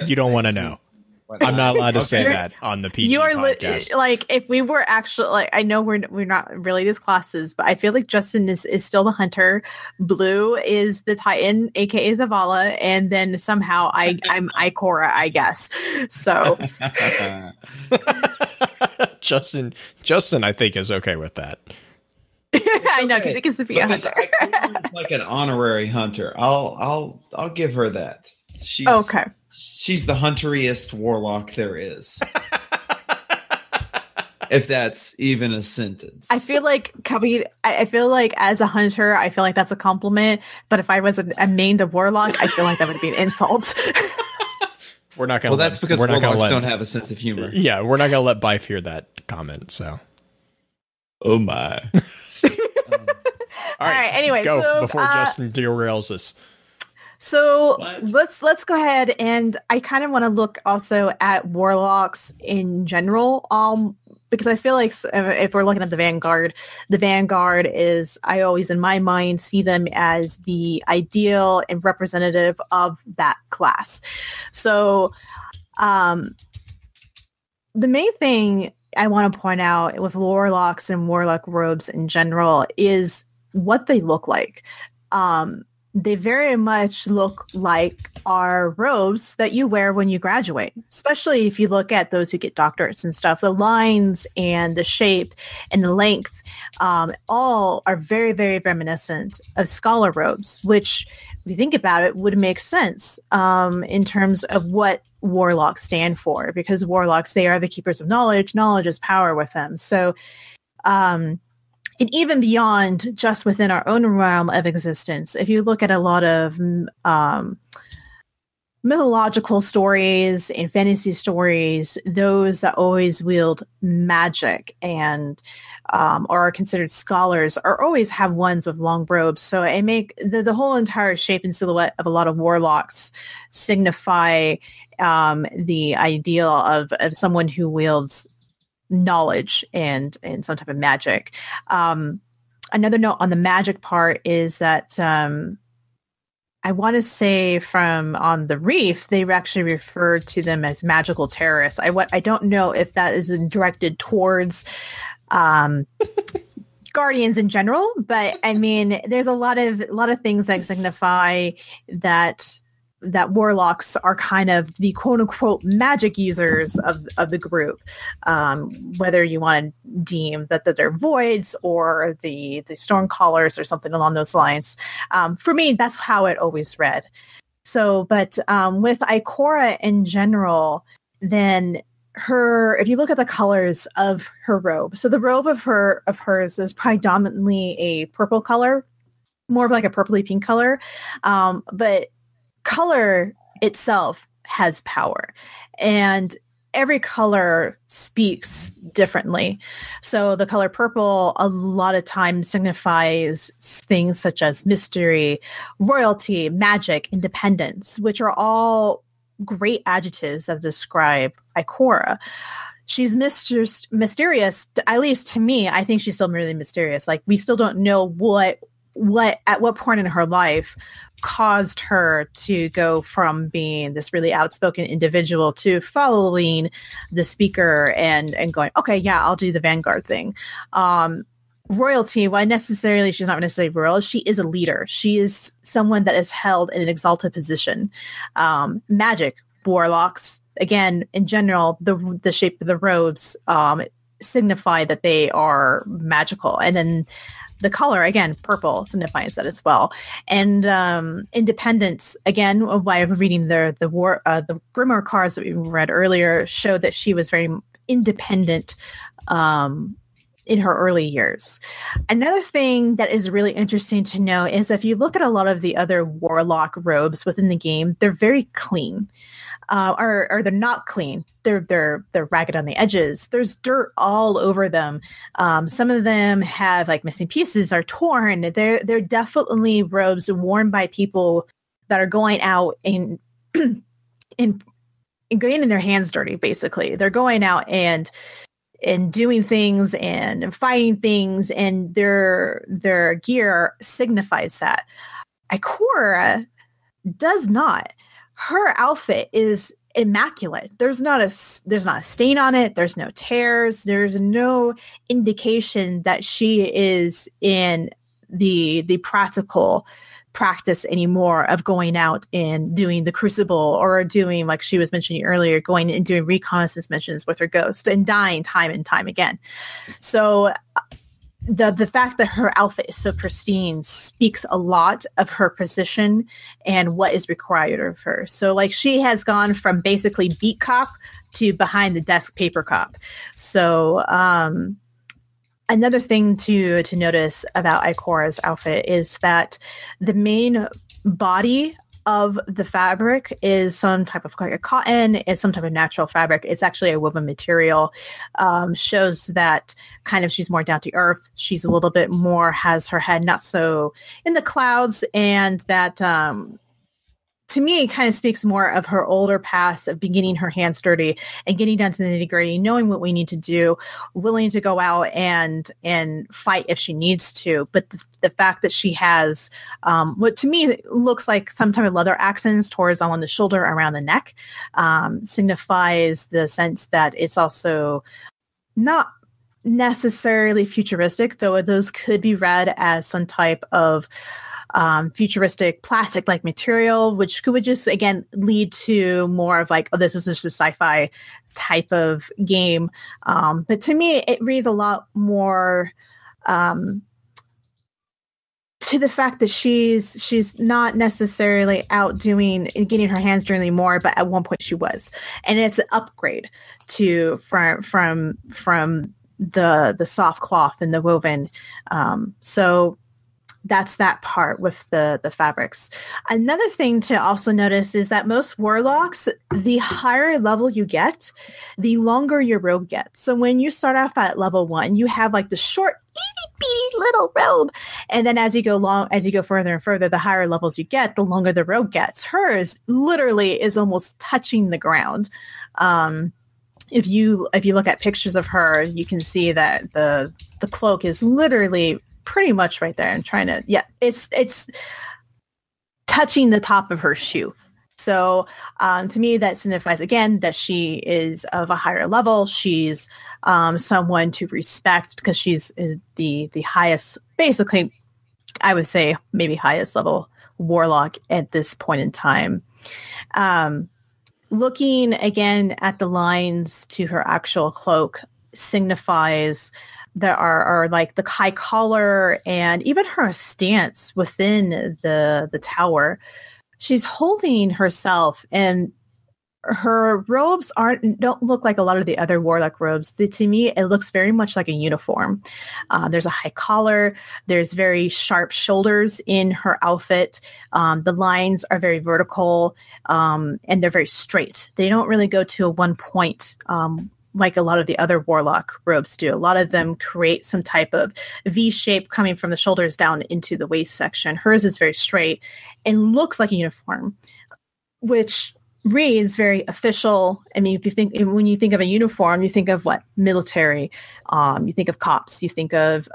You don't want to know. I'm not allowed to say that on the PG podcast. Like, if we were actually, like, I know we're not really these classes, but I feel like Justin is still the hunter. Blue is the Titan, aka Zavala, and then somehow I'm Ikora, I guess. So Justin, I think is okay with that. I know, because he gets to be a hunter. Ikora is like an honorary hunter. I'll give her that. She's okay. She's the hunteriest warlock there is. If that's even a sentence. I feel like as a hunter, I feel like that's a compliment. But if I was a mained warlock, I feel like that would be an insult. We're not going to. Well, that's because warlocks don't have a sense of humor. Yeah, we're not going to let Bife hear that comment. So. Oh my. All right. Anyway, go before Justin derails us. So let's go ahead, and I kind of want to look also at warlocks in general, because I feel like if we're looking at the Vanguard is, I always in my mind see them as the ideal and representative of that class. So the main thing I want to point out with warlocks and warlock robes in general is what they look like. They very much look like our robes that you wear when you graduate, especially if you look at those who get doctorates and stuff. The lines and the shape and the length all are very, very reminiscent of scholar robes, which, if you think about it, would make sense in terms of what warlocks stand for, because warlocks, they are the keepers of knowledge. Knowledge is power with them. So, and even beyond just within our own realm of existence, if you look at a lot of mythological stories and fantasy stories, those that always wield magic and are considered scholars are always have ones with long robes. So it make the whole entire shape and silhouette of a lot of warlocks signify the ideal of someone who wields knowledge and some type of magic. Another note on the magic part is that I want to say on the Reef, they actually refer to them as magical terrorists. I don't know if that is directed towards Guardians in general, but I mean, there's a lot of things that signify that warlocks are kind of the quote unquote magic users of the group, whether you want to deem that they're voids or the storm callers or something along those lines. For me, that's how it always read. So, but with Ikora in general, then if you look at the colors of her robe, so the robe of hers is predominantly a purple color, more of like a purpley pink color, but color itself has power, and every color speaks differently. So the color purple a lot of times signifies things such as mystery, royalty, magic, independence, which are all great adjectives that describe Ikora. She's mysterious, at least to me. I think she's still really mysterious. Like, we still don't know what at what point in her life caused her to go from being this really outspoken individual to following the speaker and going, okay, yeah, I'll do the Vanguard thing. Royalty, why necessarily she's not necessarily royal, she is a leader. She is someone that is held in an exalted position. Magic, warlocks, again, in general, the shape of the robes signify that they are magical. And then the color, again, purple signifies that as well. And independence, again, by reading the Grimoire cards that we read earlier, showed that she was very independent in her early years. Another thing that is really interesting to know is if you look at a lot of the other Warlock robes within the game, they're very clean. Or they're not clean. They're ragged on the edges. There's dirt all over them. Some of them have like missing pieces, are torn. They're definitely robes worn by people that are going out and getting their hands dirty. Basically, they're going out and doing things and fighting things, and their gear signifies that. Ikora does not. Her outfit is immaculate. There's not a stain on it. There's no tears. There's no indication that she is in the practical practice anymore of going out and doing the crucible, or doing, like she was mentioning earlier, going and doing reconnaissance missions with her ghost and dying time and time again. So the fact that her outfit is so pristine speaks a lot of her position and what is required of her. So like she has gone from basically beat cop to behind the desk paper cop. So another thing to notice about Ikora's outfit is that the main body of the fabric is some type of like a cotton. It's some type of natural fabric. It's actually a woven material. Shows that kind of she's more down to earth. She's a little bit more, has her head not so in the clouds, and that to me, it kind of speaks more of her older past of getting her hands dirty and getting down to the nitty-gritty, knowing what we need to do, willing to go out and fight if she needs to. But the fact that she has what to me looks like some type of leather accents towards on the shoulder, around the neck, signifies the sense that it's also not necessarily futuristic, though those could be read as some type of futuristic plastic-like material, which would just, again, lead to more of like, oh, this is just a sci-fi type of game. But to me, it reads a lot more to the fact that she's not necessarily out doing and getting her hands dirty anymore, but at one point she was, and it's an upgrade to from the soft cloth and the woven. So that's that part with the fabrics. Another thing to also notice is that most warlocks, the higher level you get, the longer your robe gets. So when you start off at level 1, you have like the short, itty-bitty little robe. And then as you go further and further, the higher levels you get, the longer the robe gets. Hers literally is almost touching the ground. If you look at pictures of her, you can see that the cloak is literally pretty much right there, and trying to, it's touching the top of her shoe. So to me, that signifies again that she is of a higher level. She's someone to respect because she's the highest, basically, I would say maybe highest level warlock at this point in time. Looking again at the lines to her actual cloak signifies there are like the high collar and even her stance within the tower. She's holding herself, and her robes don't look like a lot of the other warlock robes. To me, it looks very much like a uniform. There's a high collar. There's very sharp shoulders in her outfit. The lines are very vertical, and they're very straight. They don't really go to a one point, like a lot of the other warlock robes do. A lot of them create some type of V shape coming from the shoulders down into the waist section. Hers is very straight and looks like a uniform, which reads very official. I mean, when you think of a uniform, you think of what? Military. You think of cops. You think of,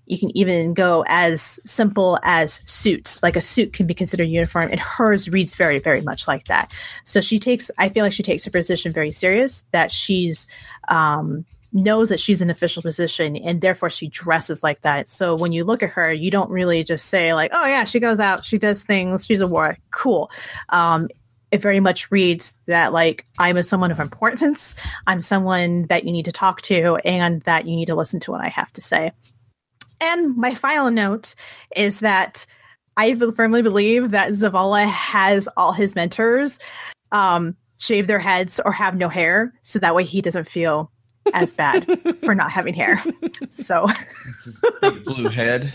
you can even go as simple as suits. Like a suit can be considered uniform, and hers reads very, very much like that. So I feel like she takes her position very serious, that she's, knows that she's in an official position, and therefore she dresses like that. So when you look at her, you don't really just say like, oh yeah, she goes out, she does things, she's a warrior. Cool. It very much reads that like, I'm someone of importance. I'm someone that you need to talk to, and that you need to listen to what I have to say. And my final note is that I firmly believe that Zavala has all his mentors shave their heads or have no hair, so that way he doesn't feel as bad for not having hair. So big blue head.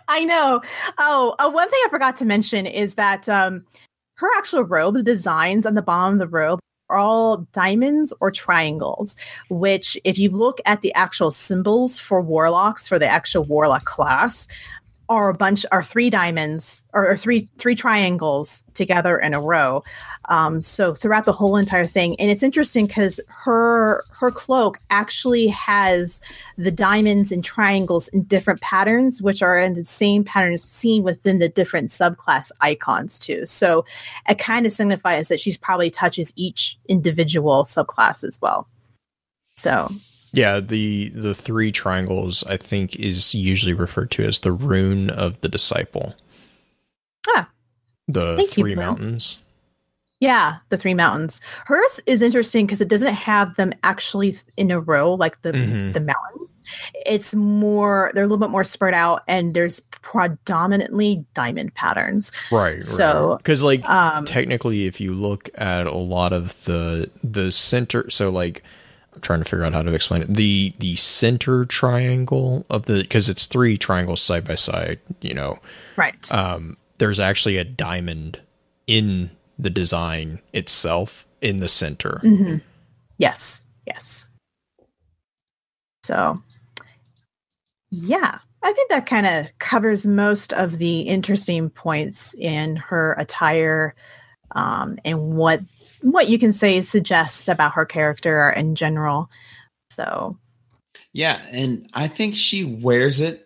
I know. One thing I forgot to mention is that her actual robe, the designs on the bottom of the robe, are all diamonds or triangles, which if you look at the actual symbols for warlocks, for the actual warlock class, are three diamonds or three triangles together in a row. So throughout the whole entire thing. And it's interesting because her cloak actually has the diamonds and triangles in different patterns, which are in the same patterns seen within the different subclass icons too. So it kind of signifies that she's probably touches each individual subclass as well. So yeah, the three triangles, I think, is usually referred to as the rune of the disciple. The three mountains. Yeah, the three mountains. Hers is interesting because it doesn't have them actually in a row like the mountains. It's more, they're a little bit more spread out, and there's predominantly diamond patterns. Right. So, because technically, if you look at a lot of the center, so like, I'm trying to figure out how to explain it. The center triangle of because it's three triangles side by side, right. There's actually a diamond in the design itself in the center. Mm-hmm. Yes. So, yeah, I think that kind of covers most of the interesting points in her attire, and what you can say suggests about her character in general. So, yeah, and I think she wears it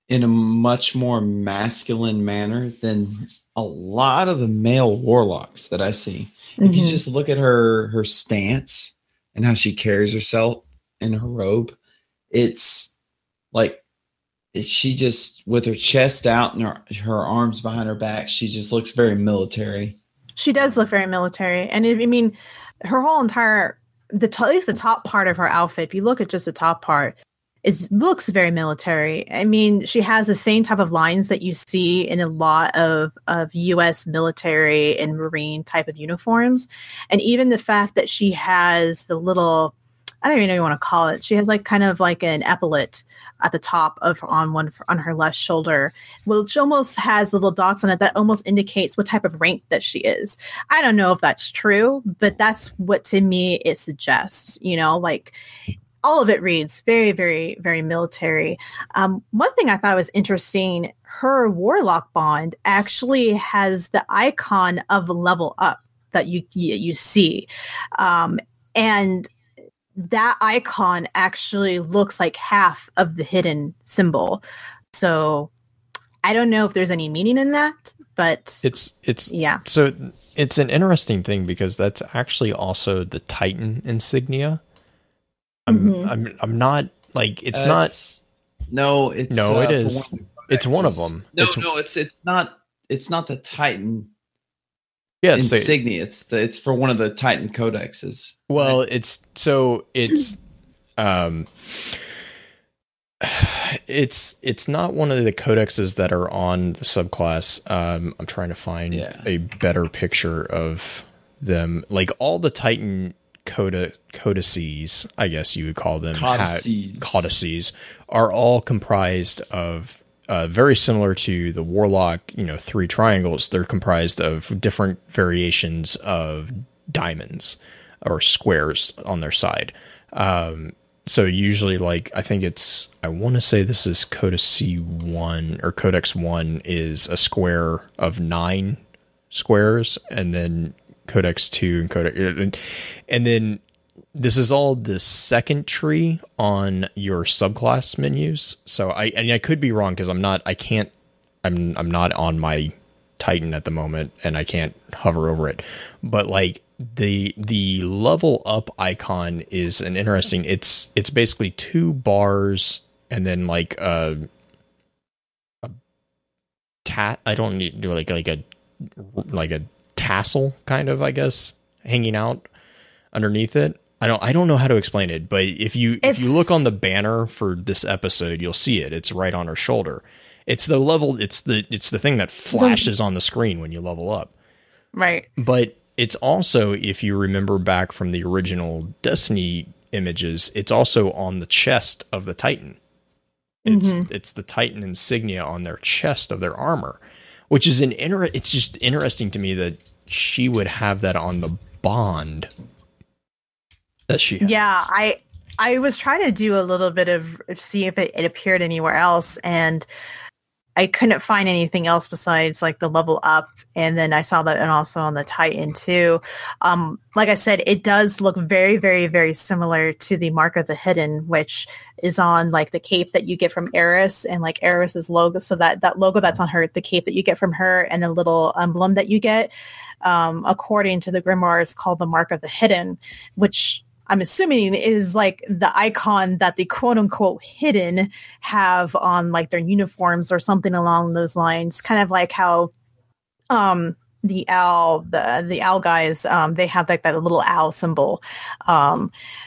in a much more masculine manner than a lot of the male warlocks that I see. If you just look at her stance and how she carries herself in her robe, it's like she just, with her chest out and her arms behind her back, she just looks very military. She does look very military. And her whole entire, at least the top part of her outfit, if you look at just the top part, looks very military. I mean, she has the same type of lines that you see in a lot of U.S. military and Marine type of uniforms. And even the fact that she has the little, I don't even know what you want to call it. She has kind of like an epaulette at the top on her left shoulder, which almost has little dots on it that almost indicates what type of rank that she is. I don't know if that's true, but that's what to me it suggests. All of it reads very, very, very military. One thing I thought was interesting, her warlock bond actually has the icon of level up that you see. And that icon actually looks like half of the hidden symbol. So I don't know if there's any meaning in that, but it's yeah. So it's an interesting thing because that's actually also the Titan insignia. I'm not it's not. No, it's no, it is. It's one of them. It's not. It's not the Titan. Yeah, insignia. It's for one of the Titan codexes. Well, it's not one of the codexes that are on the subclass. I'm trying to find a better picture of them. Like all the Titan codices, I guess you would call them, codices are all comprised of very similar to the Warlock, three triangles. They're comprised of different variations of diamonds or squares on their side. So usually, I want to say this is Codex 1 or Codex 1 is a square of 9 squares, and then Codex 2 and then this is all the second tree on your subclass menus. So I could be wrong because I'm not on my Titan at the moment and I can't hover over it. But the level up icon is an interesting. It's basically 2 bars and then I don't need to like a tassel kind of, I guess, hanging out underneath it. I don't know how to explain it, but if you look on the banner for this episode, you'll see it. It's right on her shoulder. It's the level. It's the thing that flashes on the screen when you level up. Right. But it's also, if you remember back from the original Destiny images, it's also on the chest of the Titan. It's the Titan insignia on their chest of their armor, which is it's just interesting to me that she would have that on the bond that she has. Yeah, I was trying to do a little bit of see if it appeared anywhere else, and I couldn't find anything else besides like the level up, and then I saw that and also on the Titan too. Like I said, it does look very, very, very similar to the Mark of the Hidden, which is on like the cape that you get from Eris and like Eris's logo. So that logo that's on her, the cape that you get from her, and the little emblem that you get, according to the Grimoire, is called the Mark of the Hidden, which I'm assuming is like the icon that the quote unquote hidden have on like their uniforms or something along those lines. Kind of like how the owl guys, they have like that little owl symbol.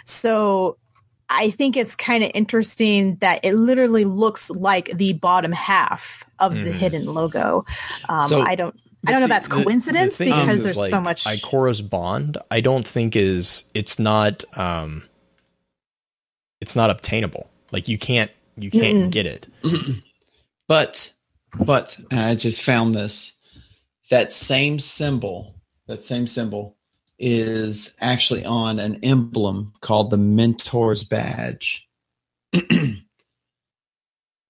So I think it's kind of interesting that it literally looks like the bottom half of the hidden logo. I don't know if that's coincidence because there's like so much. Ikora's bond, I don't think it's not obtainable. Like you can't get it. But I just found this. That same symbol is actually on an emblem called the Mentor's Badge.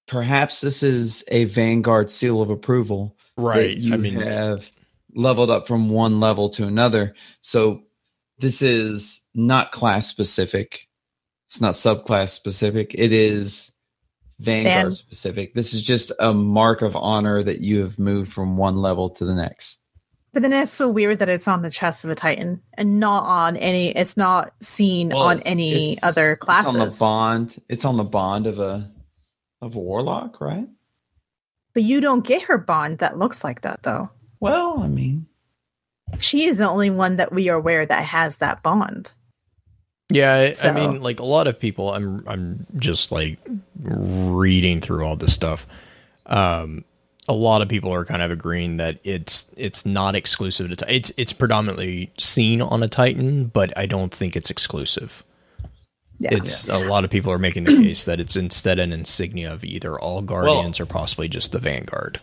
Perhaps this is a Vanguard seal of approval. Right. You have leveled up from one level to another. So this is not class specific. It's not subclass specific. It is Vanguard specific. This is just a mark of honor that you have moved from one level to the next. But then it's so weird that it's on the chest of a Titan and not on any. It's not seen on any other classes. It's on the bond. It's on the bond of a Warlock, right? But you don't get her bond that looks like that, though. Well, I mean, she is the only one that we are aware that has that bond. Yeah, I mean, like a lot of people, I'm just like reading through all this stuff. A lot of people are kind of agreeing that it's not exclusive to it's predominantly seen on a Titan, but I don't think it's exclusive. Yeah. A lot of people are making the case that it's instead an insignia of either all Guardians or possibly just the Vanguard.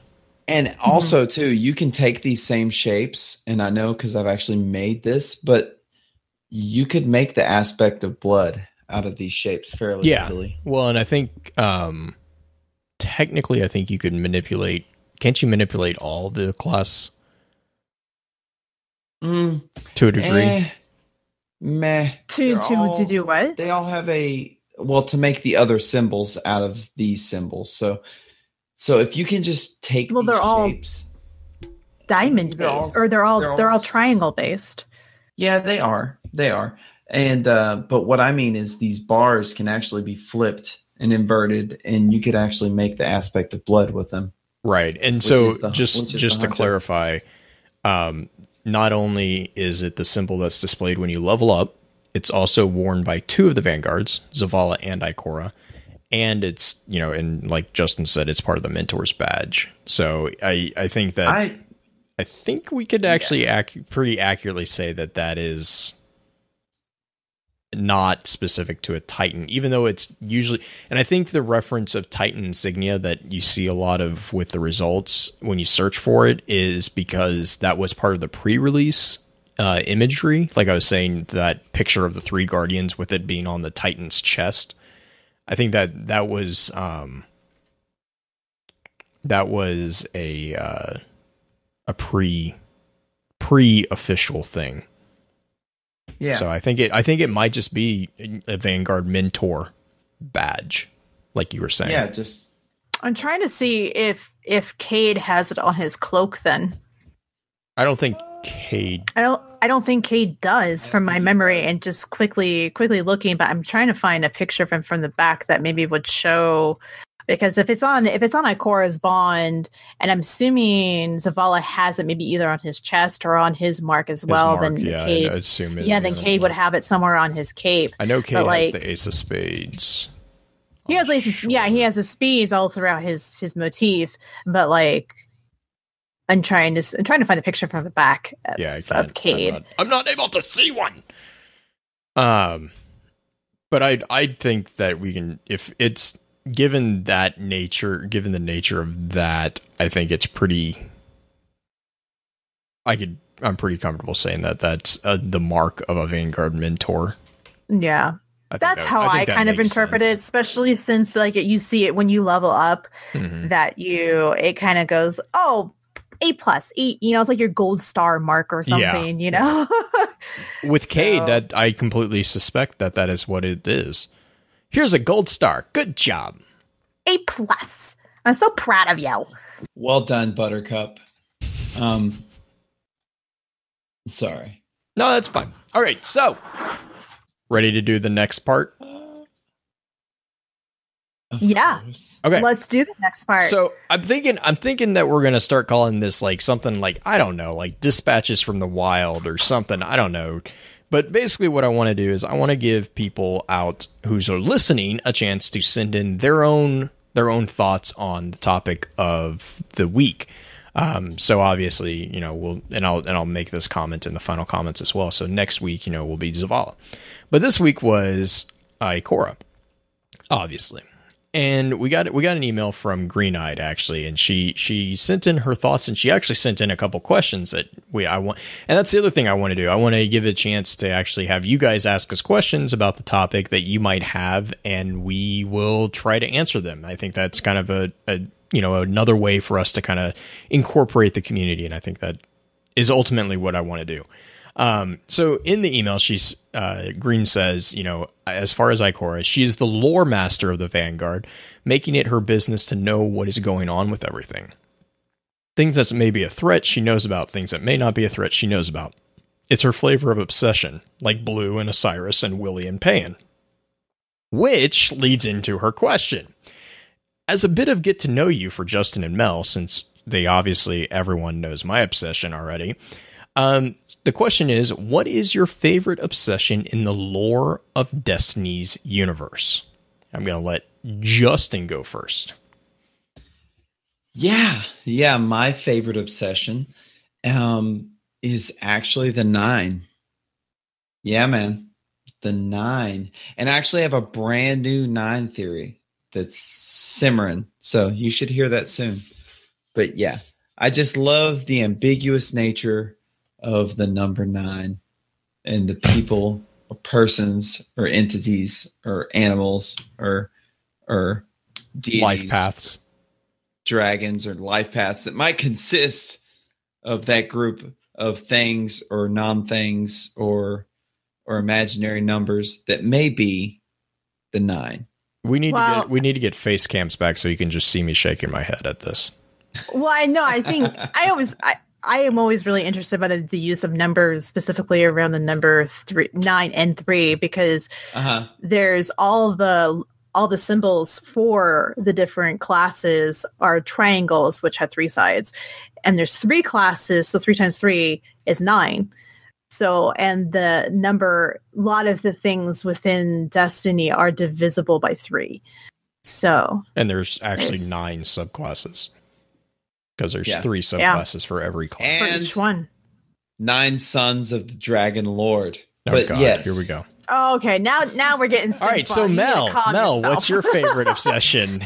And also, too, you can take these same shapes, and I know because I've actually made this, but you could make the aspect of blood out of these shapes fairly easily. Well, and I think technically, I think you could manipulate. Can't you manipulate all the class to a degree? To do what? They all have to make the other symbols out of these symbols. So if you can just take these shapes, diamond based, or they're all triangle based. Yeah, they are. And but what I mean is these bars can actually be flipped and inverted, and you could actually make the aspect of blood with them. Right. And so just to clarify, not only is it the symbol that's displayed when you level up, it's also worn by two of the Vanguards, Zavala and Ikora. And it's, and like Justin said, it's part of the Mentor's Badge. So I think that I think we could actually pretty accurately say that is not specific to a Titan, even though it's usually, and I think the reference of Titan insignia that you see a lot of with the results when you search for it is because that was part of the pre-release imagery. Like I was saying, that picture of the three Guardians with it being on the Titan's chest. I think that was a pre-official thing. Yeah. So I think it might just be a Vanguard Mentor badge, like you were saying. Yeah, I'm trying to see if Cade has it on his cloak. Then I don't think Cade. I don't think Cade does, from my memory. And just quickly looking, but I'm trying to find a picture of him from the back that maybe would show Because if it's on Ikora's bond, and I'm assuming Zavala has it maybe either on his chest or on his mark as well, then Cade, I assume then Cade would have it somewhere on his cape. I know Cade has the Ace of Spades. He has he has the spades all throughout his motif, but like I'm trying to find a picture from the back of Cade. I'm not able to see one. But I think that we can, if it's given the nature of that, I think it's I'm pretty comfortable saying that that's the mark of a Vanguard Mentor. Yeah. That's how I kind of interpret it, especially since like you see it when you level up, that it kind of goes, oh, A+, E, it's like your gold star mark or something, you know? With Cade, that I completely suspect that is what it is. Here's a gold star. Good job. A+. I'm so proud of you. Well done, Buttercup. Sorry. No, that's fine. All right, so ready to do the next part? Yeah. Okay. Let's do the next part. So I'm thinking that we're gonna start calling this like something like, I don't know, like Dispatches from the Wild or something. I don't know. But basically what I want to do is I want to give people out who's listening a chance to send in their own thoughts on the topic of the week. So obviously, I'll make this comment in the final comments as well. So next week, will be Zavala. But this week was Ikora, obviously. And we got an email from Green Eyed, actually, and she sent in her thoughts, and she actually sent in a couple questions that I want. And that's the other thing I want to do. I want to give it a chance to actually have you guys ask us questions about the topic that you might have, and we will try to answer them. I think that's kind of another way for us to kind of incorporate the community, and I think that is ultimately what I want to do. So in the email, Green says, as far as Ikora, she is the lore master of the Vanguard, making it her business to know what is going on with everything. Things that may be a threat, she knows about. Things that may not be a threat, she knows about. It's her flavor of obsession, like Blue and Osiris and Willie and Pan. Which leads into her question. As a bit of get to know you for Justin and Mel, since everyone knows my obsession already, the question is, what is your favorite obsession in the lore of Destiny's universe? I'm going to let Justin go first. Yeah, my favorite obsession is actually the 9. Yeah, man, the 9. And I actually have a brand new 9 theory that's simmering, so you should hear that soon. But yeah, I just love the ambiguous nature of the number 9 and the people or persons or entities or animals or deities, life paths, dragons or life paths that might consist of that group of things or non-things or imaginary numbers that may be the 9. We need to get face cams back so you can just see me shaking my head at this. Well, I know. I think I am always really interested by the use of numbers, specifically around the number 9 and 3, because there's all the symbols for the different classes are triangles, which have 3 sides, and there's 3 classes, so 3 times 3 is 9. So, and the number, a lot of the things within Destiny are divisible by 3. So, and there's actually 9 subclasses. Because there's 3 subclasses for every class. And for each one. 9 sons of the Dragon Lord. Oh, but God, yes. Here we go. Oh, okay. Now we're getting all right, so Mel, what's your favorite obsession?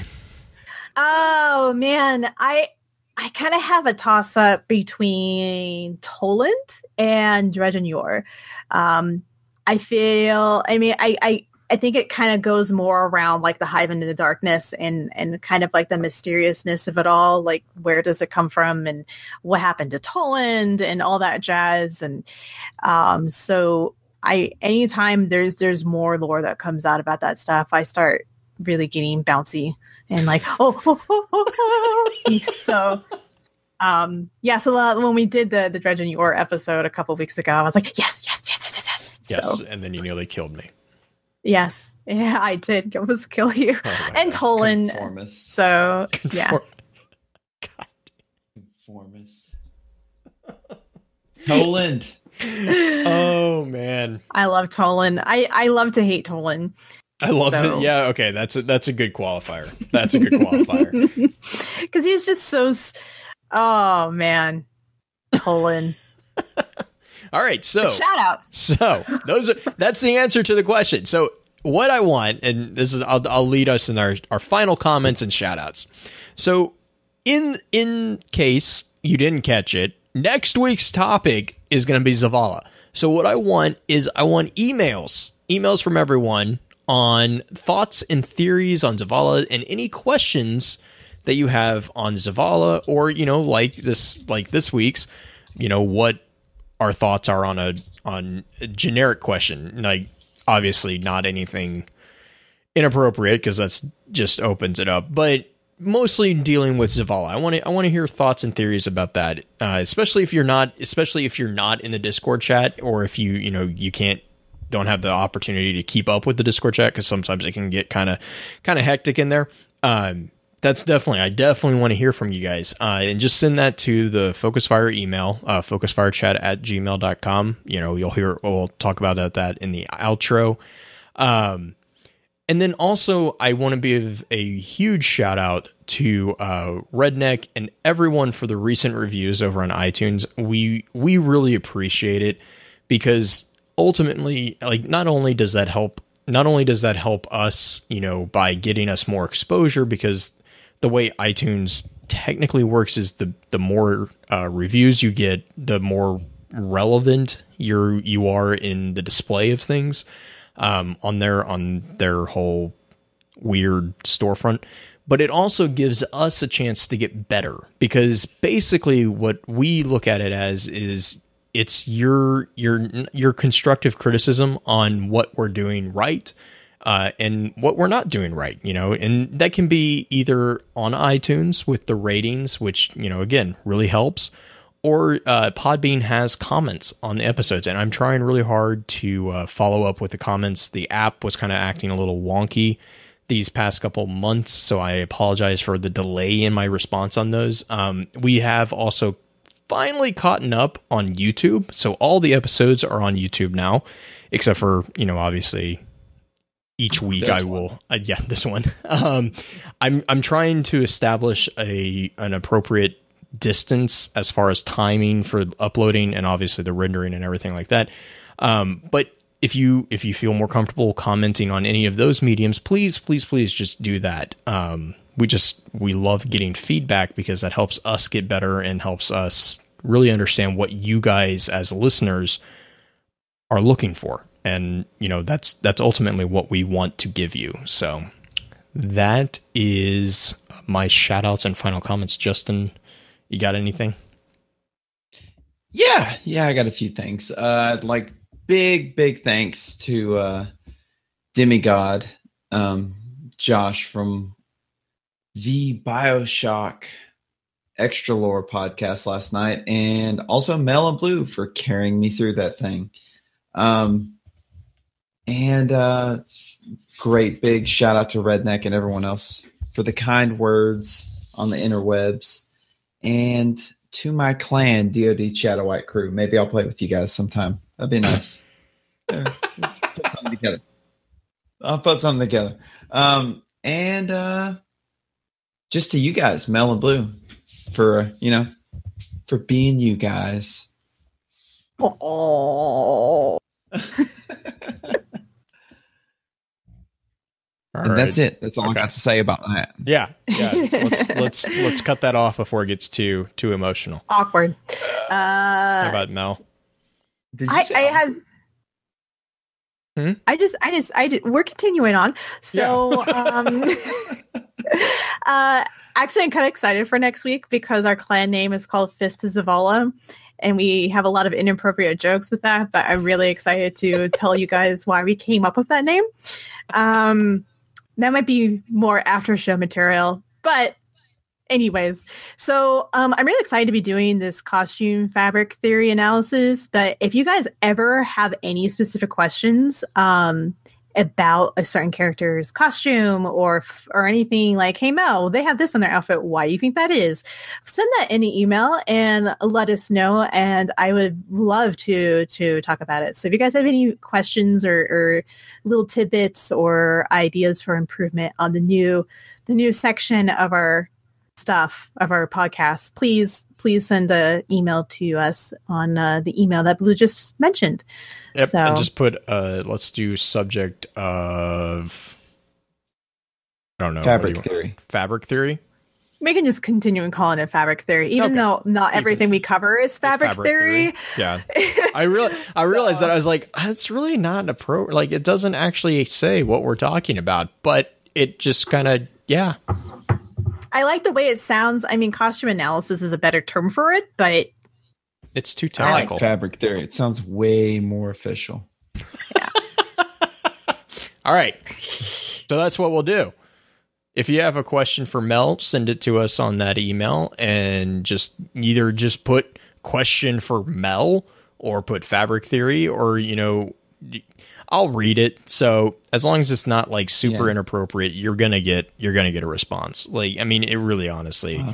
Oh, man. I kind of have a toss-up between Toland and Dredgen. I think it kind of goes more around like the Hive into the Darkness and kind of like the mysteriousness of it all. Like, where does it come from and what happened to Toland and all that jazz. And so anytime there's more lore that comes out about that stuff, I start really getting bouncy and like, so when we did the Dredgen episode a couple weeks ago, I was like, yes. Yes, so. And then you nearly killed me. Yes. Yeah, I did almost kill you. And Tolan. Conformist. So, yeah. God. Conformist. Toland. Oh, man. I love Tolan. I love to hate Tolan. I love it. Yeah, okay. That's a good qualifier. That's a good qualifier. Because he's just so... Oh, man. Tolan. All right, so shout out. So that's the answer to the question. So what I want, and this is I'll lead us in our final comments and shout outs. So in case you didn't catch it, next week's topic is going to be Zavala. So what I want is emails from everyone on thoughts and theories on Zavala and any questions that you have on Zavala, or like this week's, what our thoughts are on a generic question, like obviously not anything inappropriate because that's just opens it up, but mostly dealing with Zavala. I want to hear thoughts and theories about that, especially if you're not in the Discord chat, or if you don't have the opportunity to keep up with the Discord chat, because sometimes it can get kind of hectic in there. I definitely want to hear from you guys, and just send that to the Focusfire email, focusfirechat@gmail.com. We'll talk about that in the outro. And then also I want to give a huge shout out to Redneck and everyone for the recent reviews over on iTunes. We really appreciate it, because ultimately, like, not only does that help us, by getting us more exposure, because the way iTunes technically works is the more reviews you get, the more relevant you are in the display of things on their whole weird storefront. But it also gives us a chance to get better, because basically what we look at it as is it's your constructive criticism on what we're doing right, and what we're not doing right, and that can be either on iTunes with the ratings, which, again, really helps, or Podbean has comments on the episodes, and I'm trying really hard to follow up with the comments. The app was kind of acting a little wonky these past couple months, so I apologize for the delay in my response on those. We have also finally caught up on YouTube, so all the episodes are on YouTube now, except for, obviously, each week I will, this one. I'm trying to establish an appropriate distance as far as timing for uploading, and obviously the rendering and everything like that. But if you feel more comfortable commenting on any of those mediums, please just do that. We love getting feedback, because that helps us get better and helps us really understand what you guys as listeners are looking for. And, that's ultimately what we want to give you. So that is my shout outs and final comments. Justin, you got anything? Yeah, I got a few things. Like big thanks to Demigod, Josh from the BioShock Extra Lore podcast last night, and also Mel and Blue for carrying me through that thing. And great big shout out to Redneck and everyone else for the kind words on the interwebs, and to my clan, DoD Shadow White crew. Maybe I'll play with you guys sometime. That'd be nice. Put something together. I'll put something together. And just to you guys, Mel and Blue, for for being you guys. Oh. And that's it. That's all I got to say about that. Yeah. Let's cut that off before it gets too emotional. Awkward. How about Mel? We're continuing on. So, actually, I'm kind of excited for next week, because our clan name is called Fist of Zavala, and we have a lot of inappropriate jokes with that, but I'm really excited to tell you guys why we came up with that name. That might be more after show material, but anyways, so I'm really excited to be doing this costume fabric theory analysis. But if you guys ever have any specific questions, about a certain character's costume or anything like, hey Mel, they have this on their outfit, why do you think that is? Send that in an email and let us know, and I would love to talk about it. So if you guys have any questions or little tidbits or ideas for improvement on the new section of our podcast, please send an email to us on the email that Blue just mentioned. Yep, so, and just put let's do subject of, I don't know, fabric theory. We can just continue and calling it fabric theory, even though not everything we cover is fabric theory. Yeah, I realized that. I was like, it's really not like, it doesn't actually say what we're talking about, but it just kind of, yeah. I like the way it sounds. I mean, costume analysis is a better term for it, but it's too I technical. like fabric theory. It sounds way more official. Yeah. All right. So that's what we'll do. If you have a question for Mel, send it to us on that email, and just either put question for Mel or put fabric theory, or, I'll read it. So as long as it's not like super inappropriate, you're gonna get a response. Like, I mean, it really, honestly.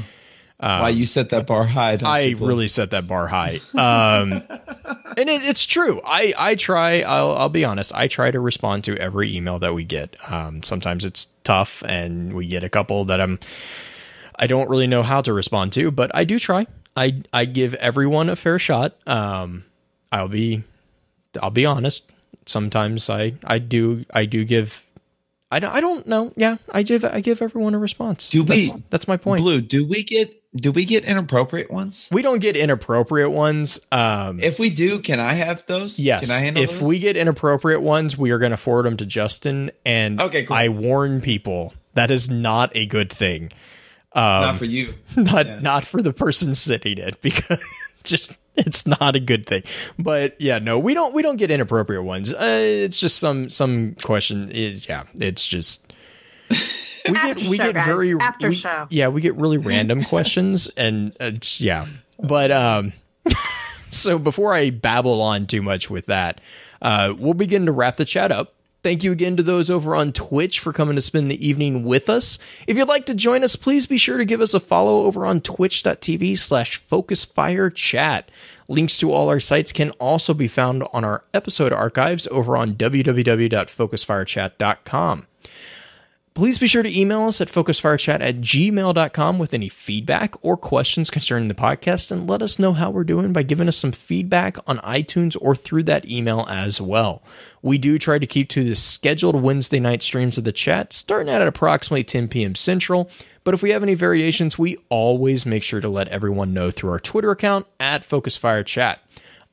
Why you set that bar high? I really set that bar high. And it's true. I try. I'll be honest. I try to respond to every email that we get. Sometimes it's tough, and we get a couple that I don't really know how to respond to, but I do try. I give everyone a fair shot. I'll be honest. Sometimes I do give. I don't know. Yeah, I give everyone a response. That's my point. Blue, do we get inappropriate ones? We don't get inappropriate ones. If we do, can I have those? Yes. Can I handle if those? we get inappropriate ones, we are going to forward them to Justin. And okay, cool. I warn people, that is not a good thing. Not for you. Not for the person sitting it, because it's not a good thing. But yeah, no, we don't get inappropriate ones. It's just some question. It's just we get really random questions, and But so before I babble on too much with that, we'll begin to wrap the chat up. Thank you again to those over on Twitch for coming to spend the evening with us. If you'd like to join us, please be sure to give us a follow over on twitch.tv/FocusFireChat. Links to all our sites can also be found on our episode archives over on www.focusfirechat.com. Please be sure to email us at focusfirechat@gmail.com with any feedback or questions concerning the podcast, and let us know how we're doing by giving us some feedback on iTunes or through that email as well. We do try to keep to the scheduled Wednesday night streams of the chat, starting at approximately 10 p.m. Central, but if we have any variations, we always make sure to let everyone know through our Twitter account at FocusFireChat.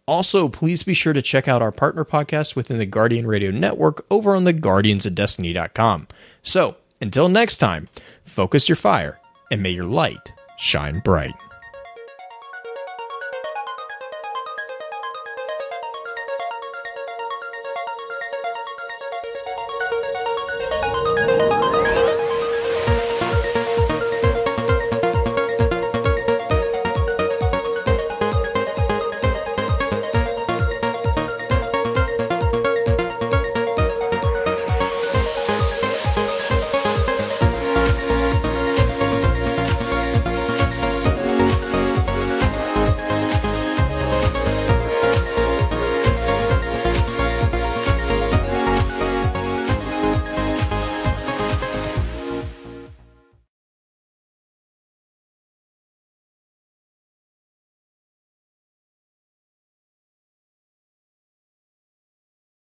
Also, please be sure to check out our partner podcast within the Guardian Radio Network over on theguardiansofdestiny.com. So, until next time, focus your fire and may your light shine bright.